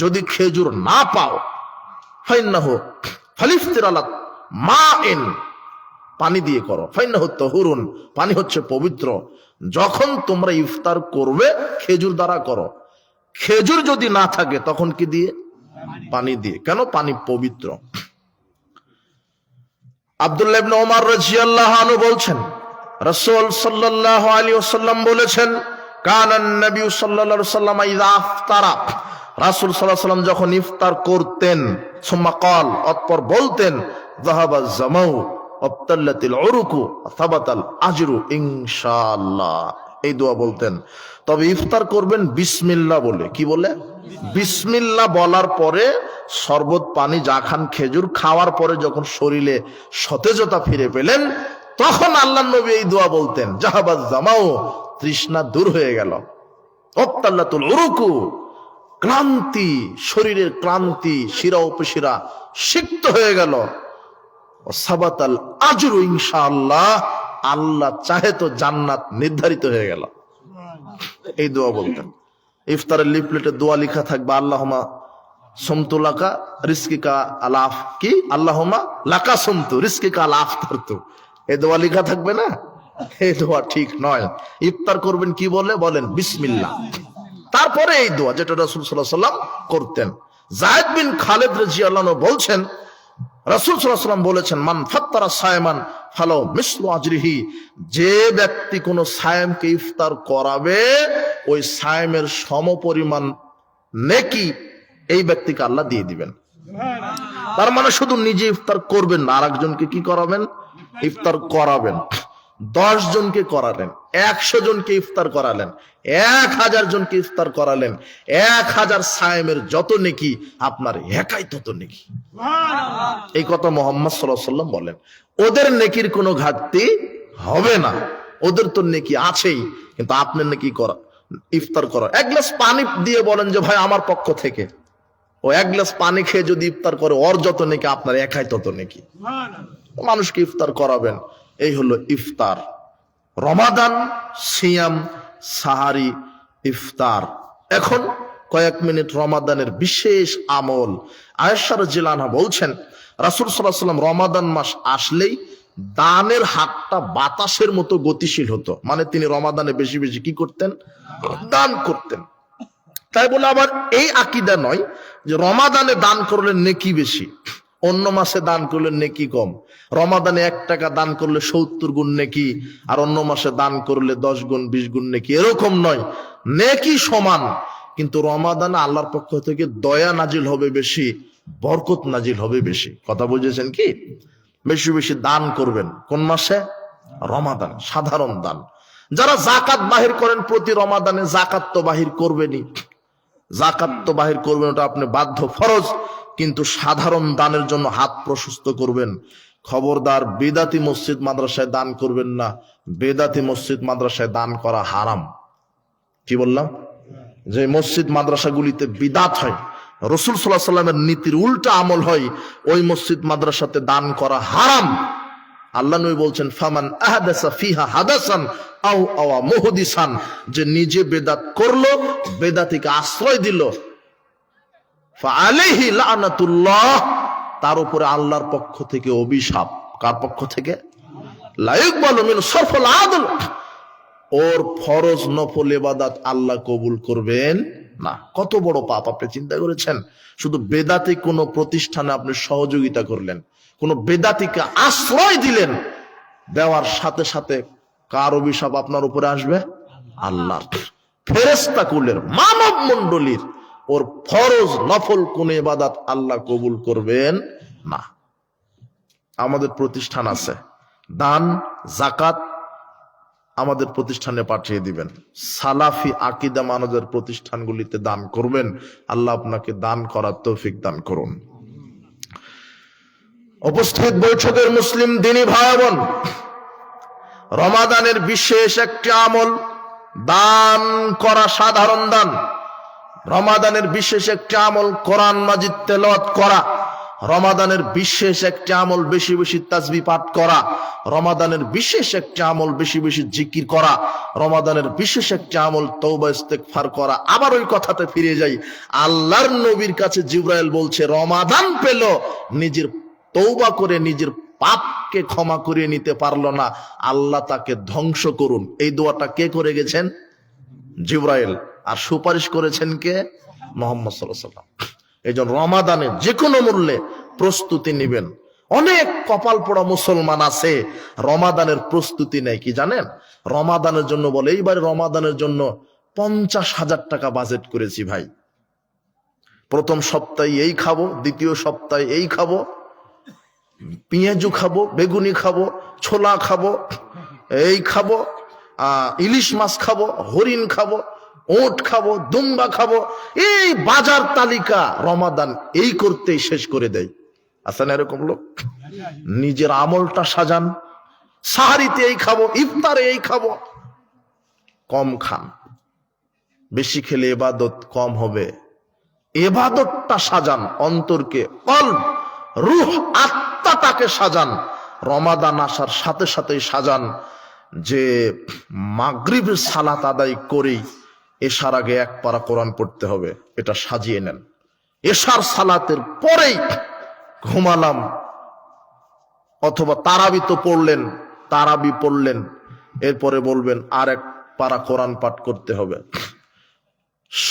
A: যদি খেজুর না পাও, ফাইন্নাহু ফালিফতির আলা মাইন, পানি দিয়ে করো। ফাইন্নাহু তাহুরুন, পানি হচ্ছে পবিত্র। যখন তোমরা ইফতার করবে খেজুর দ্বারা করো। খেজুর যদি না থাকে তখন কি দিয়ে? পানি দিয়ে। কেন? পানি পবিত্র। আব্দুল্লাহ ইবনে ওমর রাদিয়াল্লাহু আনহু বলছেন, রাসূল সাল্লাল্লাহু আলাইহি ওয়াসাল্লাম বলেছেন, কানান নবী সাল্লাল্লাহু আলাইহি ওয়াসাল্লাম ইযা আফতারা, রাসূল সাল্লাল্লাহু আলাইহি ওয়াসাল্লাম যখন ইফতার করতেন, সুম্মা ক্বাল, অতঃপর বলতেন, যাহাবাজ জামাউ আবতাল্লাতিল উরুকু সাবাতাল আজরু ইনশাআল্লাহ। এই দোয়া বলতেন। তবে ইফতার করবেন বিসমিল্লাহ বলে। কি বলে? বিসমিল্লাহ বলার পরে শরবত, পানি যা খান, খেজুর খাওয়ার পরে যখন শরীরে সতেজতা ফিরে পেলেন তখন আল্লাহর নবী এই দোয়া বলতেন, জাহাবাজ জামাও, তৃষ্ণা দূর হয়ে গেল, আবতাল্লাতুল উরুকু, ক্লান্তি, শরীরের ক্লান্তি, শিরা উপশিরা সিক্ত হয়ে গেল, সাবাতাল আজরু ইনশাআল্লাহ, আল্লাহ চাহে তো জান্নাত নির্ধারিত হয়ে গেল। এই দোয়া বলতেন। ইফতারের লিফলেটে দোয়া লেখা থাকবে আল্লাহুম্মা সুমতু লাকা রিজকিকা আলাফ, কি আল্লাহুম্মা লাকা সুমতু রিজকিকা আলা আফতারতু, এই দোয়া লেখা থাকবে না? এই দোয়া ঠিক নয়। ইফতার করবেন কি বলে? বলেন বিসমিল্লাহ, তারপরে এই দোয়া যেটা রাসূল সাল্লাল্লাহু আলাইহি ওয়াসাল্লাম করতেন। যায়েদ বিন খালিদ রাদিয়াল্লাহু আনহু বলছেন, রাসূল সাল্লাল্লাহু আলাইহি ওয়াসাল্লাম বলেছেন, মান ফাত্তারা সায়মান ফালাউ মিসলু আজরিহি, যে ব্যক্তি কোন সায়েমকে ইফতার করাবে ওই সায়েমের সমপরিমাণ নেকি এই ব্যক্তিকে আল্লাহ দিয়ে দিবেন। তার মানে শুধু নিজে ইফতার করবেন না, আরেকজনকে কি করাবেন? ইফতার করাবেন। 10 জনকে করালেন, 100 জনকে ইফতার করালেন, 1000 জনকে ইফতার করালেন, 1000 সায়েমের যত নেকি আপনার একাই তত নেকি। এই কথা মুহাম্মদ সাল্লাল্লাহু আলাইহি ওয়াসাল্লাম বলেন। ওদের নেকির কোনো ঘাটতি হবে না, ওদের তো নেকি আছেই, কিন্তু আপনার নেকি করা ইফতার করা। 1 গ্লাস পানি দিয়ে বলেন যে ভাই আমার পক্ষ থেকে, ও 1 গ্লাস পানি খেয়ে যদি ইফতার করে ওর যত নেকি আপনার একাই তত নেকি। মানুষকে ইফতার করাবেন, এই হলো ইফতার। রমাদান, সিয়াম, সাহারি, ইফতার। এখন কয়েক মিনিট রমাদানের বিশেষ আমল। আয়েশা রাদিয়াল্লাহু আনহা বলছেন, রাসূল সাল্লাল্লাহু আলাইহি ওয়াসাল্লাম রমাদান মাস আসলেই দানের হাতটা বাতাসের মতো গতিশীল হতো। মানে তিনি রমাদানে বেশি বেশি কি করতেন? দান করতেন। তাই বলে আবার এই আকীদা নয় যে রমাদানে দান করলে নেকি বেশি, অন্য মাসে দান করলে নেকি কম। রমাদানে 1 টাকা দান করলে 70 গুণ নেকি, আর অন্য মাসে দান করলে 10 গুণ 20 গুণ নেকি, এরকম নয়। নেকি সমান, কিন্তু রমাদানে আল্লাহর পক্ষ থেকে দয়া নাজিল হবে বেশি, বরকত নাজিল হবে বেশি। কথা বুঝেছেন কি? বেশি বেশি দান করবেন। কোন মাসে? রমাদান। সাধারণ দান। যারা যাকাত বাহির করেন প্রতি রমাদানে, যাকাত তো বাহির করবেনই, যাকাত তো বাহির করবেন, ওটা আপনি বাধ্য, ফরজ। কিন্তু সাধারণ দানের জন্য হাত প্রশস্ত করবেন। খবরদার বেদাতি মসজিদ মাদ্রাসায় দান করবেন না, বেদাতি মসজিদ মাদ্রাসায় দান করা হারাম। কি বললাম? যে মসজিদ মাদ্রাসাগুলিতে বিদাত হয়, রাসূল সাল্লাল্লাহু আলাইহি ওয়াসাল্লামের নীতির উল্টা আমল হয়, ওই মসজিদ মাদ্রাসাতে দান করা হারাম। আল্লাহ নবী বলছেন, ফামান আহদাসা ফিহা হাদাসান আও আওয়া মুহদিসান, যে নিজে বেদাত করলো, বেদাতিকে আশ্রয় দিল, ফাআলাইহি লানাতুল্লাহ, তার উপরে আল্লাহর পক্ষ থেকে অভিশাপ। কার পক্ষ থেকে? লা ইকবালু মিন সরফুল আদল, ওর ফরজ নফল ইবাদত আল্লাহ কবুল করবেন না। কত বড় পাপ আপনি চিন্তা করেছেন? শুধু বেদাতি কোন প্রতিষ্ঠানে আপনি সহযোগিতা করলেন, কোন বেদাতিকে আশ্রয় দিলেন, দেওয়ার সাথে সাথে কার অভিশাপ আপনার উপরে আসবে? আল্লাহর। ফেরেশতা কুলের, মানব মণ্ডলীর, ওর ফরজ নফল কোন ইবাদত আল্লাহ কবুল করবেন না। আমাদের প্রতিষ্ঠান আছে, দান যাকাত আমাদের প্রতিষ্ঠানে পাঠিয়ে দিবেন। সালাফি আকীদা মানবের প্রতিষ্ঠানগুলিতে দান করবেন। আল্লাহ আপনাকে দান করার তৌফিক দান করুন। উপস্থিত বৈঠকের মুসলিম দিনী ভাই বোন, রমাদানের বিশেষ একটি আমল দান করা, সাধারণ দান। রমাদানের বিশেষ একটি আমল কোরআন মাজিদ তেলাওয়াত করা। রমাদানের বিশেষ একটি আমল বেশি বেশি তাসবিহ পাঠ করা। রমাদানের বিশেষ একটি আমল বেশি বেশি জিকির করা। রমাদানের বিশেষ একটি আমল তওবা ইস্তেগফার করা। আবার ওই কথাতে ফিরে যাই, আল্লাহর নবীর কাছে জিবরাইল বলছে, রমাদান পেল, নিজের তওবা করে নিজের পাপকে ক্ষমা করিয়ে নিতে পারলো না, আল্লাহ তাকে ধ্বংস করুন। এই দোয়াটা কে করে গেছেন? জিবরাইল। আর সুপারিশ করেছেন কে? মুহাম্মদ সাল্লাল্লাহু আলাইহি ওয়াসাল্লাম। এই জন্য রমাদানে যে কোনো মূল্যে প্রস্তুতি নেবেন। অনেক কপাল পোড়া মুসলমান আছে রমাদানের প্রস্তুতি নেই। কি জানেন? রমাদানের জন্য বলে, এইবারে রমাদানের জন্য 50,000 টাকা বাজেট করেছি ভাই, প্রথম সপ্তাহে এই খাবো, দ্বিতীয় সপ্তাহে এই খাবো, পেঁয়াজু খাবো, বেগুনি খাবো, ছোলা খাবো, এই খাবো, ইলিশ মাছ খাবো, হরিণ খাবো, ওট খাবো, দুম্বা খাবো। এই বাজার তালিকা রমাদান এই করতেই শেষ করে দেয়। আছে না এরকম লোক? নিজের আমলটা সাজান, সাহারিতে এই খাবো, ইফতারে এই খাবো। কম খান, বেশি খেলে ইবাদত কম হবে। ইবাদতটা সাজান, অন্তরকে, কলব, রূহ, আত্মাটাকে সাজান। রমাদান আসার সাথে সাথেই সাজান যে মাগরিবের সালাত আদায় করেই এশার আগে এক পারা কোরআন পড়তে হবে, এটা সাজিয়ে নেন। এশার সালাতের পরেই ঘুমালাম, অথবা তারাবি তো পড়লেন, তারাবি পড়লেন, এরপরে বলবেন আর এক পারা কোরআন পাঠ করতে হবে।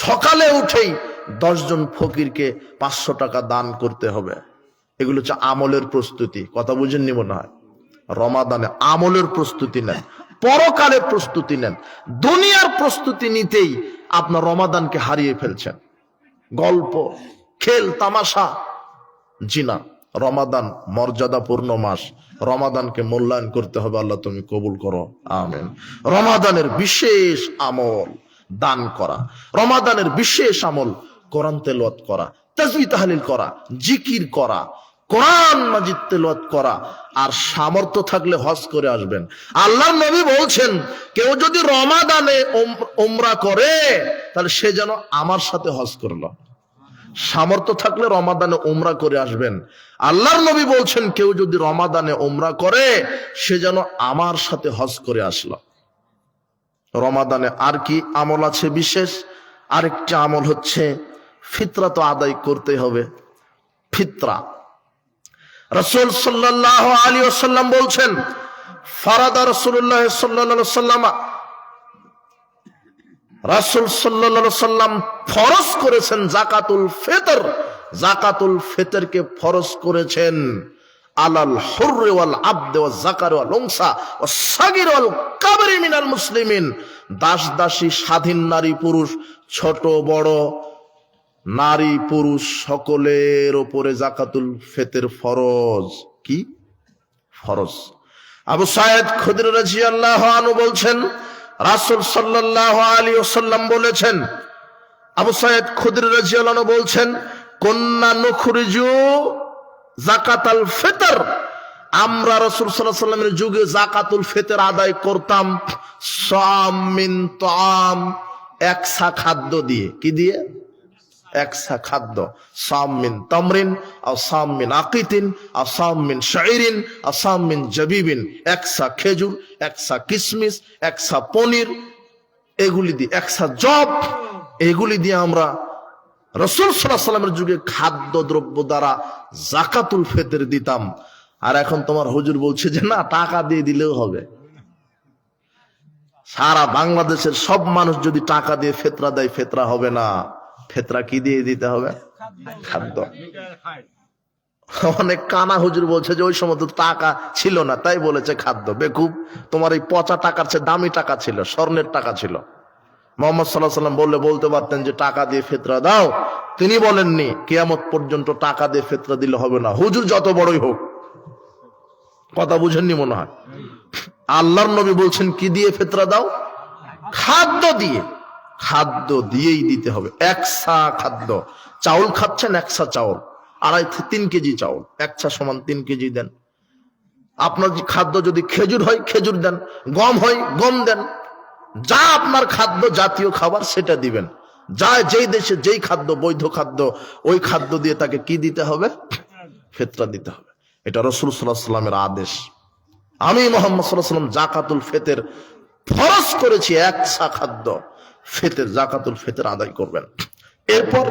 A: সকালে উঠেই 10 জন ফকিরকে 500 টাকা দান করতে হবে। এগুলো হচ্ছে আমলের প্রস্তুতি। কথা বুঝেননি মনে হয়? রমাদানে আমলের প্রস্তুতি নেন, পরকালের প্রস্তুতি নেন। দুনিয়ার প্রস্তুতি নিতেই আপনার রমাদানকে হারিয়ে ফেলছেন। গল্প, খেল, তামাশা, জিনা। রমাদান মর্যাদাপূর্ণ মাস, রমাদানকে মূল্যায়ন করতে হবে। আল্লাহ তুমি কবুল করো, আমিন। রমাদানের বিশেষ আমল দান করা, রমাদানের বিশেষ আমল কোরআন তেলাওয়াত করা, তাসবিহ তাহলিল করা, জিকির করা, কোরআন মাজিদ তেলাওয়াত করা। আর সামর্থ্য থাকলে হজ করে আসবেন। আল্লাহর নবী বলছেন, কেউ যদি রমাদানে উমরা করে তাহলে সে যেন আমার সাথে হজ করলো। সামর্থ্য থাকলে রমাদানে উমরা করে আসবেন। আল্লাহর নবী বলছেন, কেউ যদি রমাদানে উমরা করে সে যেন আমার সাথে হজ করে আসলো। রমাদানে আর কি আমল আছে বিশেষ? আরেকটি আমল হচ্ছে ফিতরা তো আদায় করতে হবে। ফিতরা রাসূল সাল্লাল্লাহু আলাইহি ওয়াসাল্লাম বলছেন, ফারাদা রাসূলুল্লাহ সাল্লাল্লাহু আলাইহি ওয়াসাল্লাম, রাসূল সাল্লাল্লাহু আলাইহি ওয়াসাল্লাম ফরজ করেছেন যাকাতুল ফিতর। যাকাতুল ফিতরকে ফরজ করেছেন আলাল হুরর ওয়াল আবদ ওয়াজ যাকার ওয়াল উনসা ওয়াস সাগীর ওয়াল কাবীর মিনাল মুসলিমিন। দাস দাসী, স্বাধীন নারী পুরুষ, ছোট বড় নারী পুরুষ সকলের উপরে যাকাতুল ফিতর ফরজ। কি ফরজ? আবু সাঈদ খুদরি রাদিয়াল্লাহু আনহু বলছেন, রাসূল সাল্লাল্লাহু আলাইহি ওয়াসাল্লাম বলেছেন, আবু সাঈদ খুদরি রাদিয়াল্লাহু আনহু বলছেন, কুন্না নুখরিজু যাকাতাল ফিতর, আমরা রাসূল সাল্লাল্লাহু আলাইহি ওয়াসাল্লামের যুগে যাকাতুল ফিতর আদায় করতাম সাম মিন তাআম, একসা খাদ্য দিয়ে। কি দিয়ে? একসা খাদ্য। সাম মিন তামরিন আও সাম মিন আকিতিন আও সাম মিন শাইরিন আও সাম মিন জাবিবিন। একসা খেজুর, একসা কিশমিশ, একসা পনির, এগুলি দিয়ে, একসা জব, এগুলি দিয়ে আমরা রাসূল সাল্লাল্লাহু আলাইহি ওয়াসাল্লামের যুগে খাদ্য দ্রব্য দ্বারা যাকাতুল ফিতর দিতাম। আর এখন তোমার হুজুর বলছে যে না, টাকা দিয়ে দিলেও হবে। সারা বাংলাদেশের সব মানুষ যদি টাকা দিয়ে ফিতরা দেয়, ফিতরা হবে না। ফিতরা কি দিয়ে দিতে হবে? খাদ্য। অনেক কানা হুজুর বলছে যে ওই সময় তো টাকা ছিল না, তাই বলেছে খাদ্য। বেকুব, তোমার এই পচা টাকার চেয়ে দামি টাকা ছিল, স্বর্ণের টাকা ছিল। মুহাম্মদ সাল্লাল্লাহু আলাইহি ওয়াসাল্লাম বলতে পারতেন যে টাকা দিয়ে ফিতরা দাও, তিনি বলেননি কিয়ামত পর্যন্ত টাকা দিয়ে ফিতরা দিলে হবে না, হুজুর যত বড়ই হোক। কথা বুঝেননি মনে হয়? আল্লাহর নবী বলছেন কি দিয়ে ফিতরা দাও? খাদ্য দিয়ে। খাদ্য দিয়েই দিতে হবে। একসা খাদ্য। চাউল খাচ্ছেন, একসা চাউল, 2.5-3 কেজি চাউল, একসা সমান 3 কেজি দেন। আপনার খাদ্য যদি খেজুর হয় খেজুর দেন, গম হয় গম দেন, যা আপনার খাদ্য জাতীয় খাবার সেটা দিবেন। যা যেই দেশে যেই খাদ্য বৈধ খাদ্য, ওই খাদ্য দিয়ে তাকে কি দিতে হবে? ফিতরা দিতে হবে। এটা রাসূল সাল্লাল্লাহু আলাইহি ওয়াসাল্লামের আদেশ। আমি মুহাম্মদ সাল্লাল্লাহু আলাইহি ওয়াসাল্লাম যাকাতুল ফিতর ফরজ করেছি, একসা খাদ্য ফিতর, যাকাতুল ফিতর আদায় করবেন। এরপর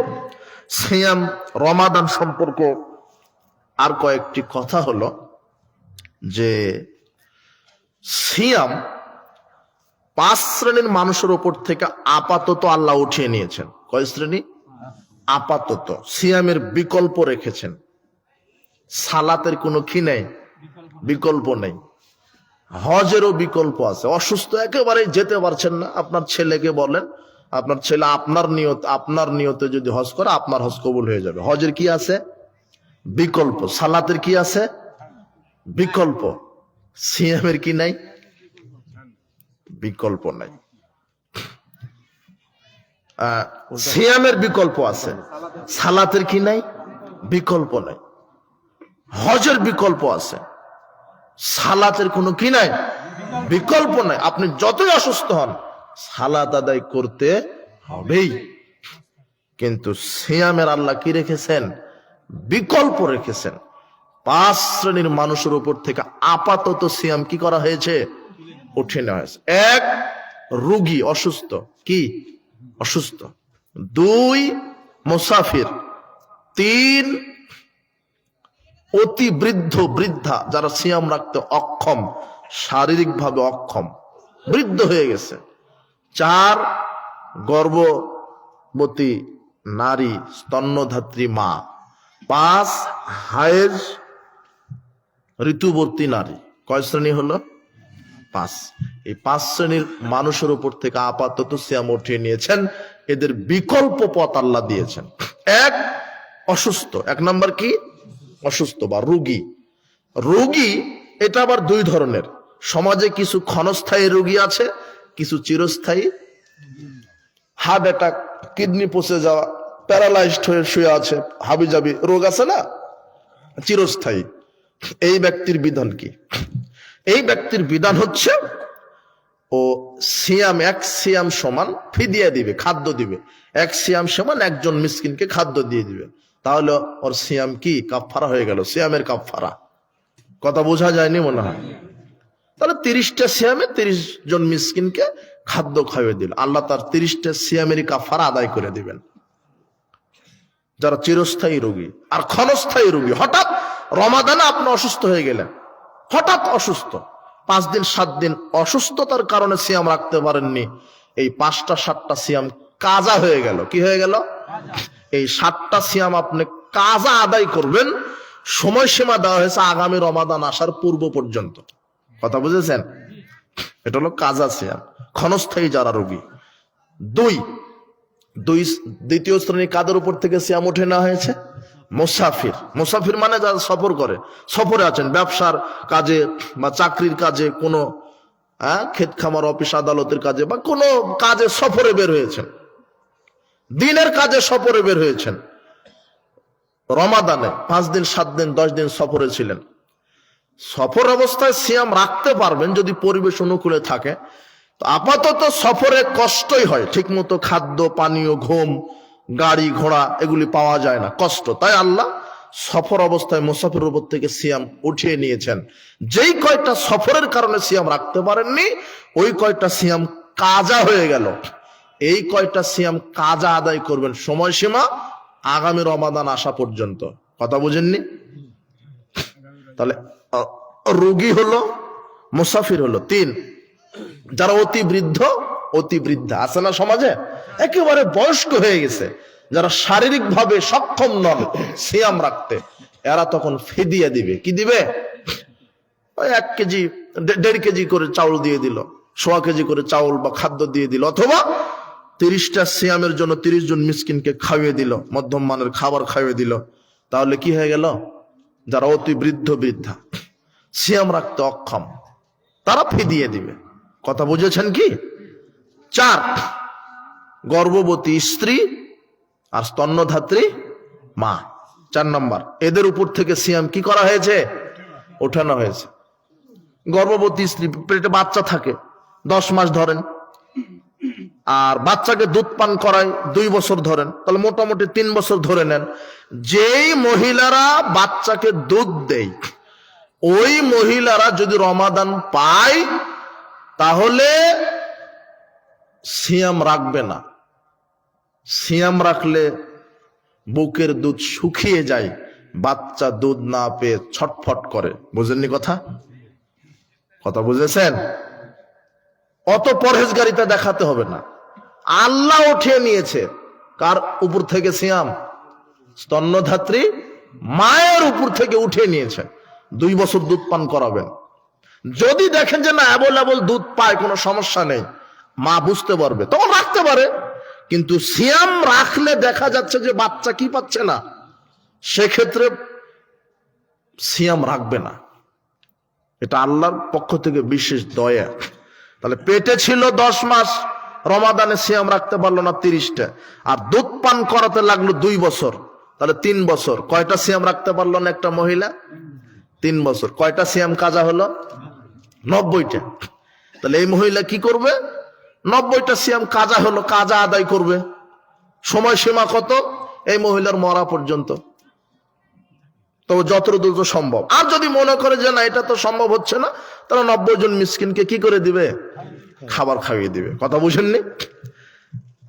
A: সিয়াম, রমাদান সম্পর্কে আর কয়েকটি কথা হলো যে সিয়াম 5 শ্রেণীর মানুষের উপর থেকে আপাতত আল্লাহ উঠিয়ে নিয়েছেন। কয় শ্রেণী? আপাতত। সিয়ামের বিকল্প রেখেছেন। সালাতের কোনো কি নেই, বিকল্প নেই। হজেরও বিকল্প আছে। অসুস্থ একেবারে যেতে পারছেন না, আপনার ছেলেকে বলেন, আপনার ছেলে আপনার নিয়তে যদি হজ করে আপনার হজ কবুল হয়ে যাবে। হজের কি আছে? বিকল্প। সালাতের কি আছে? বিকল্প। সিয়ামের কি নাই? বিকল্প নাই। সিয়ামের বিকল্প আছে, সালাতের কি নাই? বিকল্প নাই। হজের বিকল্প আছে, সালাতের কোনো কি নাই? বিকল্প নাই। আপনি যতই অসুস্থ হন সালাত আদায় করতে হবেই। কিন্তু সিয়ামের আল্লাহ কি রেখেছেন? বিকল্প রেখেছেন। 5 শ্রেণীর মানুষের উপর থেকে আপাতত সিয়াম কি করা হয়েছে, উঠিয়ে নেওয়া হয়েছে। 1, রোগী অসুস্থ, কি অসুস্থ। 2, মুসাফির। 3, অতি বৃদ্ধ বৃদ্ধা, যারা সিয়াম রাখতে অক্ষম, শারীরিকভাবে অক্ষম, বৃদ্ধ হয়ে গেছে। 4, গর্ভবতী নারী, স্তন্যধাত্রী মা। 5, হায়েজ ঋতুবর্তী নারী। কয় শ্রেণী হলো? 5। এই 5 শ্রেণীর মানুষের উপর থেকে আপাতত সিয়াম উঠিয়ে নিয়েছেন। এদের বিকল্প পথ আল্লাহ দিয়েছেন। 1, অসুস্থ। 1 নাম্বার কি? অসুস্থ বা রোগী। রোগী এটা আবার 2 ধরনের। সমাজে কিছু ক্ষণস্থায়ী রোগী আছে, কিছু চিরস্থায়ী। হার্ট অ্যাটাক, কিডনি পচে যাওয়া, প্যারালাইজড হয়ে শুয়ে আছে, হাবিজাবি রোগ আছে না, চিরস্থায়ী। এই ব্যক্তির বিধান কি? এই ব্যক্তির বিধান হচ্ছে ও সিয়াম, 1 সিয়াম সমান ফিদিয়া দিবে, খাদ্য দিবে। 1 সিয়াম সমান একজন মিসকিনকে খাদ্য দিয়ে দিবে। তাহলে ওর সিয়াম কি কাফারা হয়ে গেল, সিয়ামের কাফারা। কথা বোঝা যায়নি মনে হয়? তাহলে 30টা সিয়ামে 30 জন মিসকিনকে খাদ্য খাইয়ে দিল, আল্লাহ তার 30টা সিয়ামেরই কাফারা আদায় করে দিবেন। যারা চিরস্থায়ী রোগী আর ক্ষণস্থায়ী রোগী, হঠাৎ রমাদানে আপনি অসুস্থ হয়ে গেলেন, হঠাৎ অসুস্থ, 5 দিন 7 দিন অসুস্থতার কারণে সিয়াম রাখতে পারেননি, এই 5টা 7টা সিয়াম কাজা হয়ে গেল। কি হয়ে গেল? এই 7টা সিয়াম আপনি কাজা আদায় করবেন। সময়সীমা দেওয়া হয়েছে আগামী রমাদান আসার পূর্ব পর্যন্ত। কথা বুঝেছেন? এটা হলো কাজা সিয়াম, ক্ষণস্থায়ী যারা রোগী। 2, দ্বিতীয় শ্রেণী কাদের উপর থেকে সিয়াম উঠে নেওয়া হয়েছে? মুসাফির। মুসাফির মানে যারা সফর করে, সফরে আছেন, ব্যবসার কাজে বা চাকরির কাজে, কোনো ক্ষেত খামার, অফিস আদালতের কাজে বা কোনো কাজে সফরে বের হয়েছেন, দিনের কাজে সফরে বের হয়েছেন। রমাদানে 5 দিন 7 দিন 10 দিন সফরে ছিলেন। সফর অবস্থায় সিয়াম রাখতে পারবেন যদি পরিবেশ অনুকূলে থাকে। তো আপাতত সফরে কষ্টই হয়, ঠিক মতো খাদ্য পানীয়, ঘুম, গাড়ি ঘোড়া এগুলি পাওয়া যায় না, কষ্ট। তাই আল্লাহ সফর অবস্থায় মুসাফিরের উপর থেকে সিয়াম উঠিয়ে নিয়েছেন। যেই কয়টা সফরের কারণে সিয়াম রাখতে পারেননি, ওই কয়টা সিয়াম কাজা হয়ে গেল। এই কয়টা সিয়াম কাজা আদায় করবেন, সময়সীমা আগামী রমাদান আসা পর্যন্ত। কথা বুঝেননি? তাহলে রোগী হলো, মুসাফির হলো। 3, যারা অতি বৃদ্ধ অতি বৃদ্ধা আছে না সমাজে, একেবারে বয়স্ক হয়ে গেছে, যারা শারীরিক ভাবে সক্ষম নন সিয়াম রাখতে, এরা তখন ফিদিয়া দিবে। কি দিবে? 1 কেজি 1.5 কেজি করে চাউল দিয়ে দিল, 1.25 কেজি করে চাউল বা খাদ্য দিয়ে দিল, অথবা 30টা সিয়ামের জন্য 30 জন মিসকিনকে খাইয়ে দিল, মধ্যম মানের খাবার খাইয়ে দিল। তাহলে কি হয়ে গেল? যারা অতি বৃদ্ধ বৃদ্ধা, সিয়াম রাখতে অক্ষম, তারা ফিদিয়ে দিবে। কথা বুঝেছেন কি? 4, গর্ভবতী স্ত্রী আর স্তন্যধাত্রী মা। 4 নম্বর, এদের উপর থেকে সিয়াম কি করা হয়েছে? ওঠানো হয়েছে। গর্ভবতী স্ত্রী, পেটে বাচ্চা থাকে 10 মাস ধরেন, আর বাচ্চাকে দুধ পান করায় 2 বছর ধরেন, তাহলে মোটামুটি 3 বছর ধরে নেন। যেই মহিলারা বাচ্চাকে দুধ দেয়, ওই মহিলারা যদি রমাদান পায় তাহলে সিয়াম রাখবে না। সিয়াম রাখলে বুকের দুধ শুকিয়ে যায়, বাচ্চা দুধ না পেয়ে ছটফট করে। বুঝেননি কথা? কথা বুঝেছেন? অত পরহেজগারিতা দেখাতে হবে না। আল্লাহ উঠিয়ে নিয়েছে কার উপর থেকে সিয়াম? স্তন্যধাত্রী মায়ের উপর থেকে উঠিয়ে নিয়েছে। 2 বছর দুধ পান করাবেন। যদি দেখেন যে না অ্যাভেলেবল দুধ পায়, কোনো সমস্যা নেই, মা বুঝতে পারবে, তখন রাখতে পারে। কিন্তু সিয়াম রাখলে দেখা যাচ্ছে যে বাচ্চা কি পাচ্ছে না, সেক্ষেত্রে সিয়াম রাখবে না। এটা আল্লাহর পক্ষ থেকে বিশেষ দয়া। তাহলে পেটে ছিল 10 মাস, রমাদানে সিয়াম রাখতে পারলো না 30টা, আর দুধ পান করাতে লাগলো 2 বছর, তাহলে 3 বছর। কয়টা সিয়াম রাখতে পারলো না একটা মহিলা? 3 বছর। কয়টা সিয়াম কাজা হলো? 90টা। তাহলে এই মহিলা কি করবে? 90টা সিয়াম কাজা হলো, কাজা আদায় করবে। সময়সীমা কত? এই মহিলার মরা পর্যন্ত। তো যত দ্রুত সম্ভব। আর যদি মনে করে যে না এটা তো সম্ভব হচ্ছে না, তাহলে 90 জন মিসকিনকে কি করে দিবে? খাবার খাইয়ে দিবে। কথা বুঝেননি?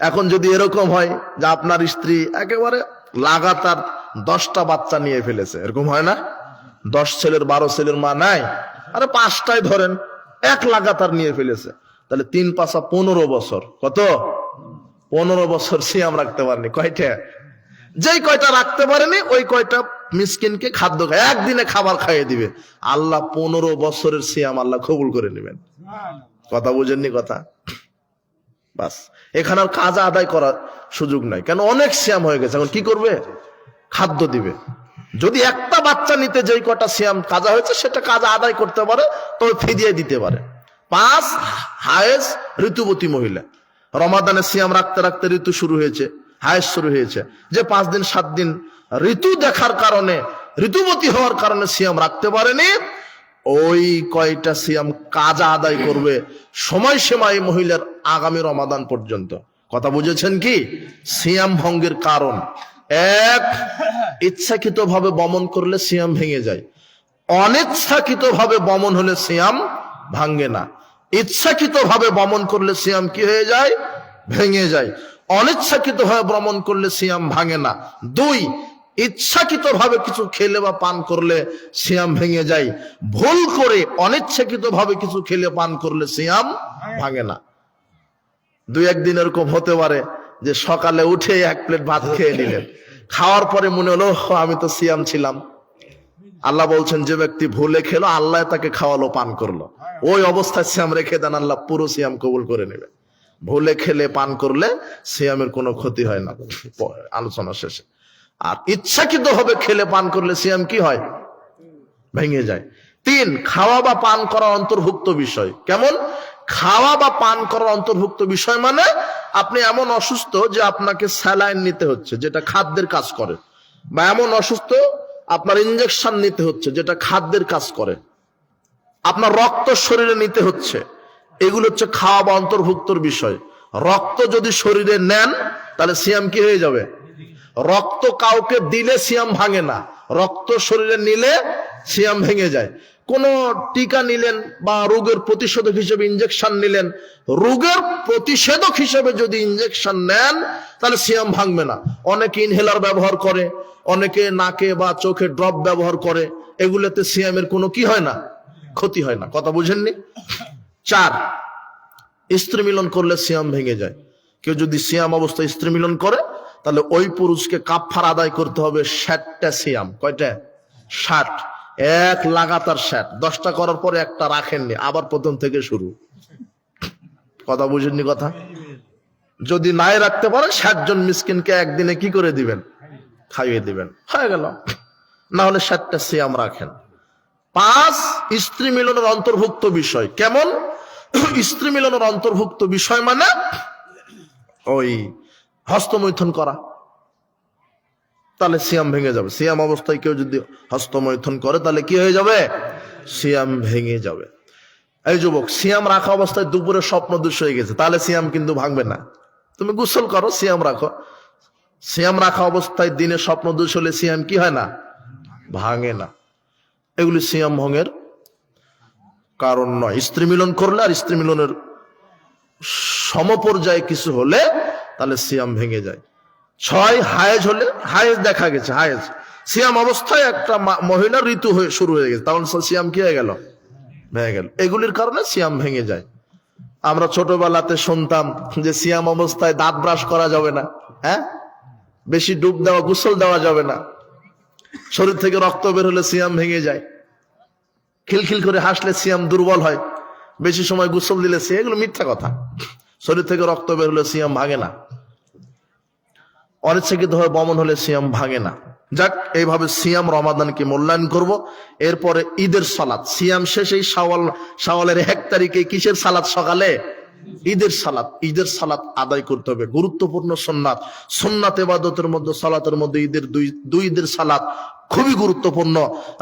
A: এখন যদি এরকম হয় যে আপনার স্ত্রী একেবারে লাগাতার 10টা বাচ্চা নিয়ে ফেলেছে, এরকম হয় না? 10 ছেলের 12 ছেলের মা নাই, আরে 5টাই ধরেন, এক লাগাতার নিয়ে ফেলেছে, তাহলে 3 5 15 বছর। কত? 15 বছর সিয়াম রাখতে পারেনি। কয়টা? যেই কয়টা রাখতে পারেনি ওই কয়টা মিসকিনকে খাদ্য খায়, একদিনে খাবার খাইয়ে দিবে। আল্লাহ 15 বছরের সিয়াম আল্লাহ কবুল করে নেবেন। কথা বুঝেননি? কথা বাস, এখানে আর কাজা আদায় করার সুযোগ নাই। কেন? অনেক সিয়াম হয়ে গেছে। এখন কি করবে? খাদ্য দিবে। যদি একটা বাচ্চা নিতে যেই কটা সিয়াম কাজা হয়েছে সেটা কাজা আদায় করতে পারে, তবে ফিদিয়ে দিতে পারে। 5 হায়েজ ঋতুবতী মহিলা, রমাদানে সিয়াম রাখতে রাখতে ঋতু শুরু হয়েছে, হায়েজ শুরু হয়েছে, যে 5 দিন 7 দিন ঋতু দেখার কারণে, ঋতুবতী হওয়ার কারণে সিয়াম রাখতে পারেনি, ওই কয়টা সিয়াম কাজা আদায় করবে সময়সীমা এই মহিলার আগামী রমাদান পর্যন্ত। কথা বুঝেছেন কি? সিয়াম ভঙ্গের কারণ এক, ইচ্ছাকৃত ভাবে বমন করলে সিয়াম ভেঙে যায়। অনিচ্ছাকৃত ভাবে বমন হলে সিয়াম ভাঙে না। ইচ্ছাকৃত ভাবে বমন করলে সিয়াম কি হয়ে যায়? ভেঙে যায়। অনিচ্ছাকৃত ভাবে ভ্রমণ করলে সিয়াম ভাঙে না। 2, ইচ্ছাকৃত ভাবে কিছু খেলে বা পান করলে সিয়াম ভেঙে যায়। ভুল করে অনিচ্ছাকৃত ভাবে কিছু খেলে পান করলে সিয়াম ভাঙে না। 2-1 দিন এরকম হতে পারে যে সকালে উঠে 1 প্লেট ভাত খেয়ে নিলেন, খাওয়ার পরে মনে হলো আমি তো সিয়াম ছিলাম। আল্লাহ বলছেন যে ব্যক্তি ভুলে খেলো আল্লাহ তাকে খাওয়ালো, পান করলো, ওই অবস্থায় সিয়াম রেখে দেন, আল্লাহ পুরো সিয়াম কবুল করে নেবে। ভুলে খেলে পান করলে সিয়ামের কোনো ক্ষতি হয় না আলোচনা শেষে। আর ইচ্ছাকৃত ভাবে খেলে পান করলে সিয়াম কি হয়? ভেঙে যায়। 3, খাওয়া বা পান করার অন্তর্ভুক্ত বিষয়। কেমন? খাওয়া বা পান করার অন্তর্ভুক্ত বিষয় মানে আপনি এমন অসুস্থ যে আপনাকে স্যালাইন নিতে হচ্ছে, যেটা খাদ্যের কাজ করে, বা এমন অসুস্থ আপনার ইনজেকশন নিতে হচ্ছে, যেটা খাদ্যের কাজ করে, আপনার রক্ত শরীরে নিতে হচ্ছে, এগুলো হচ্ছে খাওয়া বা অন্তর্ভুক্তর বিষয়। রক্ত যদি শরীরে নেন তাহলে সিয়াম কি হয়ে যাবে? রক্ত কাউকে দিলে সিয়াম ভাঙে না, রক্ত শরীরে নিলে সিয়াম ভেঙে যায়। কোন টিকা নিলেন বা রোগের প্রতিষেধক হিসেবে ইনজেকশন নিলেন, রোগের প্রতিষেধক হিসেবে যদি ইনজেকশন নেন তাহলে সিয়াম ভাঙবে না। অনেকে ইনহেলার ব্যবহার করে, অনেকে নাকে বা চোখে ড্রপ ব্যবহার করে, এগুলোতে সিয়ামের কোনো কি হয় না? ক্ষতি হয় না। কথা বুঝেননি? 4, স্ত্রী মিলন করলে সিয়াম ভেঙে যায়। কেউ যদি সিয়াম অবস্থায় স্ত্রী মিলন করে তাহলে ওই পুরুষকে কাফারা আদায় করতে হবে 60টা সিয়াম। কয়টা? 60। এক লাগাতার 60। 10টা করার পরে একটা রাখেননি, আবার প্রথম থেকে শুরু। কথা বুঝেননি? কথা যদি নাই রাখতে পারে 60 জন মিসকিনকে একদিনে কি করে দিবেন? খাইয়ে দিবেন, হয়ে গেল। না হলে 60টা সিয়াম রাখেন। 5, স্ত্রী মিলনের অন্তর্ভুক্ত বিষয়। কেমন? স্ত্রী মিলনের অন্তর্ভুক্ত বিষয় মানে ওই হস্তমৈথুন করা, তাহলে সিয়াম ভেঙে যাবে। সিয়াম অবস্থায় কেউ যদি হস্তমৈথুন করে তাহলে কি হয়ে যাবে? সিয়াম ভেঙে যাবে। এই যুবক, সিয়াম রাখা অবস্থায় দুপুরে স্বপ্ন দৃশ্য হয়ে গেছে, তাহলে সিয়াম কিন্তু ভাঙবে না। তুমি গোসল করো, সিয়াম রাখো। সিয়াম রাখা অবস্থায় দিনে স্বপ্ন দৃশ্য হলে সিয়াম কি হয় না? ভাঙে না। এগুলি সিয়াম ভঙ্গের কারণ নয়। স্ত্রী মিলন করলে আর স্ত্রী মিলনের সমপর্যায়ে কিছু হলে তাহলে সিয়াম ভেঙে যায়। 6, হায়েজ হলে, হায়েজ দেখা গেছে, হায়েজ সিয়াম অবস্থায় একটা মহিলার ঋতু শুরু হয়ে গেছে, তখন সিয়াম কি হয়ে গেল? ভেঙে গেল। এগুলির কারণে সিয়াম ভেঙে যায়। আমরা ছোটবেলাতে শুনতাম যে সিয়াম অবস্থায় দাঁত ব্রাশ করা যাবে না, হ্যাঁ, বেশি ডুব দেওয়া, গোসল দেওয়া যাবে না, শরীর থেকে রক্ত বের হলে সিয়াম ভেঙে যায়, খিলখিল করে হাসলে সিয়াম দুর্বল হয়, বেশি সময় গোসল দিলে এগুলো মিথ্যা কথা। শরীর থেকে রক্ত বের হলে সিয়াম ভাঙে না, অনিচ্ছাকৃত ভাবে বমন হলে সিয়াম ভাঙে না। যাক, এইভাবে সিয়াম রমাদানকে মূল্যায়ন করব। এরপরে ঈদের সালাত। সিয়াম শেষেই শাওয়ালের 1 তারিখে কিসের সালাত? সকালে ঈদের সালাত। ঈদের সালাত আদায় করতে হবে, গুরুত্বপূর্ণ সুন্নাত। সুন্নাত ইবাদতের মধ্যে, সালাতের মধ্যে ঈদের দুই ঈদের সালাত খুবই গুরুত্বপূর্ণ।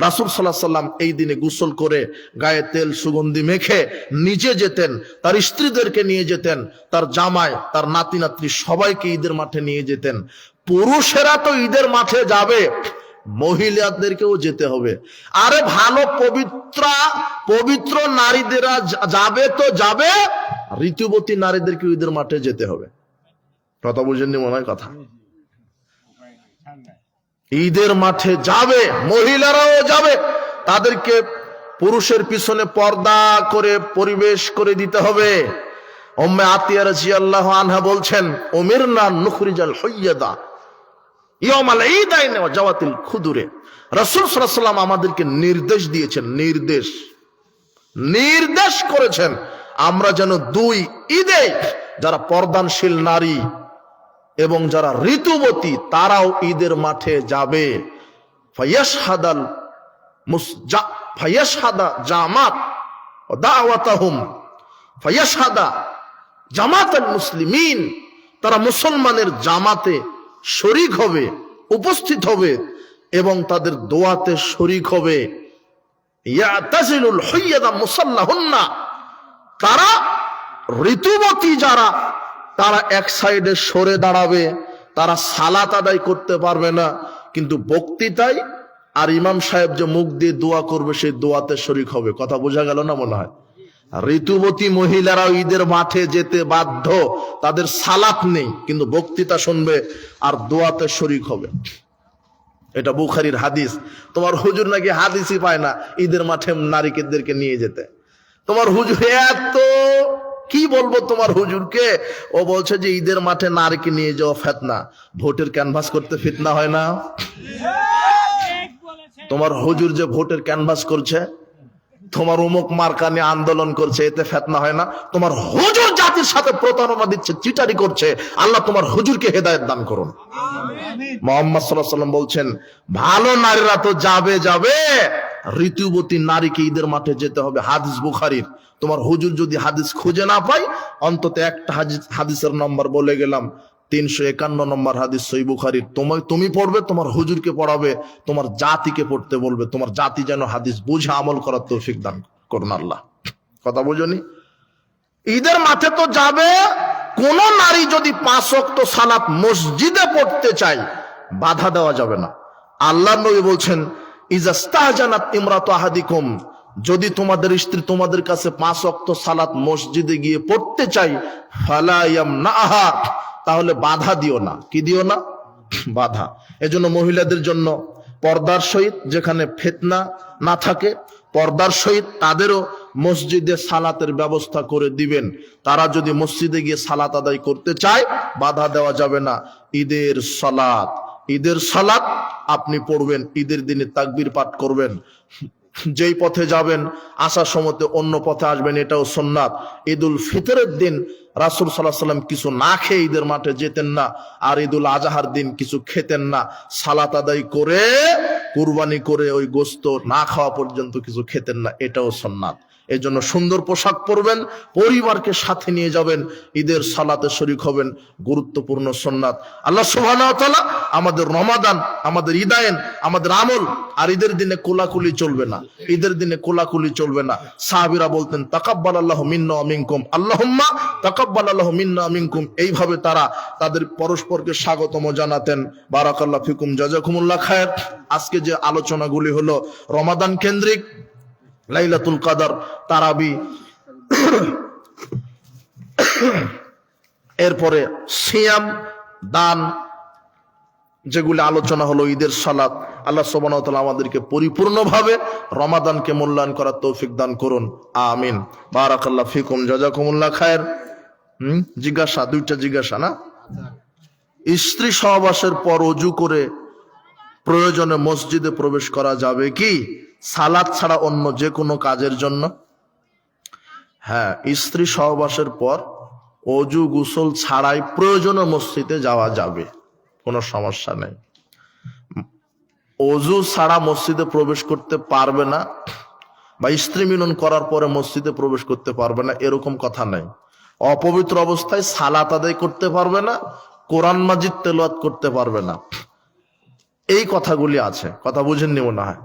A: রাসূল সাল্লাল্লাহু আলাইহি ওয়াসাল্লাম এই দিনে গোসল করে গায়ে তেল সুগন্ধি মেখে নিজে যেতেন, তার স্ত্রীদেরকে নিয়ে যেতেন, তার জামাই, তার নাতি নাতনি সবাইকে ঈদের মাঠে নিয়ে যেতেন। পুরুষেরা তো ঈদের মাঠে যাবে, মহিলাদেরকেও যেতে হবে। আরে ভালো পবিত্র নারীদেরা যাবে তো যাবে, ঋতুবতী নারীদেরকে ঈদের মাঠে যেতে হবে। কথা বুঝেননি মনে হয় কথা? ঈদের মাঠে যাবে, মহিলারাও যাবে, তাদেরকে পুরুষের পিছনে পর্দা করে পরিবেশ করে দিতে হবে। উম্মে আতিয়া রাদিয়াল্লাহু আনহা বলছেন, উমিরনা নুখরিজাল হুইয়াদা ইয়াউমাল ঈদাইন ওয়া জাওয়াতিল খুদুরে। রাসূল সাল্লাল্লাহু আলাইহি ওয়াসাল্লাম আমাদেরকে নির্দেশ দিয়েছেন, নির্দেশ করেছেন আমরা যেন দুই ঈদে যারা পর্দানশীল নারী এবং যারা ঋতুবতী তারাও ঈদের মাঠে যাবে। ফায়াশহাদা জামাত ওয়া দাওয়াতাহুম ফায়াশহাদা জামাতাল মুসলিমিন, তারা মুসলমানের জামাতে শরীক হবে, উপস্থিত হবে এবং তাদের দোয়াতে শরীক হবে। ইয়াতাজিলুল হুইয়াদা মুসাল্লাহুন্না, তারা ঋতুবতী যারা তারা এক সাইডে সরে দাঁড়াবে, তারা সালাত আদায় করতে পারবে না, কিন্তু বক্তৃতায় আর ইমাম সাহেব যে মুখ দিয়ে দোয়া করবে সেই দোয়াতে শরীক হবে। কথা বোঝা গেল না মনে হয়? ঋতুবতী মহিলারাও ঈদের মাঠে যেতে বাধ্য, তাদের সালাত নেই কিন্তু বক্তৃতা শুনবে আর দোয়াতে শরীক হবে। এটা বুখারীর হাদিস। তোমার হুজুর নাকি হাদিসই পায় না ঈদের মাঠে নারীদেরকে নিয়ে যেতে। তোমার হুজুর এত কি বলবো তোমার হুজুরকে, ও বলছে যে ঈদের মাঠে নারীকে নিয়ে যাওয়া ফিতনা। ভোটের ক্যানভাস করতে ফিতনা হয় না? তোমার হুজুর যে ভোটের ক্যানভাস করছে, তোমার অমুক মার্কা নিয়ে আন্দোলন করছে, এতে ফিতনা হয় না? তোমার হুজুর জাতির সাথে প্রতারণা দিচ্ছে, চিটারি করছে, আল্লাহ তোমার হুজুরকে হেদায়েত দান করুন। মুহাম্মদ সাল্লাল্লাহু আলাইহি ওয়াসাল্লাম বলছেন ভালো নারীরা তো যাবে, ঋতুবতী নারীকে ঈদের মাঠে যেতে হবে। হাদিস বুখারীর। তোমার হুজুর যদি হাদিস খুঁজে না পায়, অন্তত একটা হাদিসের নম্বর বলে গেলাম, 351 নম্বর হাদিস সহিহ বুখারীর। তুমি পড়বে, তোমার হুজুরকে পড়াবে, তোমার জাতিকে পড়তে বলবে, তোমার জাতি যেন হাদিস বুঝে আমল করার তৌফিক দান করুন আল্লাহ। কথা বুঝনি? ঈদের মাঠে তো যাবে। কোন নারী যদি 5 ওয়াক্ত সালাত মসজিদে পড়তে চায়, বাধা দেওয়া যাবে না। আল্লাহর নবী বলছেন, ইজাস্তাহজানাত ইমরাতু আহাদিকুম, যদি তোমাদের স্ত্রী তোমাদের কাছে 5 ওয়াক্ত সালাত মসজিদে গিয়ে পড়তে চাই, ফালা ইয়ামনাহা, তাহলে বাধা দিও না। কি দিও না? বাধা। এজন্য মহিলাদের জন্য পর্দার সহিত, যেখানে ফিতনা না থাকে, পর্দার সহিত তাদেরও মসজিদে সালাতের ব্যবস্থা করে দিবেন। তারা যদি মসজিদে গিয়ে সালাত আদায় করতে চায়, বাধা দেওয়া যাবে না। ঈদের সালাত আপনি পড়বেন, ঈদের দিনে তাকবীর পাঠ করবেন। যেই পথে যাবেন আসার সময়তে অন্য পথে আসবেন, এটাও সুন্নাত। ঈদুল ফিতরের দিন রাসূল সাল্লাল্লাহু আলাইহি ওয়াসাল্লাম কিছু না খেয়ে ঈদের মাঠে যেতেন না, আর ঈদুল আজহার দিন কিছু খেতেন না। সালাত আদায় করে কুরবানি করে ওই গোশত না খাওয়া পর্যন্ত কিছু খেতেন না, এটাও সুন্নাত। এই জন্য সুন্দর পোশাক পরবেন, পরিবারকে সাথে নিয়ে যাবেন, ঈদের সালাতে শরীক হবেন, গুরুত্বপূর্ণ সুন্নাত। আল্লাহ সুবহানাহু ওয়া তাআলা আমাদের রমাদান, আমাদের ঈদায়েন, আমাদের আমল, আর ঈদের দিনে কোলাকুলি চলবে না, ঈদের দিনে কোলাকুলি চলবে না। সাহাবীরা বলতেন তাকাব্বালাল্লাহু মিন্না ওয়া মিনকুম, আল্লাহুম্মা তাকাব্বালাল্লাহু মিন্না ওয়া মিনকুম। এইভাবে তারা তাদের পরস্পরকে স্বাগতম জানাতেন। বারাকাল্লাহু ফিকুম, জাযাকুমুল্লাহ খায়ের। আজকে যে আলোচনাগুলি হলো রমাদান কেন্দ্রিক, লাইলাতুল কদর, তারাবি, এরপরে সিয়াম, দান, যেগুলি আলোচনা হলো, ঈদের সালাত। আল্লাহ সুবহানাহু ওয়া তাআলা আমাদেরকে পরিপূর্ণভাবে রমাদানকে মূল্যায়ন করার তৌফিক দান করুন, আমিন। বারাকাল্লাহু ফিকুম, জাযাকুমুল্লাহ খায়ের। জিজ্ঞাসা, দুইটা জিজ্ঞাসা না? স্ত্রী সহবাসের পর ওযু করে প্রয়োজনে মসজিদে প্রবেশ করা যাবে কি সালাত ছাড়া অন্য যে কোনো কাজের জন্য? হ্যাঁ, স্ত্রী সহবাসের পর ওযু গোসল ছাড়াই প্রয়োজনে মসজিদে যাওয়া যাবে, কোনো সমস্যা নেই। ওযু ছাড়া মসজিদে প্রবেশ করতে পারবে না বা স্ত্রী মিলন করার পরে মসজিদে প্রবেশ করতে পারবে না, এরকম কথা নাই। অপবিত্র অবস্থায় সালাত আদায় করতে পারবে না, কোরআন মাজিদ তেলাওয়াত করতে পারবে না, এই কথাগুলি আছে। কথা বুঝেননি মনে হয়?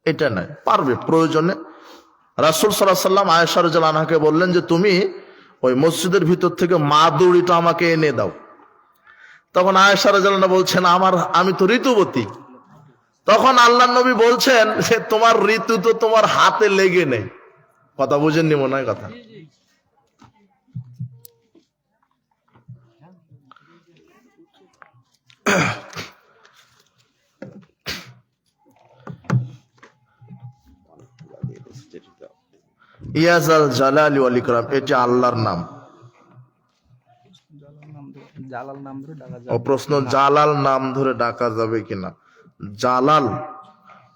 A: এটা নাই, পারবে প্রয়োজনে। রাসূল সাল্লাল্লাহু আলাইহি ওয়াসাল্লাম আয়েশা রাদিয়াল্লাহু আনহাকে বললেন যে তুমি ওই মসজিদের ভিতর থেকে মাদুরিটা আমাকে এনে দাও। তখন আয়েশা রাদিয়াল্লাহু আনহা বলছেন আমি তো ঋতুবতী, তখন আল্লাহ নবী বলছেন যে তোমার ঋতু তো তোমার হাতে লেগে নেই। কথা বুঝেননি মনে হয় কথা। ইয়াজাল জালালি ওয়াল ইকরাম, এটা আল্লাহর নাম। প্রশ্ন, জালাল নাম ধরে ডাকা যাবে কিনা? জালাল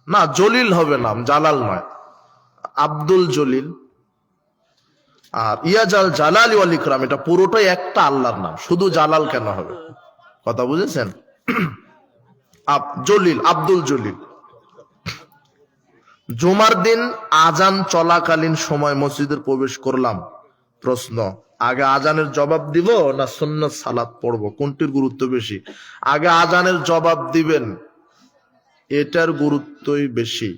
A: না, জলিল হবে নাম, জালাল নয়। আব্দুল জলিল আর ইয়াজাল জালালি ওয়াল ইকরাম, এটা পুরোটাই একটা আল্লাহর নাম, শুধু জালাল কেন হবে? কথা বুঝেছেন? জলিল, আব্দুল জলিল। জুমার দিন আজান চলাকালীন সময় মসজিদে প্রবেশ করলাম। প্রশ্ন, আগে আজানের জবাব দিব না সুন্নাত সালাত পড়বো, কোনটির গুরুত্ব বেশি? আগে আজানের জবাব দিবেন, এটার গুরুত্বই বেশি।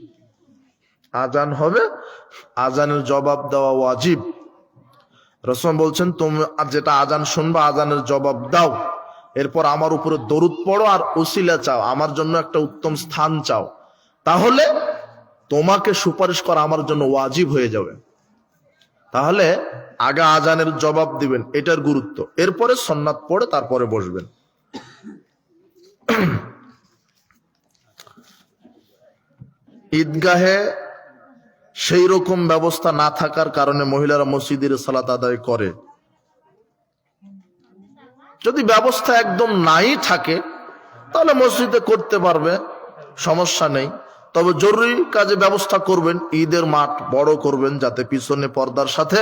A: আজান হবে, আজানের জবাব দেওয়া ওয়াজিব। রাসূল বলছেন, তুমি যেটা আজান শুনবা আজানের জবাব দাও, এরপর আমার উপরে দরুদ পড়ো আর ওসিলা চাও, আমার জন্য একটা উত্তম স্থান চাও, তাহলে তোমাকে সুপারিশ করা আমার জন্য ওয়াজিব হয়ে যাবে। তাহলে আগে আজানের জবাব দিবেন, এটার গুরুত্ব। এরপরে সুন্নাত পড়ে তারপরে বসবেন। ঈদগাহে সেই রকম ব্যবস্থা না থাকার কারণে মহিলারা মসজিদের সালাত আদায় করে। যদি ব্যবস্থা একদম নাই থাকে তাহলে মসজিদে করতে পারবে, সমস্যা নেই। তবে জরুরি কাজে ব্যবস্থা করবেন, ঈদের মাঠ বড় করবেন যাতে পিছনে পর্দার সাথে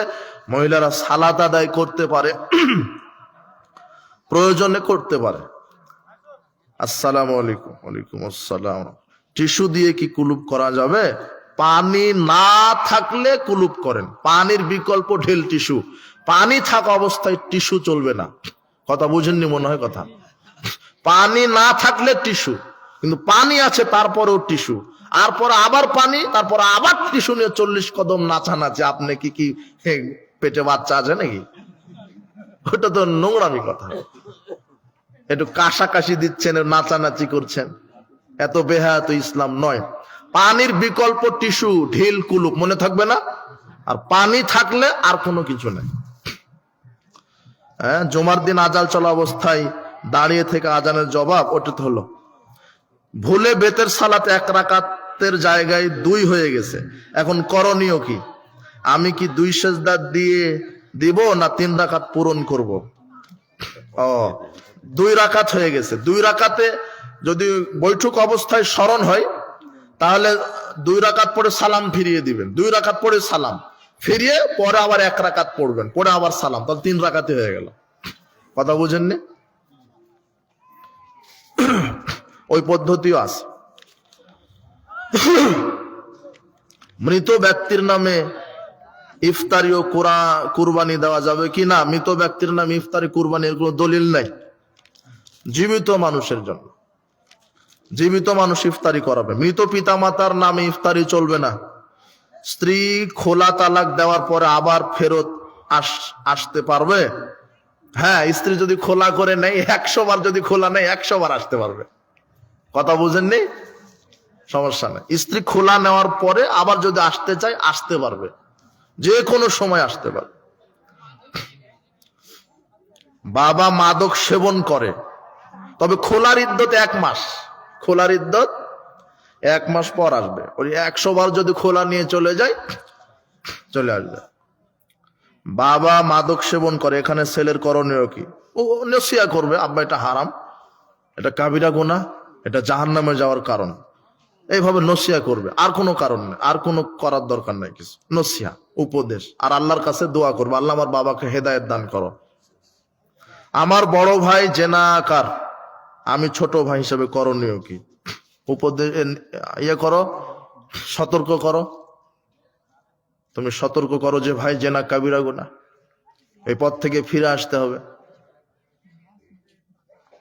A: মহিলারা সালাত আদায় করতে পারে, প্রয়োজনে করতে পারে। আসসালামু আলাইকুম। ওয়ালাইকুম আসসালাম। টিস্যু দিয়ে কি কুলুপ করা যাবে? পানি না থাকলে কুলুপ করেন, পানির বিকল্প ঢেল টিস্যু। পানি থাকা অবস্থায় টিস্যু চলবে না। কথা বুঝেননি মনে হয় কথা। পানি না থাকলে টিস্যু, কিন্তু পানি আছে তারপরেও টিস্যু, আর পরে আবার পানি, তারপর আবার টিস্যু নিয়ে 40 কদম নাচানাচি। আপনি কি পেটে বাচ্চা আছে নাকি? ওটা তো নোংরামি কথা। একটু কাশাকাশি দিচ্ছেন, নাচানাচি করছেন, এত বেহায়া তো ইসলাম নয়। পানির বিকল্প টিস্যু, ঢিল, কুলুপ, মনে থাকবে না? আর পানি থাকলে আর কোনো কিছু নেই। হ্যাঁ, জুমার দিন আজান চলা অবস্থায় দাঁড়িয়ে থেকে আজানের জবাব, ওটা তো হলো। ভুলে বেতের সালাত 1 রাকাতের জায়গায় 2 হয়ে গেছে, এখন করণীয় কি? আমি কি 2 সেজদা দিয়ে দিব না 3 রাকাত পূরণ করব? 2 রাকাত হয়ে গেছে। 2 রাকাতে যদি বৈঠক অবস্থায় স্মরণ হয় তাহলে 2 রাকাত পরে সালাম ফিরিয়ে দিবেন। 2 রাকাত পরে সালাম ফিরিয়ে পরে আবার 1 রাকাত পড়বেন, পরে আবার সালাম, তাহলে 3 রাকাতে হয়ে গেল। কথা বুঝেননি? ওই পদ্ধতিও আছে। মৃত ব্যক্তির নামে ইফতারি ও কুরবানি দেওয়া যাবে কি না? মৃত ব্যক্তির নামে ইফতারি কুরবানির কোনো দলিল নাই। জীবিত মানুষের জন্য, জীবিত মানুষ ইফতারি করাবে। মৃত পিতামাতার নামে ইফতারি চলবে না। স্ত্রী খোলা তালাক দেওয়ার পরে আবার ফেরত আসতে পারবে? হ্যাঁ, স্ত্রী যদি খোলা করে নেই, 100 বার যদি খোলা নেই 100 বার আসতে পারবে। কথা বুঝেননি? সমস্যা নেই। স্ত্রী খোলা নেওয়ার পরে আবার যদি আসতে চায় আসতে পারবে, যে কোনো সময় আসতে পারবে। বাবা মাদক সেবন করে, তবে খোলার ইদ্যত 1 মাস, খোলার ইদ্যত 1 মাস পর আসবে। ওই 100 বার যদি খোলা নিয়ে চলে যায়, চলে আসবে। বাবা মাদক সেবন করে, এখানে ছেলের করণীয় কি? ও নসিহত করবে, আব্বা এটা হারাম, এটা কাবিরা গুনাহ, এটা জাহান্নামে যাওয়ার কারণ, এইভাবে নসিহত করবে। আর কোনো কারণ নেই, আর কোনো করার দরকার নাই কিছু। নসিহত, উপদেশ, আর আল্লাহর কাছে দোয়া করবে, আল্লাহ আমার বাবাকে হেদায়েত দান করো। আমার বড় ভাই জেনাকার, আমি ছোট ভাই হিসেবে করণীয় কি? উপদেশ করো, সতর্ক করো। তুমি সতর্ক করো যে ভাই জেনা কাবিরা গুনাহ, এই পথ থেকে ফিরে আসতে হবে।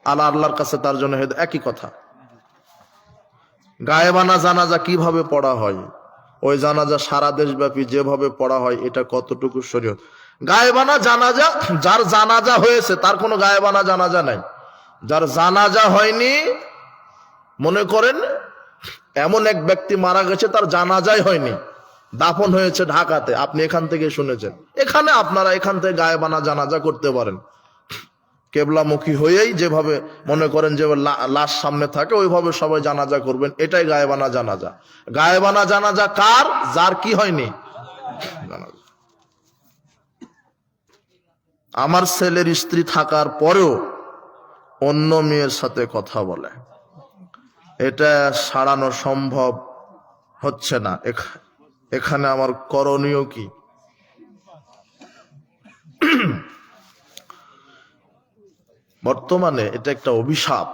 A: আল্লাহর কাছে তার জন্য একই কথা। গায়েবানা জানাজা কিভাবে পড়া হয়? ওই জানাজা সারা দেশব্যাপী যেভাবে পড়া হয়, এটা কতটুকু শরীয়ত? গায়েবানা জানাজা, যার জানাজা হয়েছে তার কোনো গায়েবানা জানাজা নাই। যার জানাজা হয়নি, মনে করেন এমন এক ব্যক্তি মারা গেছে, তার জানাজাই হয়নি, দাফন হয়েছে ঢাকাতে, আপনি এখান থেকে শুনেছেন। এখানে আপনারা এখান থেকে গায়েবানা জানাজা করতে পারেন, কেবলামুখী হয়েই, যেভাবে মনে করেন যে লাশ সামনে থাকে ওইভাবে সবাই জানাজা করবেন, এটাই গায়েবানা জানাজা। গায়েবানা জানাজা কার? যার কি হয়নি জানাজা। আমার ছেলের স্ত্রী থাকার পরেও অন্য মেয়ের সাথে কথা বলে, এটা সারানো সম্ভব হচ্ছে না, এখানে আমার করণীয় কি? বর্তমানে এটা একটা অভিশাপ,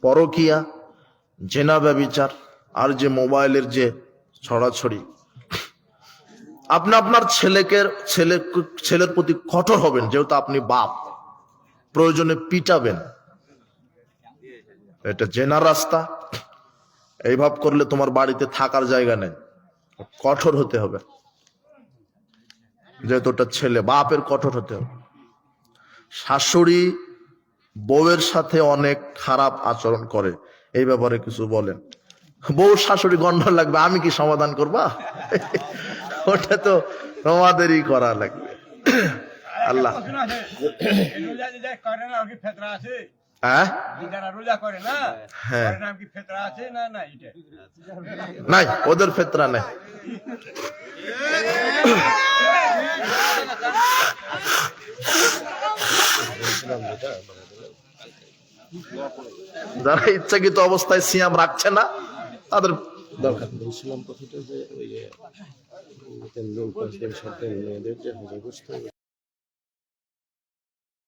A: পরকিয়া, জেনা, ব্যভিচার, আর যে মোবাইলের যে ছড়াছড়ি। আপনি আপনার ছেলের প্রতি কঠোর হবেন, যেহেতু আপনি বাপ, প্রয়োজনে পিটাবেন। এটা জেনার রাস্তা, এইভাবে করলে তোমার বাড়িতে থাকার জায়গা নেই, কঠোর হতে হবে, যেহেতু ওটা ছেলে, বাপের কঠোর হতে হবে। শাশুড়ি বউয়ের সাথে অনেক খারাপ আচরণ করে, এই ব্যাপারে কিছু বলেন। বউ শাশুড়ি গন্ডল লাগবে, আমি কি সমাধান করবা? ওটা তো তোমাদেরই করা লাগবে। আল্লাহ হ্যাঁ নাই, ওদের ফেতরা নেই। যারা ইচ্ছাকৃত অবস্থায় সিয়াম রাখছে না তাদের দরকার। বলছিলাম কথাটা যে ওই যে